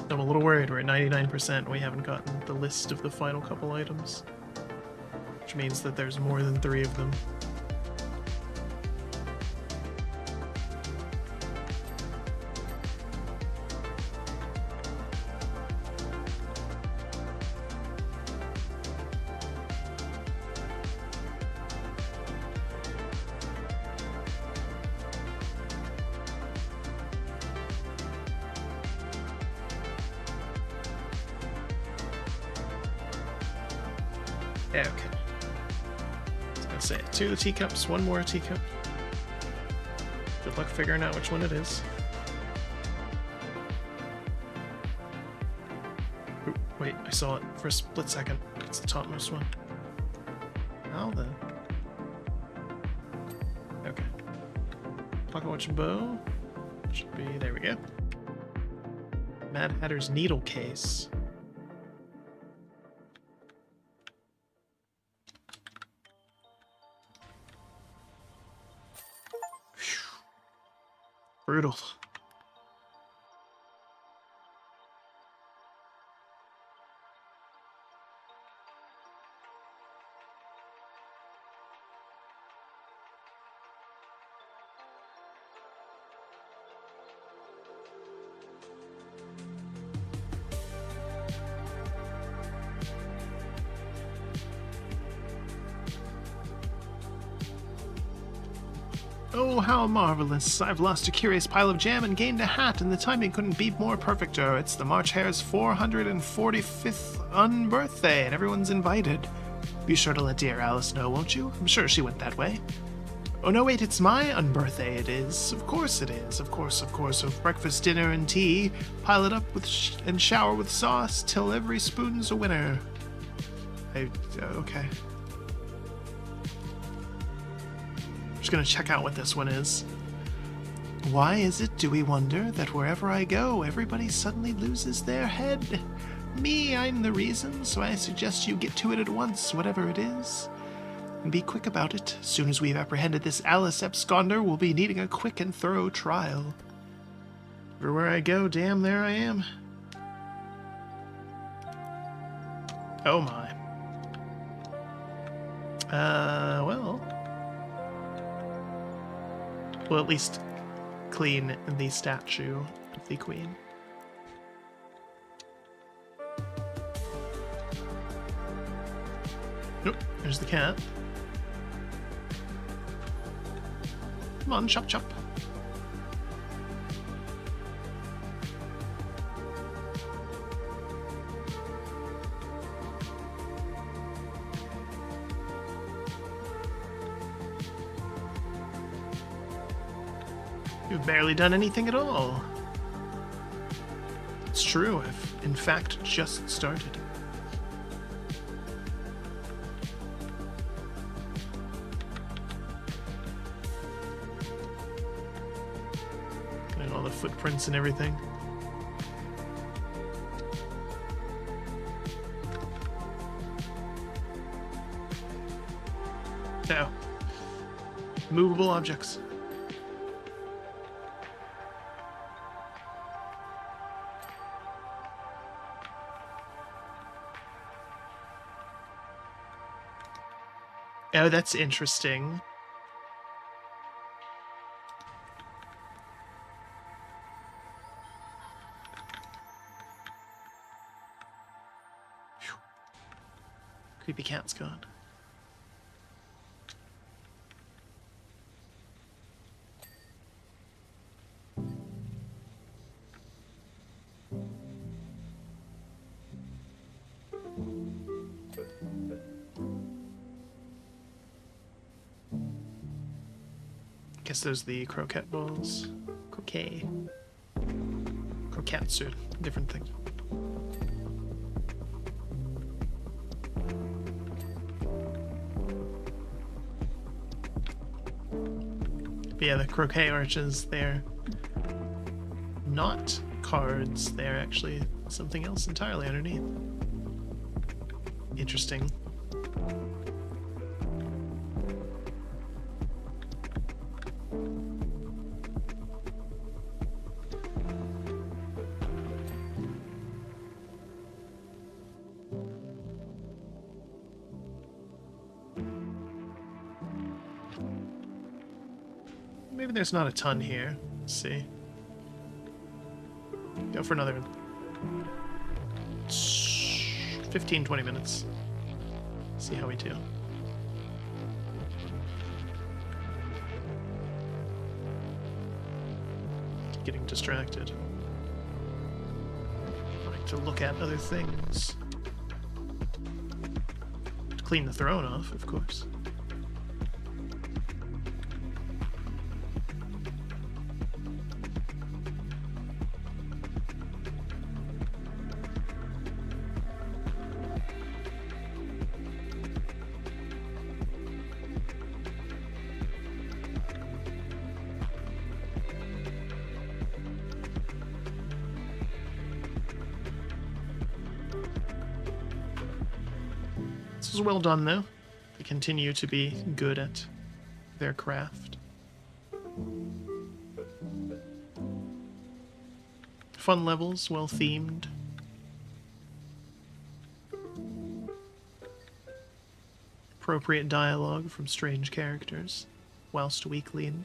I'm a little worried. We're at 99%. We haven't gotten the list of the final couple items, which means that there's more than 3 of them. Yeah, okay. I was gonna say 2 of the teacups, 1 more teacup. Good luck figuring out which one it is. Ooh, wait, I saw it for a split second. It's the topmost one. How the... Okay. Pocket watch and bow. Should be... there we go. Mad Hatter's needle case. Brutal. Oh, how marvelous. I've lost a curious pile of jam and gained a hat, and the timing couldn't be more perfecter. It's the March Hare's 445th unbirthday, and everyone's invited. Be sure to let dear Alice know, won't you? I'm sure she went that way. Oh no, wait, it's my unbirthday it is. Of course it is. Of course. With breakfast, dinner, and tea. Pile it up with and shower with sauce till every spoon's a winner. Okay. Just gonna check out what this one is. Why is it, do we wonder, that wherever I go, everybody suddenly loses their head? Me, I'm the reason, so I suggest you get to it at once, whatever it is. And be quick about it. As soon as we've apprehended this Alice absconder, we'll be needing a quick and thorough trial. Everywhere I go, damn, there I am. Oh my. We'll at least clean the statue of the Queen. Nope, there's the cat. Come on, chop chop. You've barely done anything at all. It's true, I've in fact just started. All the footprints and everything. Oh. Movable objects. Oh, that's interesting. Creepy cat's gone. Guess those are the croquette balls. Croquet. Croquettes are different things. But yeah, the croquet arches, they're not cards, they're actually something else entirely underneath. Interesting. Maybe there's not a ton here. Let's see. Go for another 15-20 minutes. See how we do. Getting distracted. I like to look at other things. To clean the throne off, of course. This is well done, though. They continue to be good at their craft. Fun levels, well themed. Appropriate dialogue from strange characters, whilst we clean.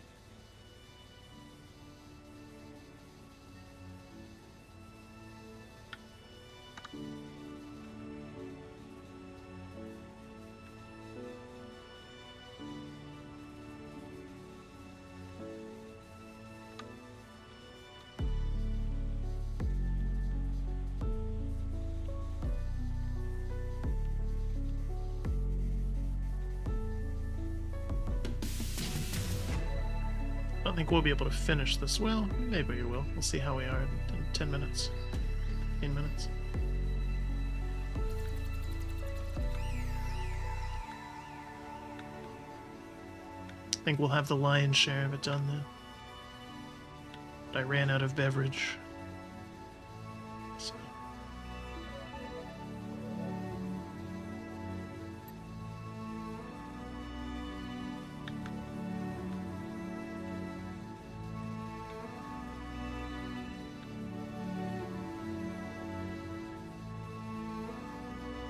don't think we'll be able to finish this. Well, maybe we will. We'll see how we are in 10 minutes. 15 minutes. I think we'll have the lion's share of it done then. But I ran out of beverage. So.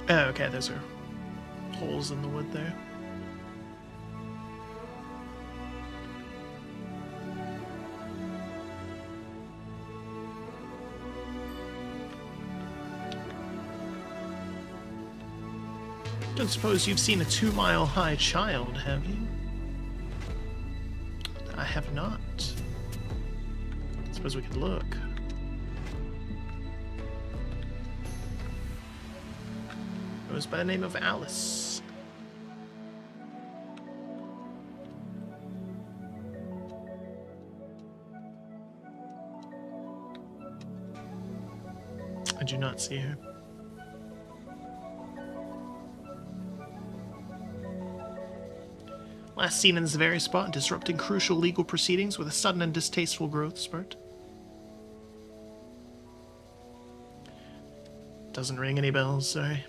Oh, okay, those are holes in the wood there. Don't suppose you've seen a 2-mile-high child, have you? I have not. I suppose we could look. It was by the name of Alice. I do not see her. Last seen in this very spot, disrupting crucial legal proceedings with a sudden and distasteful growth spurt. Doesn't ring any bells, sorry.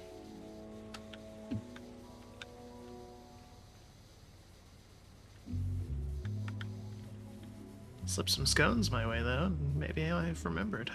Slipped some scones my way, though. Maybe I've remembered.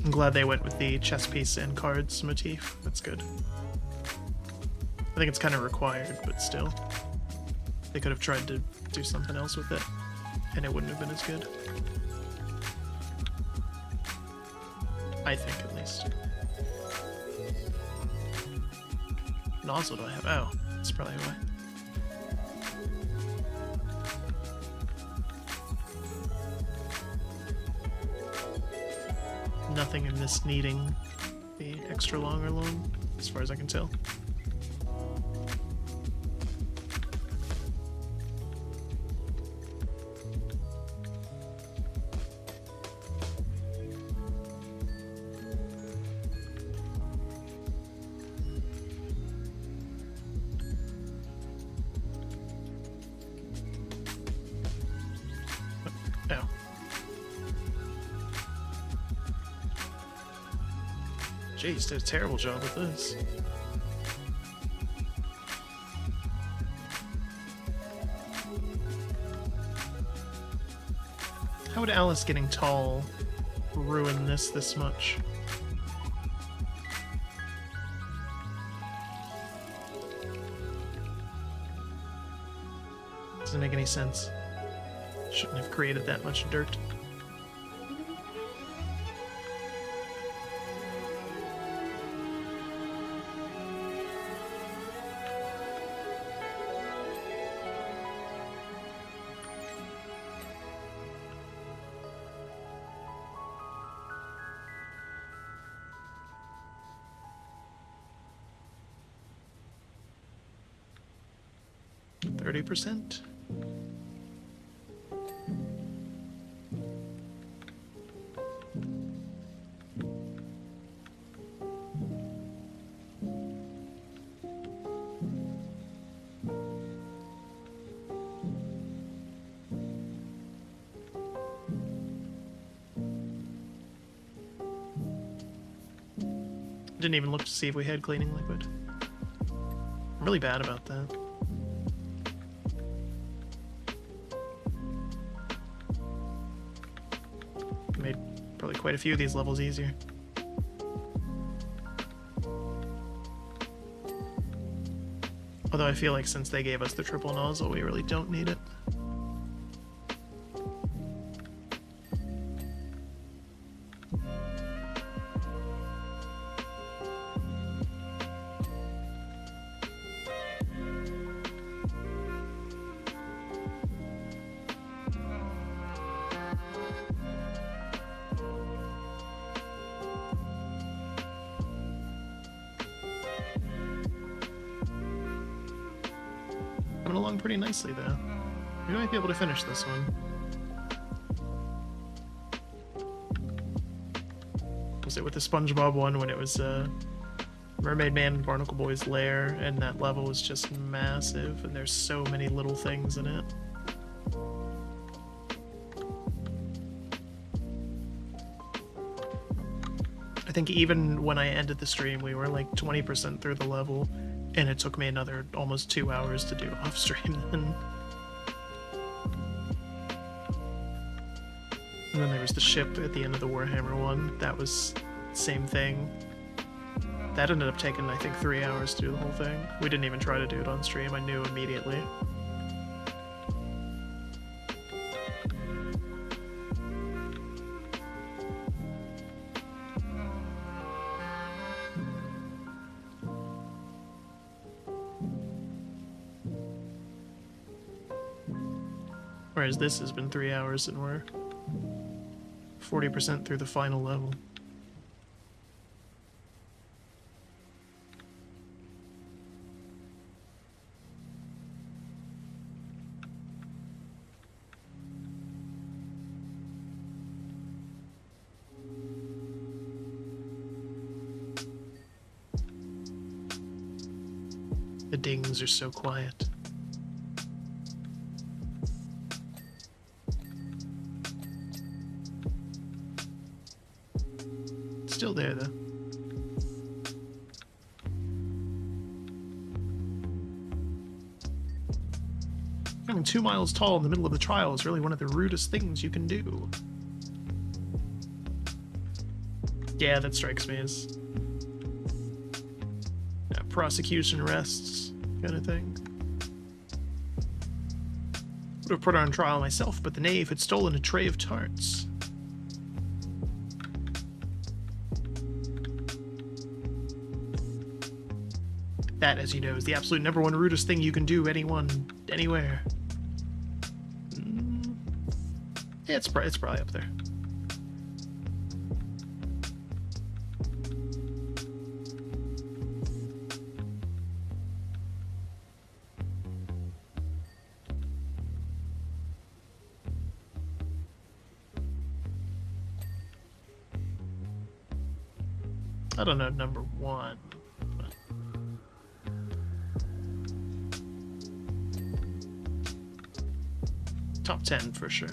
I'm glad they went with the chess piece and cards motif. That's good. I think it's kind of required, but still. They could have tried to do something else with it, and it wouldn't have been as good. I think, at least. Nozzle do I have? Oh, that's probably why. Nothing in this needing the extra long or long, as far as I can tell. Oh. Jeez, did a terrible job with this. How would Alice getting tall ruin this much? Doesn't make any sense. Shouldn't have created that much dirt. %. Didn't even look to see if we had cleaning liquid. I'm really bad about that. Made probably quite a few of these levels easier. Although I feel like since they gave us the triple nozzle, we really don't need it. Coming along pretty nicely, though. We might be able to finish this one. Was it with the SpongeBob one when it was Mermaid Man and Barnacle Boy's lair, and that level was just massive, and there's so many little things in it. I think even when I ended the stream, we were like 20% through the level, and it took me another almost 2 hours to do off stream then. And then there was the ship at the end of the Warhammer one. That was same thing. That ended up taking, I think, 3 hours to do the whole thing. We didn't even try to do it on stream. I knew immediately. Whereas this has been 3 hours and we're 40% through the final level. The dings are so quiet. Still there, though. Becoming 2 miles tall in the middle of the trial is really one of the rudest things you can do. Yeah, that strikes me as prosecution rests kind of thing. Would have put her on trial myself, but the knave had stolen a tray of tarts. That, as you know, is the absolute #1 rudest thing you can do anyone, anywhere. Yeah, it's probably up there. I don't know, #1. Top 10 for sure.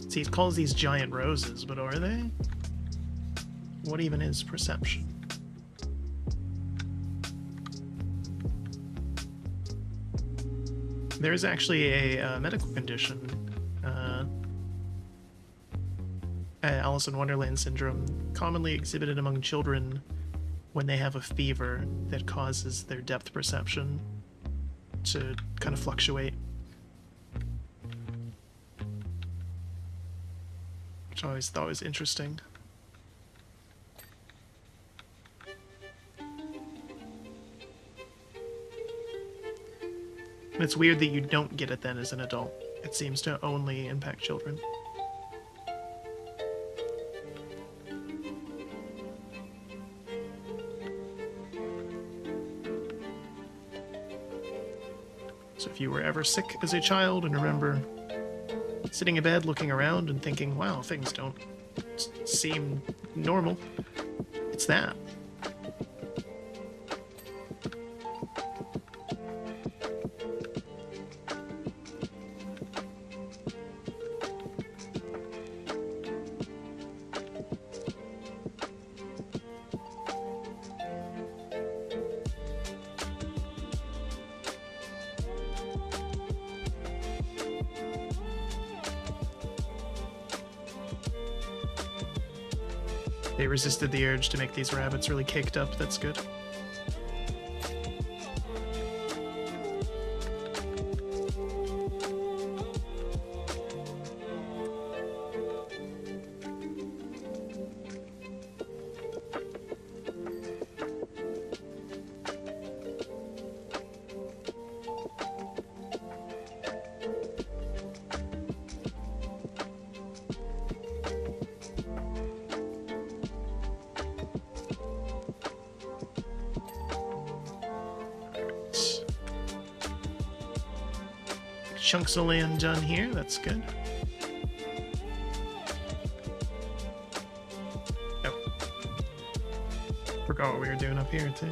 See, he calls these giant roses, but are they? What even is perception? There is actually a medical condition, Alice in Wonderland syndrome, commonly exhibited among children when they have a fever that causes their depth perception to kind of fluctuate. Which I always thought was interesting. And it's weird that you don't get it then as an adult. It seems to only impact children. So if you were ever sick as a child and remember sitting in bed looking around and thinking, wow, things don't seem normal, it's that. They resisted the urge to make these rabbits really caked up. That's good. Chunks of land done here, that's good. Oh. Forgot what we were doing up here, too.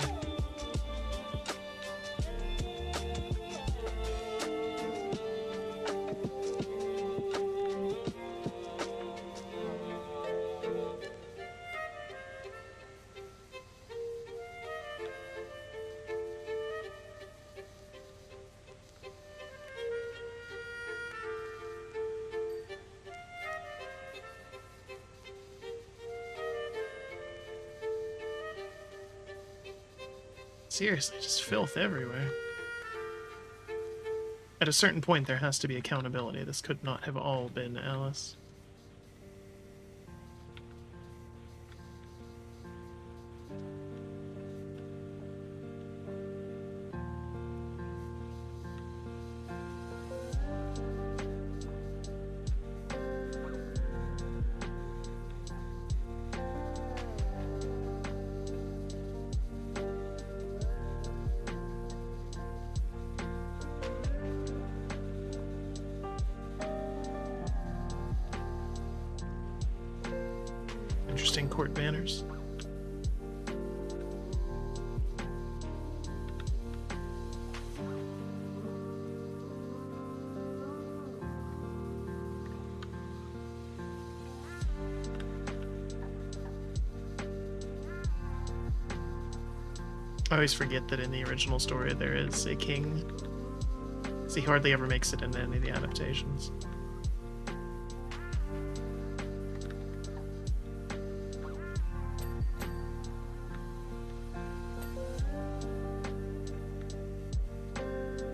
Seriously, just filth everywhere. At a certain point, there has to be accountability. This could not have all been Alice. Interesting court banners. I always forget that in the original story there is a king. So he hardly ever makes it in any of the adaptations.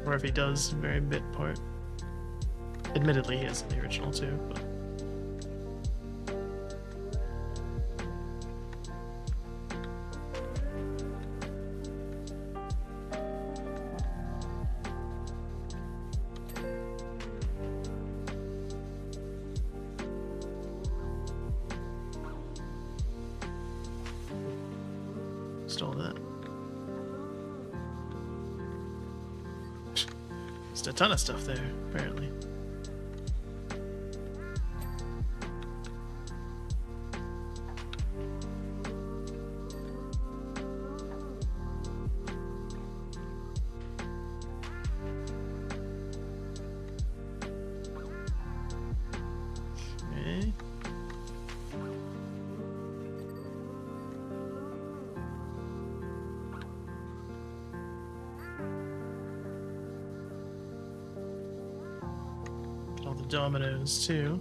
Or if he does, a very bit part. Admittedly, he is in the original too, but... Stole that. Just a ton of stuff there, apparently. Okay. Get all the dominoes too.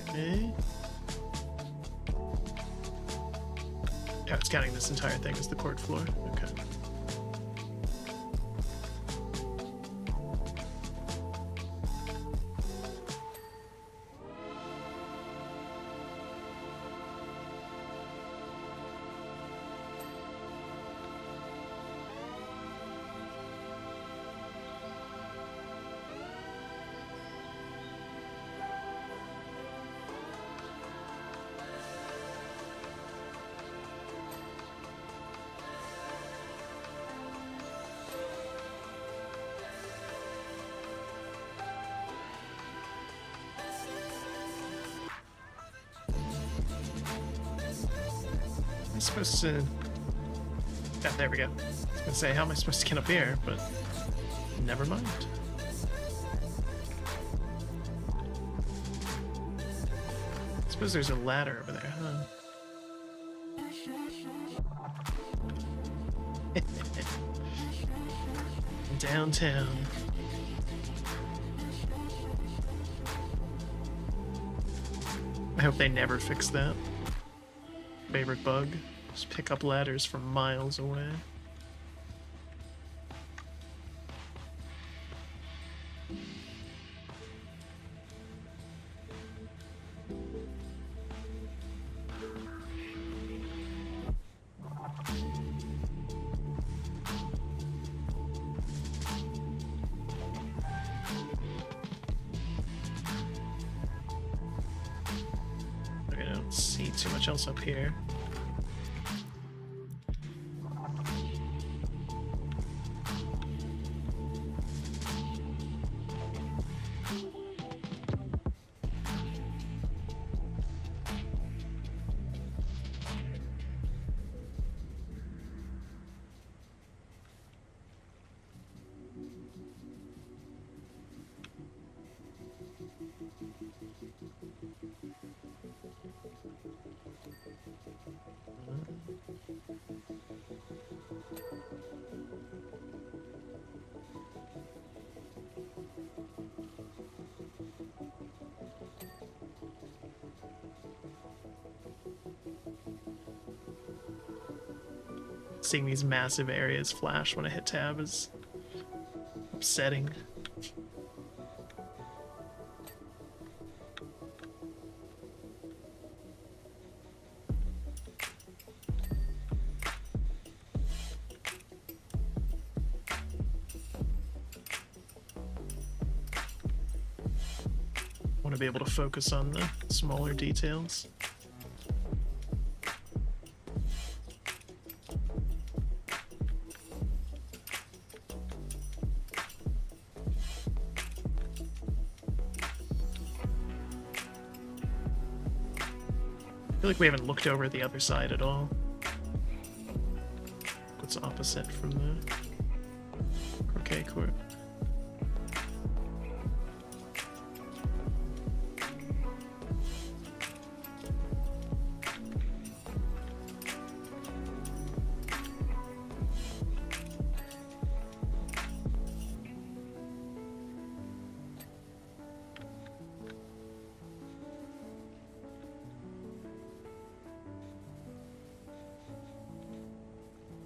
Okay. Yeah, it's counting this entire thing as the court floor. Okay. I'm supposed to Ah, there we go. I was gonna say, how am I supposed to get up here? But never mind. I suppose there's a ladder over there, huh? Downtown. I hope they never fix that. Favorite bug. Just pick up ladders from miles away. I don't see too much else up here. Seeing these massive areas flash when I hit tab is upsetting. Want to be able to focus on the smaller details. I feel like we haven't looked over the other side at all. What's opposite from the croquet court?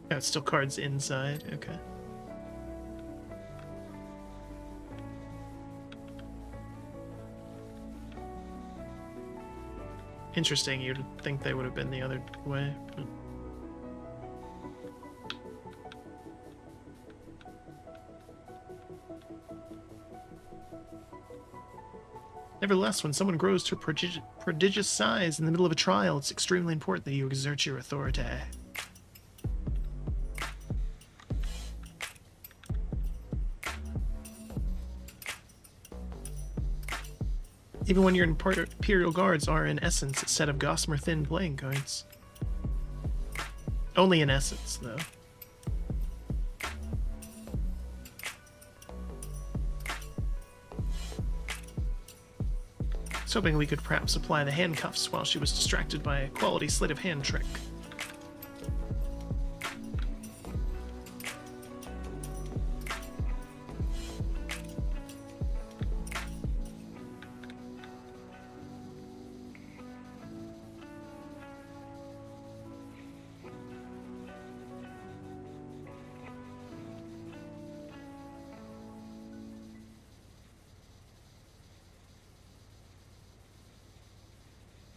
Yeah, it's still cards inside. Okay. Interesting, you'd think they would have been the other way. Nevertheless, when someone grows to a prodigious size in the middle of a trial, it's extremely important that you exert your authority. Even when your Imperial Guards are, in essence, a set of gossamer-thin playing cards. Only in essence, though. I was hoping we could perhaps apply the handcuffs while she was distracted by a quality sleight of hand trick.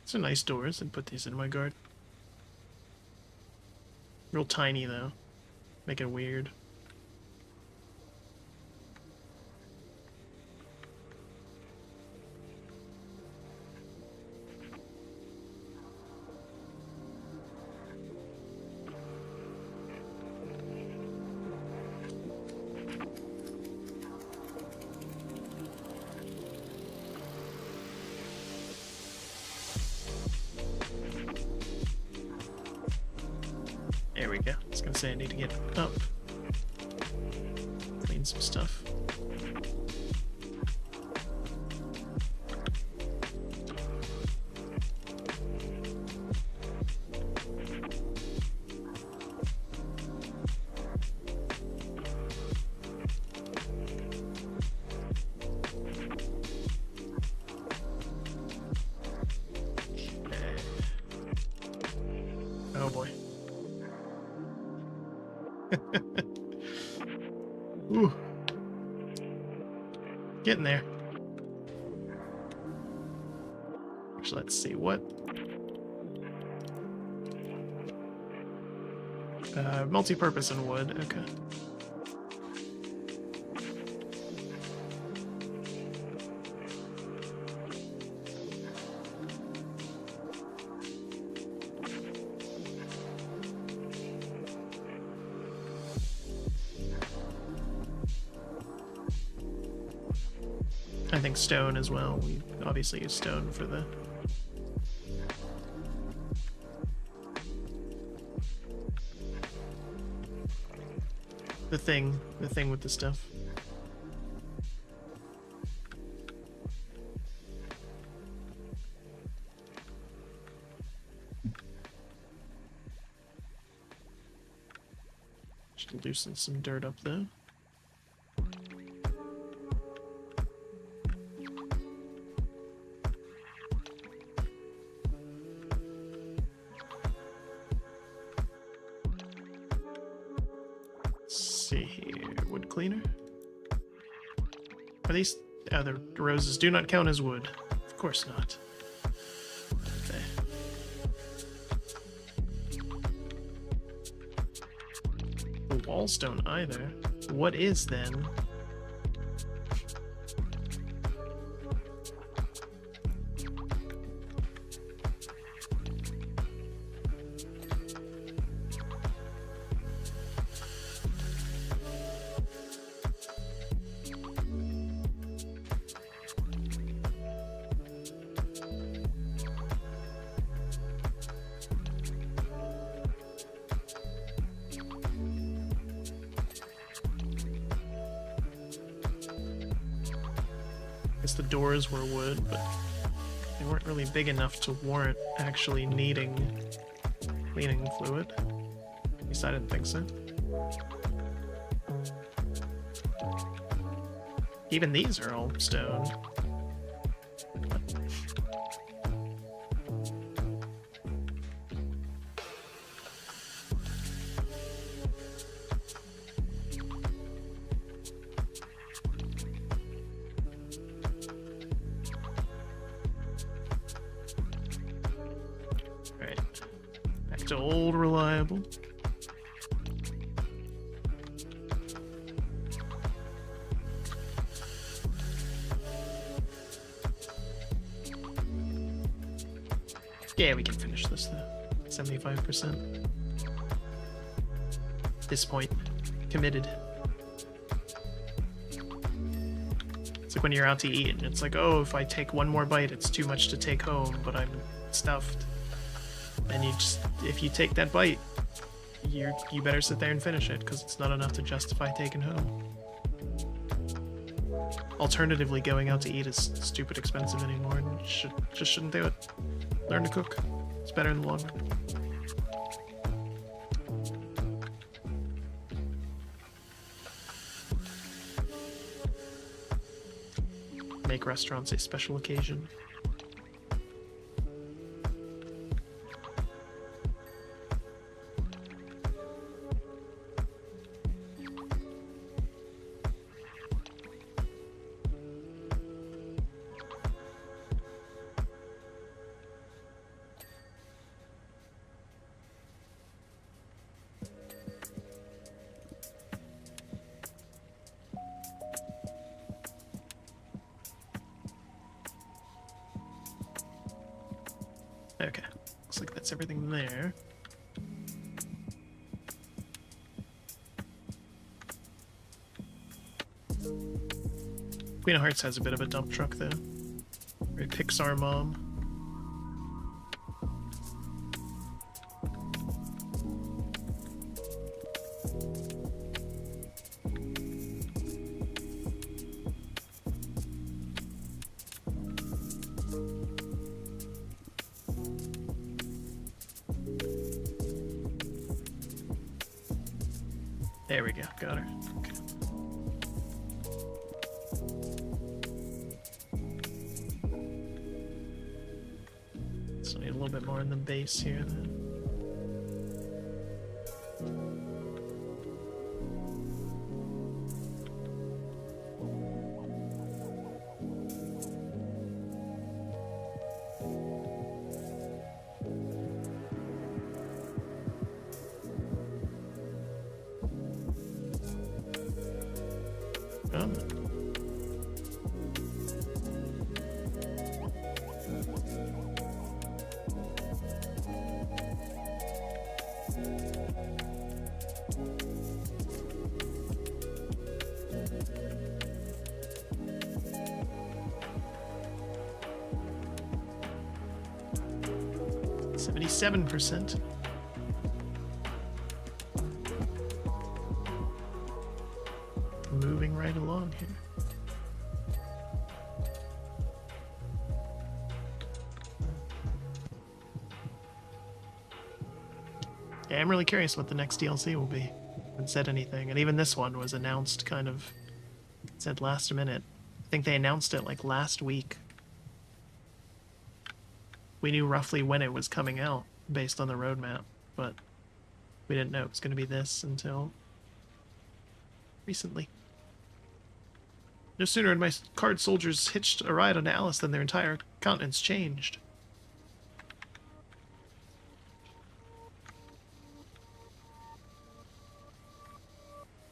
These are nice doors. I'd put these in my garden. Real tiny, though. Make it weird. say I need to get up. Clean some stuff. Oh boy. Ooh. Getting there. Actually, let's see what. Multi-purpose and wood. Okay. I think stone as well. We obviously use stone for the thing with the stuff. Should loosen some dirt up though. See here, wood cleaner. Are these other roses do not count as wood? Of course not. Okay. The wallstone either. What is then? The doors were wood, but they weren't really big enough to warrant actually needing cleaning fluid. At least I didn't think so. Even these are all stone. Old reliable. Yeah, we can finish this though. 75%. At this point, committed. It's like when you're out to eat and it's like, oh, if I take one more bite, it's too much to take home, but I'm stuffed. And you just, if you take that bite, you better sit there and finish it, because it's not enough to justify taking home. Alternatively, going out to eat is stupid expensive anymore, and just shouldn't do it. Learn to cook. It's better in the long run. Make restaurants a special occasion. Okay, looks like that's everything there. Queen of Hearts has a bit of a dump truck though. Very Pixar mom. There we go. Got her. Okay. So need a little bit more in the base here then. Oh. %. Moving right along here. Yeah, I'm really curious what the next DLC will be. Haven't said anything, and even this one was announced kind of said last minute. I think they announced it like last week. We knew roughly when it was coming out based on the roadmap, but we didn't know it was going to be this until recently. No sooner had my card soldiers hitched a ride on Alice than their entire countenance changed.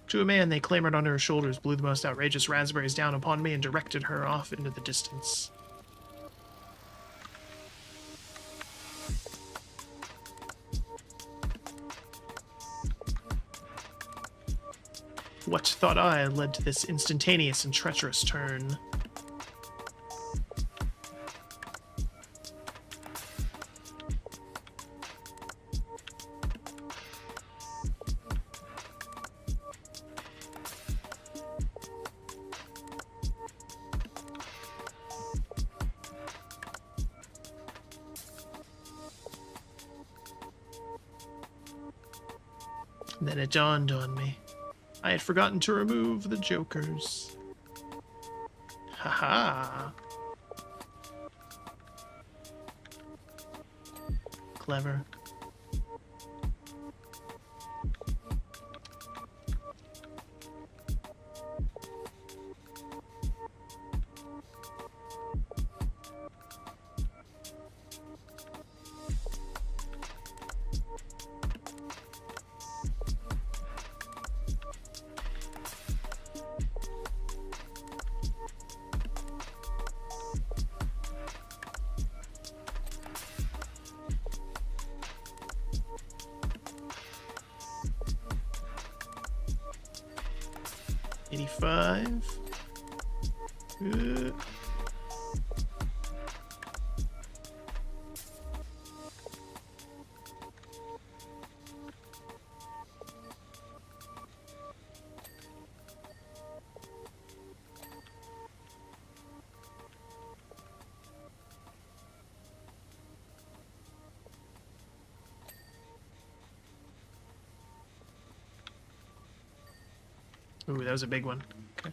To a man, they clambered onto her shoulders, blew the most outrageous raspberries down upon me, and directed her off into the distance. What, thought I, led to this instantaneous and treacherous turn? Then it dawned on me. I had forgotten to remove the jokers. Haha. Clever. Ooh, that was a big one. Okay.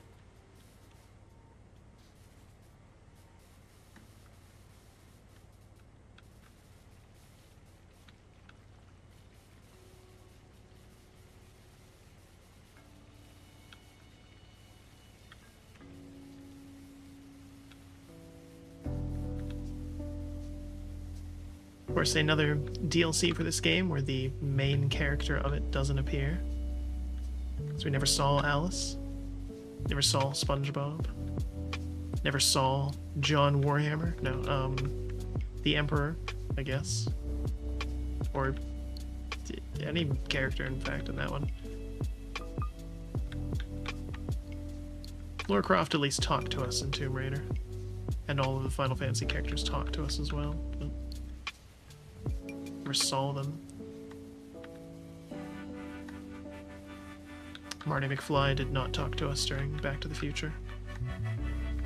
Of course, another DLC for this game where the main character of it doesn't appear. So we never saw Alice, never saw SpongeBob, never saw John Warhammer, no, the Emperor, I guess, or any character, in fact, in that one. Lara Croft at least talked to us in Tomb Raider, and all of the Final Fantasy characters talked to us as well, but never saw them. Marty McFly did not talk to us during Back to the Future.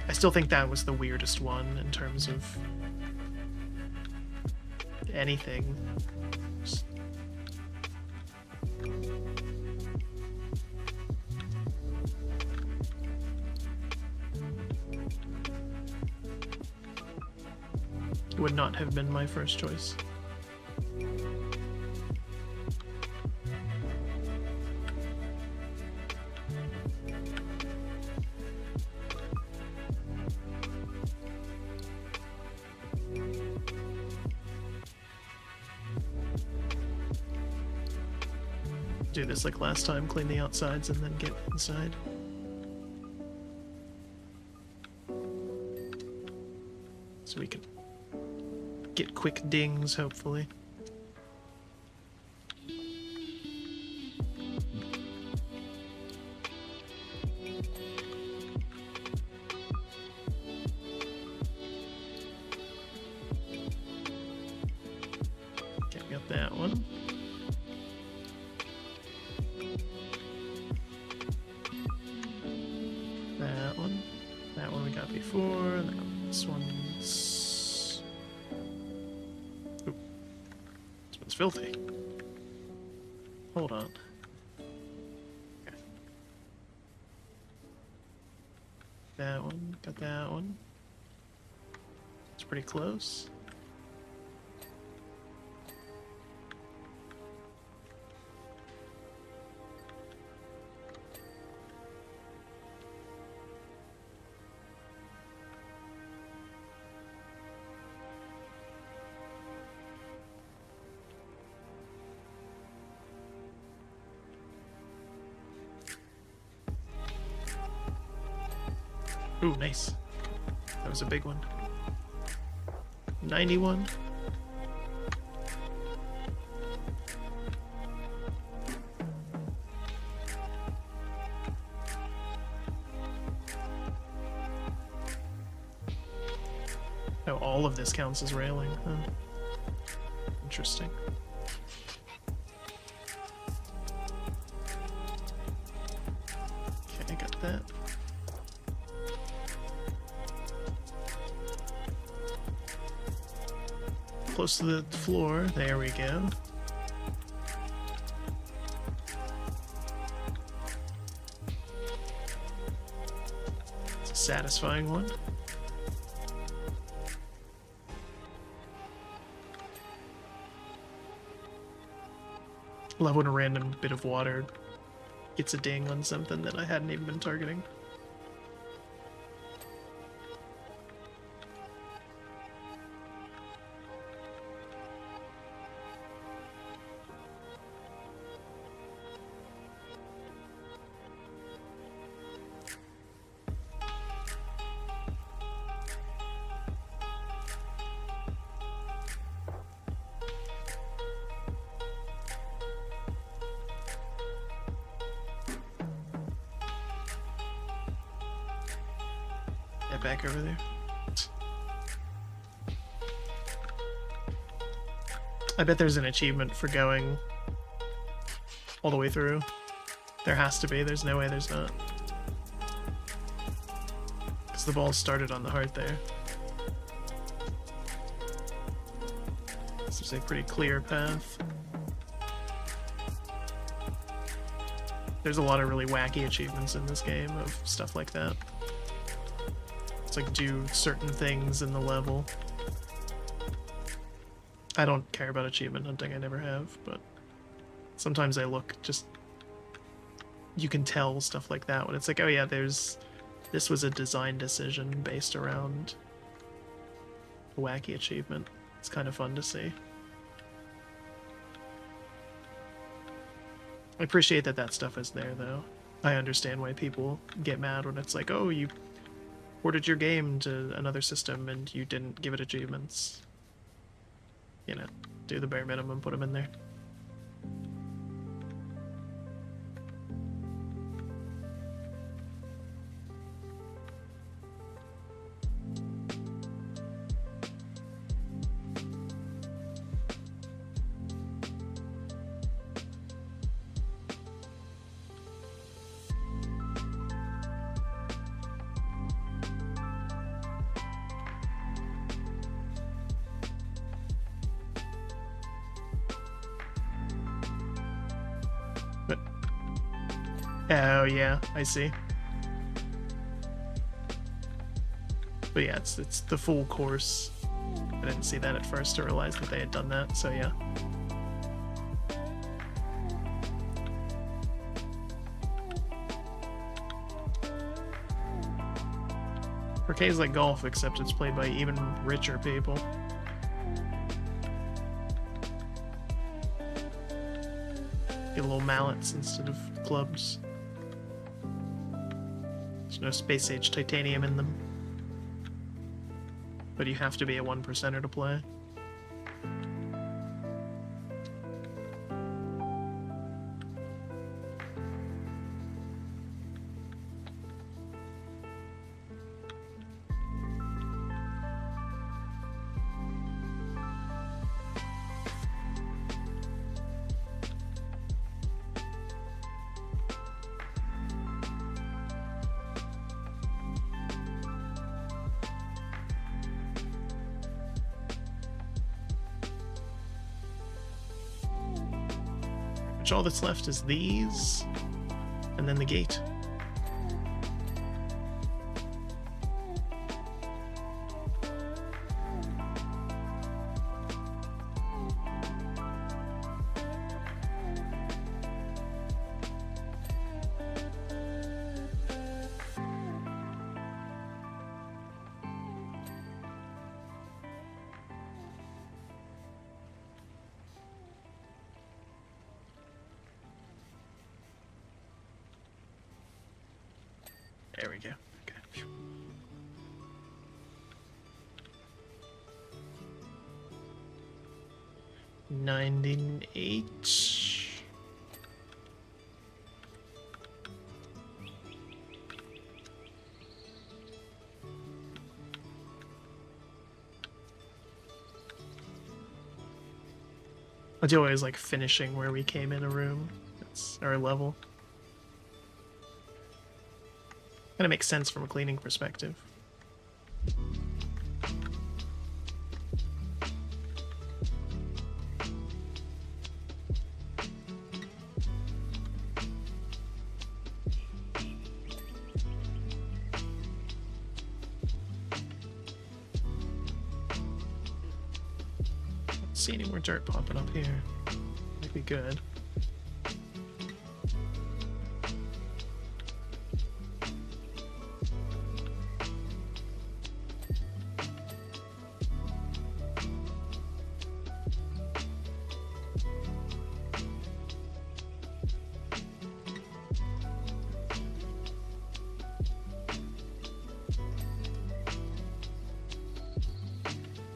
I still think that was the weirdest one in terms of anything. would not have been my first choice. Do this like last time, clean the outsides and then get inside. So we can get quick dings, hopefully. Okay, got that one. That one we got before. This one's... Oop. This one's filthy. Hold on. Okay. That one, got that one. It's pretty close. Ooh, nice. That was a big one. 91. Oh, all of this counts as railing, huh? Interesting. Okay, I got that. Close to the floor. There we go. It's a satisfying one. Love when a random bit of water gets a ding on something that I hadn't even been targeting. Back over there. I bet there's an achievement for going all the way through. There has to be. There's no way there's not. Because the ball started on the heart there. This is a pretty clear path. There's a lot of really wacky achievements in this game of stuff like that. It's like do certain things in the level. I don't care about achievement hunting, I never have, but sometimes I look, just you can tell stuff like that when it's like, oh yeah, this was a design decision based around a wacky achievement. It's kind of fun to see. I appreciate that stuff is there though. I understand why people get mad when it's like, oh, you ported your game to another system and you didn't give it achievements. You know, do the bare minimum, put them in there. Oh yeah, I see. But yeah, it's the full course I didn't see that at first to realize that they had done that, so yeah. Croquet is like golf, except it's played by even richer people. Get little mallets instead of clubs. There's no space-age titanium in them. But you have to be a 1%er to play. All that's left is these, and then the gate. There we go. Okay. 98. I do always like finishing where we came in a room. That's our level. Kind of makes sense from a cleaning perspective. Don't see any more dirt popping up here. Might be good.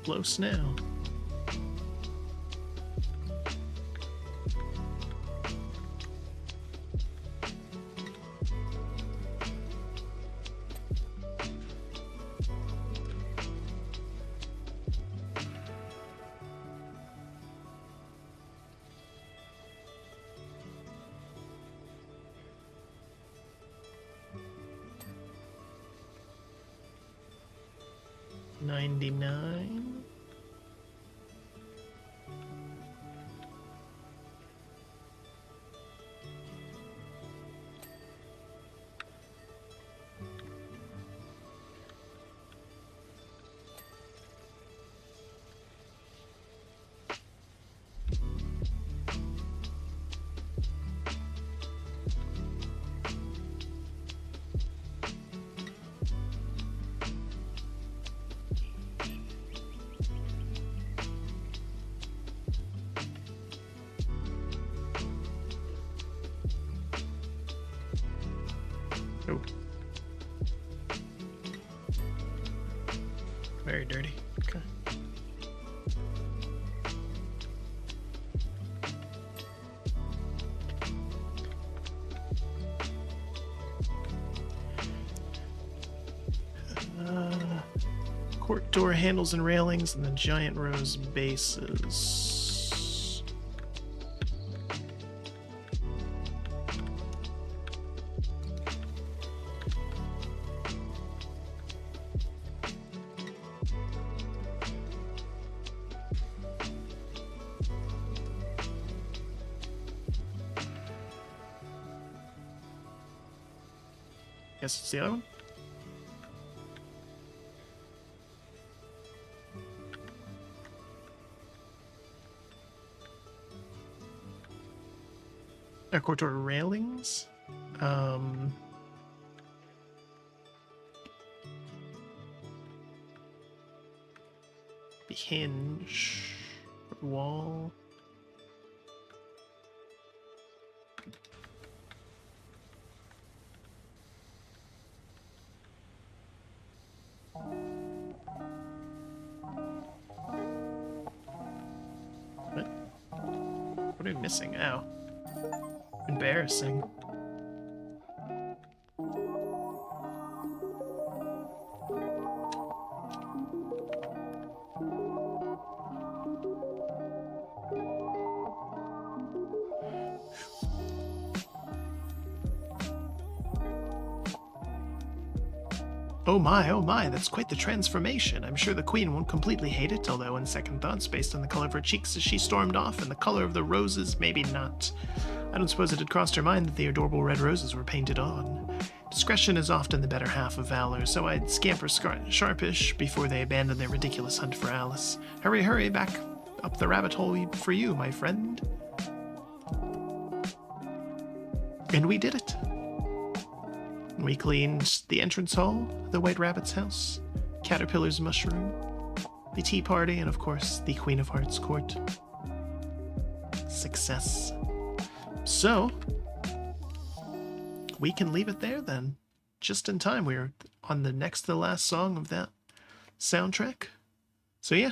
Close now. $99. Oh. Very dirty. Okay. Court door handles and railings, and the giant rose bases. Guess it's the other one. Our corridor railings. The hinge. Wall. What are we missing? Ow. Embarrassing. Oh my, that's quite the transformation. I'm sure the queen won't completely hate it, although on second thoughts, based on the color of her cheeks as she stormed off and the color of the roses, maybe not. I don't suppose it had crossed her mind that the adorable red roses were painted on. Discretion is often the better half of valor, so I'd scamper sharpish before they abandon their ridiculous hunt for Alice. Hurry, hurry, back up the rabbit hole for you, my friend. And we did it. We cleaned the entrance hall, the White Rabbit's house, Caterpillar's mushroom, the tea party, and of course, the Queen of Hearts court. Success. So, we can leave it there then. Just in time. We're on the next to the last song of that soundtrack. So yeah,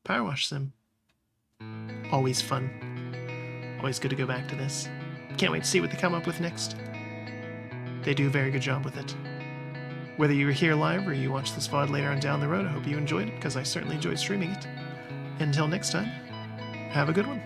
Powerwash Sim. Always fun. Always good to go back to this. Can't wait to see what they come up with next. They do a very good job with it. Whether you were here live or you watch this VOD later on down the road, I hope you enjoyed it, because I certainly enjoyed streaming it. Until next time, have a good one.